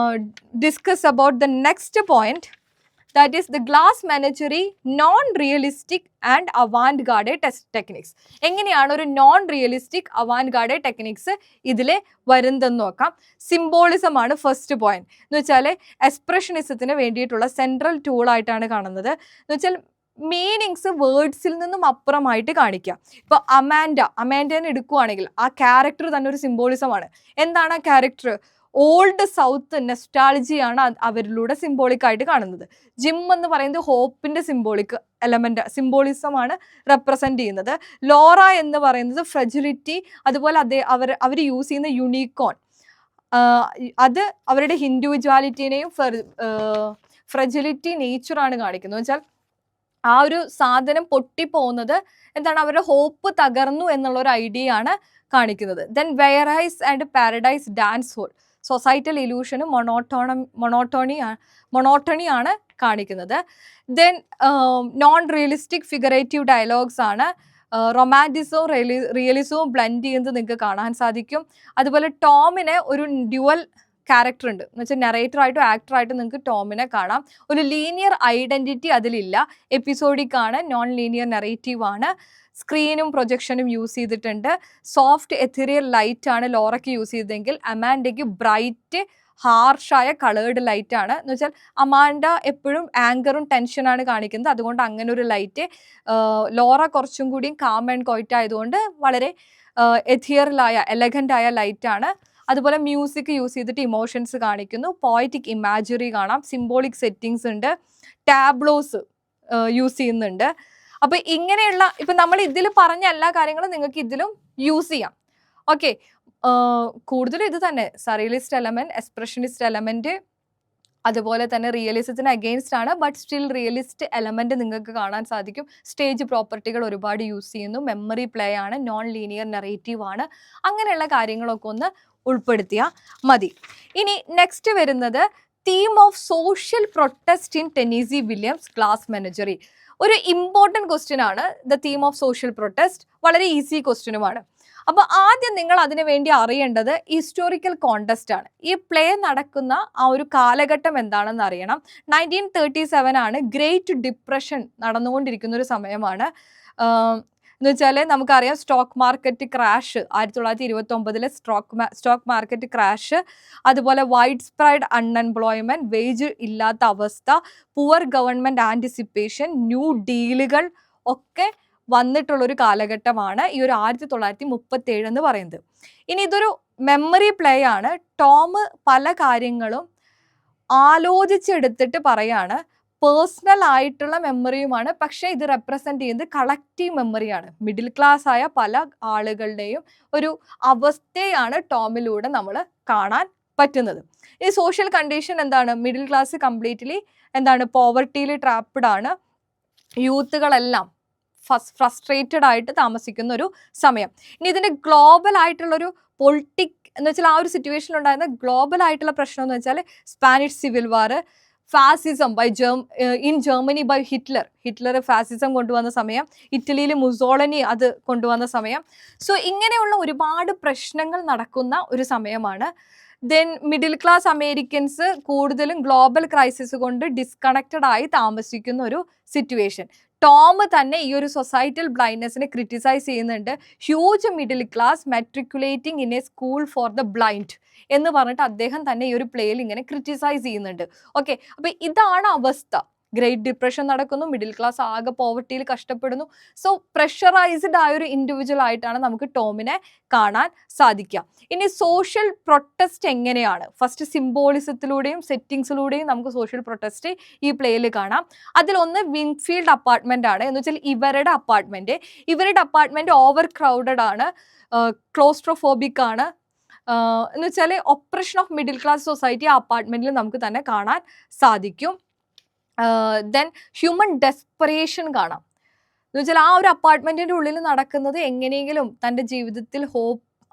discuss about the next point. That is the glass menagerie non realistic and avant garde techniques. എങ്ങനെയാണ് ഒരു non realistic avant garde techniques ഇതിൽ വരുന്നതെന്ന് നോക്കാം. സിംബോളിസം ആണ് ഫസ്റ്റ് പോയിന്റ്. എന്ന് വെച്ചാൽ എക്സ്പ്രഷനിസത്തിന് വേണ്ടിയിട്ടുള്ള സെൻട്രൽ ടൂൾ ആയിട്ടാണ് കാണുന്നത്. എന്ന് വെച്ചാൽ മീനിങ്സ് വേർഡ്സിൽ നിന്നും അപ്പുറമായിട്ട് കാണിക്കുക. ഇപ്പോൾ അമാൻഡനെ എടുക്കുകയാണെങ്കിൽ ആ ക്യാരക്ടർ തന്നെ ഒരു സിംബോളിസമാണ്. എന്താണ് ആ ക്യാരക്ടർ? ഓൾഡ് സൗത്ത് നെസ്റ്റാളജിയാണ് അവരിലൂടെ സിംബോളിക് ആയിട്ട് കാണുന്നത്. ജിം എന്ന് പറയുന്നത് ഹോപ്പിന്റെ സിംബോളിസമാണ് റെപ്രസെന്റ് ചെയ്യുന്നത്. ലോറ എന്ന് പറയുന്നത് ഫ്രജിലിറ്റി, അതുപോലെ അവർ യൂസ് ചെയ്യുന്ന യൂണിക്കോൺ, അത് അവരുടെ ഇൻഡിവിജ്വാലിറ്റിനെയും ഫ്രജിലിറ്റി നേച്ചറാണ് കാണിക്കുന്നത്. വെച്ചാൽ ആ ഒരു സാധനം പൊട്ടിപ്പോകുന്നത് എന്താണ്, അവരുടെ ഹോപ്പ് തകർന്നു എന്നുള്ള ഒരു ഐഡിയ ആണ് കാണിക്കുന്നത്. Then where is and paradise dance hall, societal ഇലൂഷനും മൊണോട്ടണി ആണ് കാണിക്കുന്നത്. Then non realistic figurative dialogues ആണ്. റൊമാൻറ്റിസവും റിയലിസവും ബ്ലെൻഡ് ചെയ്യുന്നത് നിങ്ങൾക്ക് കാണാൻ സാധിക്കും. അതുപോലെ ടോമിന് ഒരു ഡ്യുവൽ ക്യാരക്ടർ ഉണ്ട്. എന്ന് വെച്ചാൽ നെറേറ്ററായിട്ടും ആക്ടറായിട്ടും നിങ്ങൾക്ക് ടോമിനെ കാണാം. ഒരു ലീനിയർ ഐഡന്റിറ്റി അതിലില്ല. എപ്പിസോഡിക് ആണ്, നോൺ ലീനിയർ നെറേറ്റീവ് ആണ്. സ്ക്രീനും പ്രൊജക്ഷനും യൂസ് ചെയ്തിട്ടുണ്ട്. സോഫ്റ്റ് എഥീരിയൽ ലൈറ്റ് ആണ് ലോറയ്ക്ക് യൂസ് ചെയ്തതെങ്കിൽ അമാൻഡയ്ക്ക് ബ്രൈറ്റ് ഹാർഷായ കളേർഡ് ലൈറ്റ് ആണ്. എന്ന് വെച്ചാൽ അമാൻഡ എപ്പോഴും ആങ്കറും ടെൻഷനാണ് കാണിക്കുന്നത്, അതുകൊണ്ട് അങ്ങനെ ഒരു ലൈറ്റ്. ലോറ കുറച്ചും കൂടിയും കാം ആൻഡ് ക്വൈറ്റ് ആയതുകൊണ്ട് വളരെ എഥിയറലായ എലഗൻ്റ് ആയ ലൈറ്റാണ്. അതുപോലെ മ്യൂസിക് യൂസ് ചെയ്തിട്ട് ഇമോഷൻസ് കാണിക്കുന്നു. പോയറ്റിക് ഇമാജറി കാണാം. സിംബോളിക് സെറ്റിങ്സ് ഉണ്ട്. ടാബ്ലോസ് യൂസ് ചെയ്യുന്നുണ്ട്. അപ്പോൾ ഇങ്ങനെയുള്ള ഇപ്പം നമ്മൾ ഇതിൽ പറഞ്ഞ എല്ലാ കാര്യങ്ങളും നിങ്ങൾക്ക് ഇതിലും യൂസ് ചെയ്യാം. ഓക്കെ, കൂടുതലും ഇത് തന്നെ സറിയലിസ്റ്റ് എലമെന്റ്, എക്സ്പ്രഷനിസ്റ്റ് എലമെന്റ്, അതുപോലെ തന്നെ റിയലിസത്തിന് അഗെയിൻസ്റ്റ് ആണ്. ബട്ട് സ്റ്റിൽ റിയലിസ്റ്റ് എലമെന്റ് നിങ്ങൾക്ക് കാണാൻ സാധിക്കും. സ്റ്റേജ് പ്രോപ്പർട്ടികൾ ഒരുപാട് യൂസ് ചെയ്യുന്നു. മെമ്മറി പ്ലേ ആണ്. നോൺ ലീനിയർ നെറേറ്റീവ് ആണ്. അങ്ങനെയുള്ള കാര്യങ്ങളൊക്കെ ഒന്ന് ഉൾപ്പെടുത്തിയാൽ മതി. ഇനി നെക്സ്റ്റ് വരുന്നത് theme of social protest in Tennessee Williams glass menagerie. ഒരു ഇമ്പോർട്ടൻറ്റ് ക്വസ്റ്റ്യൻ ആണ് the theme of social protest. വളരെ ഈസി ക്വസ്റ്റ്യനുമാണ്. അപ്പോൾ ആദ്യം നിങ്ങൾ അതിനു വേണ്ടി അറിയേണ്ടത് ഹിസ്റ്റോറിക്കൽ കോണ്ടെക്സ്റ്റ് ആണ്. ഈ പ്ലേ നടക്കുന്ന ആ ഒരു കാലഘട്ടം എന്താണെന്ന് അറിയണം. 1937 ആണ്. ഗ്രേറ്റ് ഡിപ്രഷൻ നടന്നുകൊണ്ടിരിക്കുന്ന ഒരു സമയമാണ്. എന്ന് വെച്ചാൽ നമുക്കറിയാം stock market crash, 1929 stock market crash, അതുപോലെ വൈഡ് സ്പ്രെഡ് അൺഎംപ്ലോയ്മെന്റ്, വേജ് ഇല്ലാത്ത അവസ്ഥ, പുവർ ഗവൺമെന്റ് ആൻറ്റിസിപ്പേഷൻ, ന്യൂ ഡീലുകൾ ഒക്കെ വന്നിട്ടുള്ളൊരു കാലഘട്ടമാണ് ഈ ഒരു 1937 എന്ന് പറയുന്നത്. ഇനി ഇതൊരു മെമ്മറി പ്ലേ ആണ്. ടോം പല കാര്യങ്ങളും ആലോചിച്ചെടുത്തിട്ട് പറയാണ്. പേഴ്സണൽ ആയിട്ടുള്ള മെമ്മറിയുമാണ്, പക്ഷേ ഇത് റെപ്രസെന്റ് ചെയ്യുന്നത് കളക്റ്റീവ് മെമ്മറിയാണ്. മിഡിൽ ക്ലാസ് ആയ പല ആളുകളുടെയും ഒരു അവസ്ഥയാണ് ടോമിലൂടെ നമ്മൾ കാണാൻ പറ്റുന്നത്. ഈ സോഷ്യൽ കണ്ടീഷൻ എന്താണ്? മിഡിൽ ക്ലാസ് കംപ്ലീറ്റ്ലി എന്താണ്, പോവർട്ടിയിൽ ട്രാപ്ഡ് ആണ്. യൂത്തുകളെല്ലാം ഫ്രസ്ട്രേറ്റഡ് ആയിട്ട് താമസിക്കുന്ന ഒരു സമയം. ഇനി ഇതിൻ്റെ ഗ്ലോബൽ ആയിട്ടുള്ളൊരു എന്ന് വെച്ചാൽ ആ ഒരു സിറ്റുവേഷനിൽ ഉണ്ടായിരുന്ന ഗ്ലോബൽ ആയിട്ടുള്ള പ്രശ്നം എന്ന് വെച്ചാൽ Spanish civil war, fascism in Germany by Hitler fascism കൊണ്ടുവന്ന സമയം, ഇറ്റലിയിൽ മുസോളിനി അത് കൊണ്ടുവന്ന സമയം. സോ ഇങ്ങനെയുള്ള ഒരുപാട് പ്രശ്നങ്ങൾ നടക്കുന്ന ഒരു സമയമാണ്. ദെൻ മിഡിൽ ക്ലാസ് അമേരിക്കൻസ് കൂടുതലും ഗ്ലോബൽ ക്രൈസിസ് കൊണ്ട് ഡിസ്കണക്റ്റഡ് ആയി താമസിക്കുന്ന ഒരു സിറ്റുവേഷൻ. ടോം തന്നെ ഈ ഒരു സൊസൈറ്റൽ ബ്ലൈൻഡ്നെസ്സിനെ ക്രിറ്റിസൈസ് ചെയ്യുന്നുണ്ട്. Huge middle class matriculating in a school for the blind എന്ന് പറഞ്ഞിട്ട് അദ്ദേഹം തന്നെ ഈ ഒരു പ്ലേയിൽ ഇങ്ങനെ ക്രിറ്റിസൈസ് ചെയ്യുന്നുണ്ട്. ഓക്കെ, അപ്പോൾ ഇതാണ് അവസ്ഥ. ഗ്രേറ്റ് ഡിപ്രഷൻ നടക്കുന്നു, മിഡിൽ ക്ലാസ് ആകെ പോവർട്ടിയിൽ കഷ്ടപ്പെടുന്നു. സോ പ്രഷറൈസ്ഡ് ആയ ഒരു ഇൻഡിവിജ്വൽ ആയിട്ടാണ് നമുക്ക് ടോമിനെ കാണാൻ സാധിക്കുക. ഇനി സോഷ്യൽ പ്രൊട്ടസ്റ്റ് എങ്ങനെയാണ്? ഫസ്റ്റ് സിംബോളിസത്തിലൂടെയും സെറ്റിങ്സിലൂടെയും നമുക്ക് സോഷ്യൽ പ്രൊട്ടസ്റ്റ് ഈ പ്ലേയിൽ കാണാം. അതിലൊന്ന് വിൻഫീൽഡ് അപ്പാർട്ട്മെന്റ് ആണ്. എന്ന് വെച്ചാൽ ഇവരുടെ അപ്പാർട്ട്മെന്റ് ഓവർ ക്രൗഡഡ് ആണ്, ക്ലോസ്ട്രോഫോബിക് ആണ്. എന്ന് വെച്ചാൽ oppression of middle class society ആ അപ്പാർട്ട്മെന്റിൽ നമുക്ക് തന്നെ കാണാൻ സാധിക്കും. ദെൻ ഹ്യൂമൻ ഡെസ്പറേഷൻ കാണാം. എന്ന് വെച്ചാൽ ആ ഒരു അപ്പാർട്ട്മെന്റിന്റെ ഉള്ളിൽ നടക്കുന്നത് എങ്ങനെയെങ്കിലും തൻ്റെ ജീവിതത്തിൽ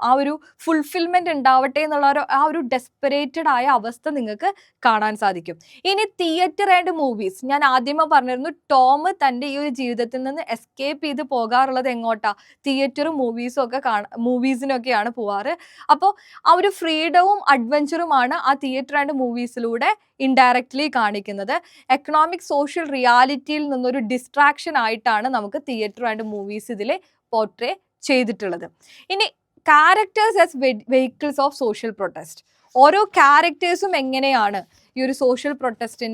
ആ ഒരു ഫുൾഫിൽമെന്റ് ഉണ്ടാവട്ടെ എന്നുള്ള ആ ഒരു ഡെസ്പറേറ്റഡ് ആയ അവസ്ഥ നിങ്ങൾക്ക് കാണാൻ സാധിക്കും. ഇനി തിയേറ്റർ ആൻഡ് മൂവീസ്, ഞാൻ ആദ്യമേ പറഞ്ഞിരുന്നു ടോം തൻ്റെ ഈ ഒരു ജീവിതത്തിൽ നിന്ന് എസ്കേപ്പ് ചെയ്ത് പോകാറുള്ളത് എങ്ങോട്ടാ, തിയേറ്ററും മൂവീസും ഒക്കെ മൂവീസിനൊക്കെയാണ് പോവാറ്. അപ്പോൾ ആ ഒരു ഫ്രീഡവും അഡ്വഞ്ചറുമാണ് ആ തിയേറ്റർ ആൻഡ് മൂവീസിലൂടെ ഇൻഡയറക്ട്ലി കാണിക്കുന്നത്. എക്കണോമിക് സോഷ്യൽ റിയാലിറ്റിയിൽ നിന്നൊരു ഡിസ്ട്രാക്ഷൻ ആയിട്ടാണ് നമുക്ക് തിയേറ്റർ ആൻഡ് മൂവീസ് ഇതിൽ പോർട്രേ ചെയ്തിട്ടുള്ളത്. ഇനി characters as vehicles of social protest, ഓരോ ക്യാരക്ടേഴ്സും എങ്ങനെയാണ് ഈ ഒരു സോഷ്യൽ പ്രൊട്ടസ്റ്റിൽ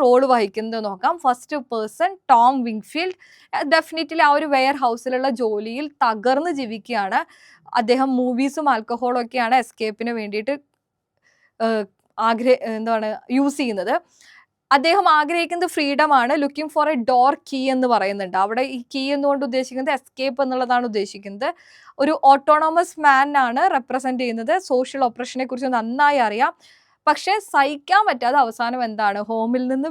റോള് വഹിക്കുന്നത് നോക്കാം. ഫസ്റ്റ് പേഴ്സൺ ടോം വിങ്ഫീൽഡ്, ഡെഫിനറ്റ്ലി ആ ഒരു വെയർ ഹൗസിലുള്ള ജോലിയിൽ തകർന്ന് ജീവിക്കുകയാണ്. അദ്ദേഹം മൂവീസും ആൽക്കഹോളും ഒക്കെയാണ് എസ്കേപ്പിന് വേണ്ടിയിട്ട് യൂസ് ചെയ്യുന്നത്. അദ്ദേഹം ആഗ്രഹിക്കുന്നത് ഫ്രീഡമാണ്. Looking for a door key എന്ന് പറയുന്നുണ്ട്. അവിടെ ഈ കീ എന്നുകൊണ്ട് ഉദ്ദേശിക്കുന്നത് എസ്കേപ്പ് എന്നുള്ളതാണ് ഉദ്ദേശിക്കുന്നത്. ഒരു ഓട്ടോണോമസ് മാൻ ആണ് റെപ്രസെന്റ് ചെയ്യുന്നത്. സോഷ്യൽ ഒപ്രഷനെ കുറിച്ച് നന്നായി അറിയാം. പക്ഷെ സഹിക്കാൻ പറ്റാതെ അവസാനം എന്താണ്, ഹോമിൽ നിന്ന്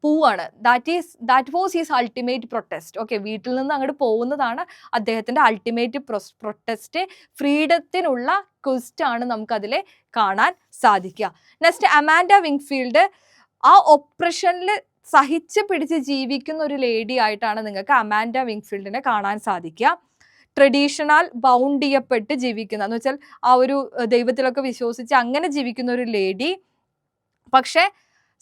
പോവാണ്. That was his ultimate protest. Okay, വീട്ടിൽ നിന്ന് അങ്ങോട്ട് പോകുന്നതാണ് അദ്ദേഹത്തിന്റെ അൾട്ടിമേറ്റ് പ്രൊട്ടസ്റ്റ്. ഫ്രീഡത്തിനുള്ള ക്വസ്റ്റ് ആണ് നമുക്കതിൽ കാണാൻ സാധിക്കുക. നെക്സ്റ്റ് അമാൻഡ വിങ്ഫീൽഡ്, ആ ഒപ്രഷനിൽ സഹിച്ച് പിടിച്ച് ജീവിക്കുന്ന ഒരു ലേഡി ആയിട്ടാണ് നിങ്ങൾക്ക് അമാൻഡ വിങ്ഫീൽഡിനെ കാണാൻ സാധിക്കുക. ട്രഡീഷണൽ ബൗണ്ട് ചെയ്യപ്പെട്ട് ജീവിക്കുന്ന എന്ന് വെച്ചാൽ ആ ഒരു ദൈവത്തിലൊക്കെ വിശ്വസിച്ച് അങ്ങനെ ജീവിക്കുന്ന ഒരു ലേഡി, പക്ഷേ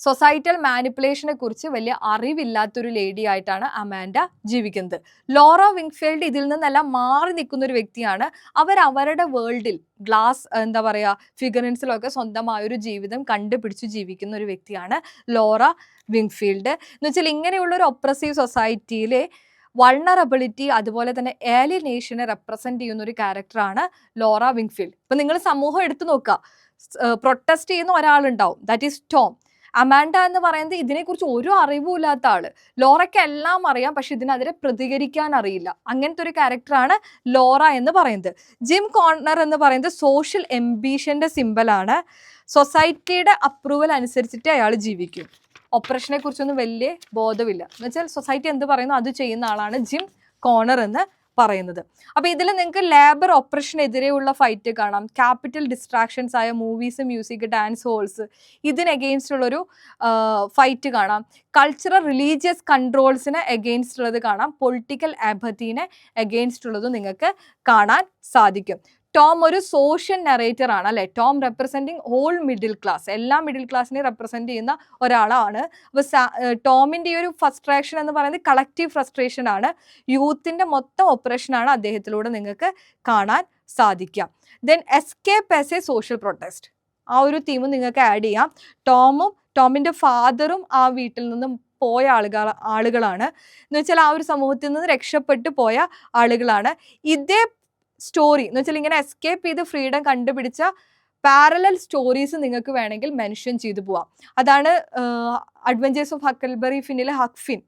സൊസൈറ്റൽ മാനിപ്പുലേഷനെ കുറിച്ച് വലിയ അറിവില്ലാത്തൊരു ലേഡി ആയിട്ടാണ് അമാൻഡ ജീവിക്കുന്നത്. ലോറ വിങ്ഫീൽഡ് ഇതിൽ നിന്നെല്ലാം മാറി നിൽക്കുന്ന ഒരു വ്യക്തിയാണ്. അവരുടെ വേൾഡിൽ ഗ്ലാസ് ഫിഗറൻസിലൊക്കെ സ്വന്തമായൊരു ജീവിതം കണ്ടുപിടിച്ച് ജീവിക്കുന്ന ഒരു വ്യക്തിയാണ് ലോറ വിങ്ഫീൽഡ്. എന്ന് വെച്ചാൽ ഇങ്ങനെയുള്ള ഒരു ഒപ്രസീവ് സൊസൈറ്റിയിലെ വൾണറബിലിറ്റി അതുപോലെ തന്നെ ഏലിയനേഷനെ റെപ്രസെന്റ് ചെയ്യുന്ന ഒരു ക്യാരക്ടറാണ് ലോറ വിങ്ഫീൽഡ്. ഇപ്പൊ നിങ്ങൾ സമൂഹം എടുത്തു നോക്കുക, പ്രൊട്ടസ്റ്റ് ചെയ്യുന്ന ഒരാളുണ്ടാവും, ദാറ്റ് ഈസ് ടോം. അമാൻഡ എന്ന് പറയുന്നത് ഇതിനെക്കുറിച്ച് ഒരു അറിവും ഇല്ലാത്ത ആള്. ലോറയ്ക്ക് എല്ലാം അറിയാം, പക്ഷെ ഇതിനെതിരെ പ്രതികരിക്കാൻ അറിയില്ല. അങ്ങനത്തെ ഒരു ക്യാരക്ടറാണ് ലോറ എന്ന് പറയുന്നത്. ജിം കോർണർ എന്ന് പറയുന്നത് സോഷ്യൽ എംബീഷന്റെ സിമ്പലാണ്. സൊസൈറ്റിയുടെ അപ്രൂവൽ അനുസരിച്ചിട്ട് അയാൾ ജീവിക്കും. ഓപ്പറേഷനെ കുറിച്ചൊന്നും വലിയ ബോധമില്ല. എന്ന് വെച്ചാൽ സൊസൈറ്റി എന്ത് പറയുന്നു അത് ചെയ്യുന്ന ആളാണ് ജിം കോർണർ എന്ന് പറയുന്നത്. അപ്പൊ ഇതിൽ നിങ്ങൾക്ക് ലേബർ ഓപ്പറേഷനെതിരെയുള്ള ഫൈറ്റ് കാണാം. ക്യാപിറ്റൽ ഡിസ്ട്രാക്ഷൻസ് ആയ മൂവീസ്, മ്യൂസിക്, ഡാൻസ് ഹോൾസ്, ഇതിന് എഗെയിൻസ്റ്റ് ഉള്ളൊരു ഫൈറ്റ് കാണാം. കൾച്ചറൽ റിലീജിയസ് കൺട്രോൾസിന് എഗെയിൻസ്റ്റ് ഉള്ളത് കാണാം. പൊളിറ്റിക്കൽ ആപത്തീനെ എഗെയിൻസ്റ്റ് ഉള്ളതും നിങ്ങൾക്ക് കാണാൻ സാധിക്കും. ടോം ഒരു സോഷ്യൽ നെറേറ്റർ ആണ് അല്ലെ. Tom representing whole middle class, എല്ലാ മിഡിൽ ക്ലാസ്സിനെ റെപ്രസെന്റ് ചെയ്യുന്ന ഒരാളാണ്. അപ്പോൾ ടോമിന്റെ ഈ ഒരു ഫ്രസ്ട്രേഷൻ എന്ന് പറയുന്നത് കളക്റ്റീവ് ഫ്രസ്ട്രേഷൻ ആണ്. യൂത്തിന്റെ മൊത്തം ഓപ്പറേഷൻ ആണ് അദ്ദേഹത്തിലൂടെ നിങ്ങൾക്ക് കാണാൻ സാധിക്കുക. Then escape as A social protest, ആ ഒരു തീമും നിങ്ങൾക്ക് ആഡ് ചെയ്യാം. ടോമിന്റെ ഫാദറും ആ വീട്ടിൽ നിന്നും പോയ ആളുകളാണ്. എന്ന് വെച്ചാൽ ആ ഒരു സമൂഹത്തിൽ നിന്ന് രക്ഷപ്പെട്ടു പോയ ആളുകളാണ്. ഇതേ സ്റ്റോറി എന്ന് വെച്ചാൽ ഇങ്ങനെ എസ്കേപ്പ് ചെയ്ത് ഫ്രീഡം കണ്ടുപിടിച്ച പാരലൽ സ്റ്റോറീസ് നിങ്ങൾക്ക് വേണമെങ്കിൽ മെൻഷൻ ചെയ്തു പോവാം. അതാണ് അഡ്വഞ്ചേഴ്സ് ഓഫ് ഹക്കൽബറി ഫിന്നിലെ ഹക്ഫിൻ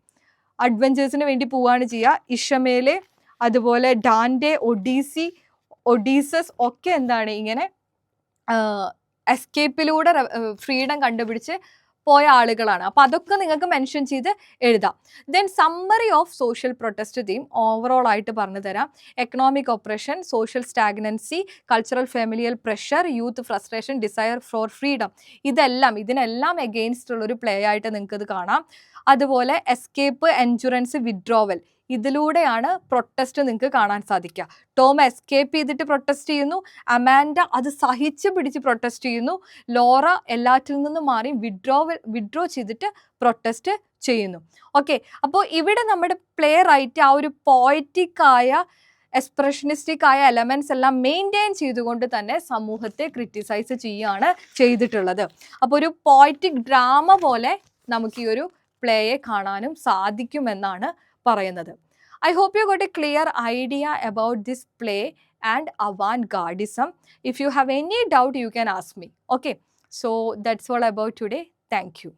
അഡ്വഞ്ചേഴ്സിന് വേണ്ടി പോവുകയാണ് ചെയ്യുക. ഇഷമേലെ, അതുപോലെ ഡാൻഡെ, ഒഡീസസ് ഒക്കെ എന്താണ് ഇങ്ങനെ എസ്കേപ്പിലൂടെ ഫ്രീഡം കണ്ടുപിടിച്ച് പോയ ആളുകളാണ്. അപ്പോൾ അതൊക്കെ നിങ്ങൾക്ക് മെൻഷൻ ചെയ്ത് എഴുതാം. Then summary of social protest theme overall ആയിട്ട് പറഞ്ഞു തരാം. Economic operation, social stagnancy, cultural familial pressure, youth frustration, desire for freedom, ഇതിനെല്ലാം എഗെയിൻസ്റ്റ് ഉള്ളൊരു പ്ലേ ആയിട്ട് നിങ്ങൾക്ക് ഇത് കാണാം. അതുപോലെ എസ്കേപ്പ്, എൻഡ്യൂറൻസ്, വിഡ്രോവൽ, ഇതിലൂടെയാണ് പ്രൊട്ടസ്റ്റ് നിങ്ങൾക്ക് കാണാൻ സാധിക്കുക. ടോം എസ്കേപ്പ് ചെയ്തിട്ട് പ്രൊട്ടസ്റ്റ് ചെയ്യുന്നു, അമാൻഡ അത് സഹിച്ച് പിടിച്ച് പ്രൊട്ടസ്റ്റ് ചെയ്യുന്നു, ലോറ എല്ലാറ്റിൽ നിന്നും മാറി വിഡ്രോ ചെയ്തിട്ട് പ്രൊട്ടസ്റ്റ് ചെയ്യുന്നു. ഓക്കെ, അപ്പോൾ ഇവിടെ നമ്മുടെ പ്ലേ റൈറ്റ് ആ ഒരു പോയറ്റിക്കായ എക്സ്പ്രഷനിസ്റ്റിക് ആയ എലമെന്റ്സ് എല്ലാം മെയിൻറ്റെയിൻ ചെയ്തുകൊണ്ട് തന്നെ സമൂഹത്തെ ക്രിറ്റിസൈസ് ചെയ്യുകയാണ് ചെയ്തിട്ടുള്ളത്. അപ്പോൾ ഒരു പോയറ്റിക് ഡ്രാമ പോലെ നമുക്ക് ഈ ഒരു പ്ലേയെ കാണാനും സാധിക്കുമെന്നാണ് പറയുന്നത്. I hope you got a clear idea about this play and avant-gardism. If you have any doubt, you can ask me. Okay, so that's all about today. Thank you.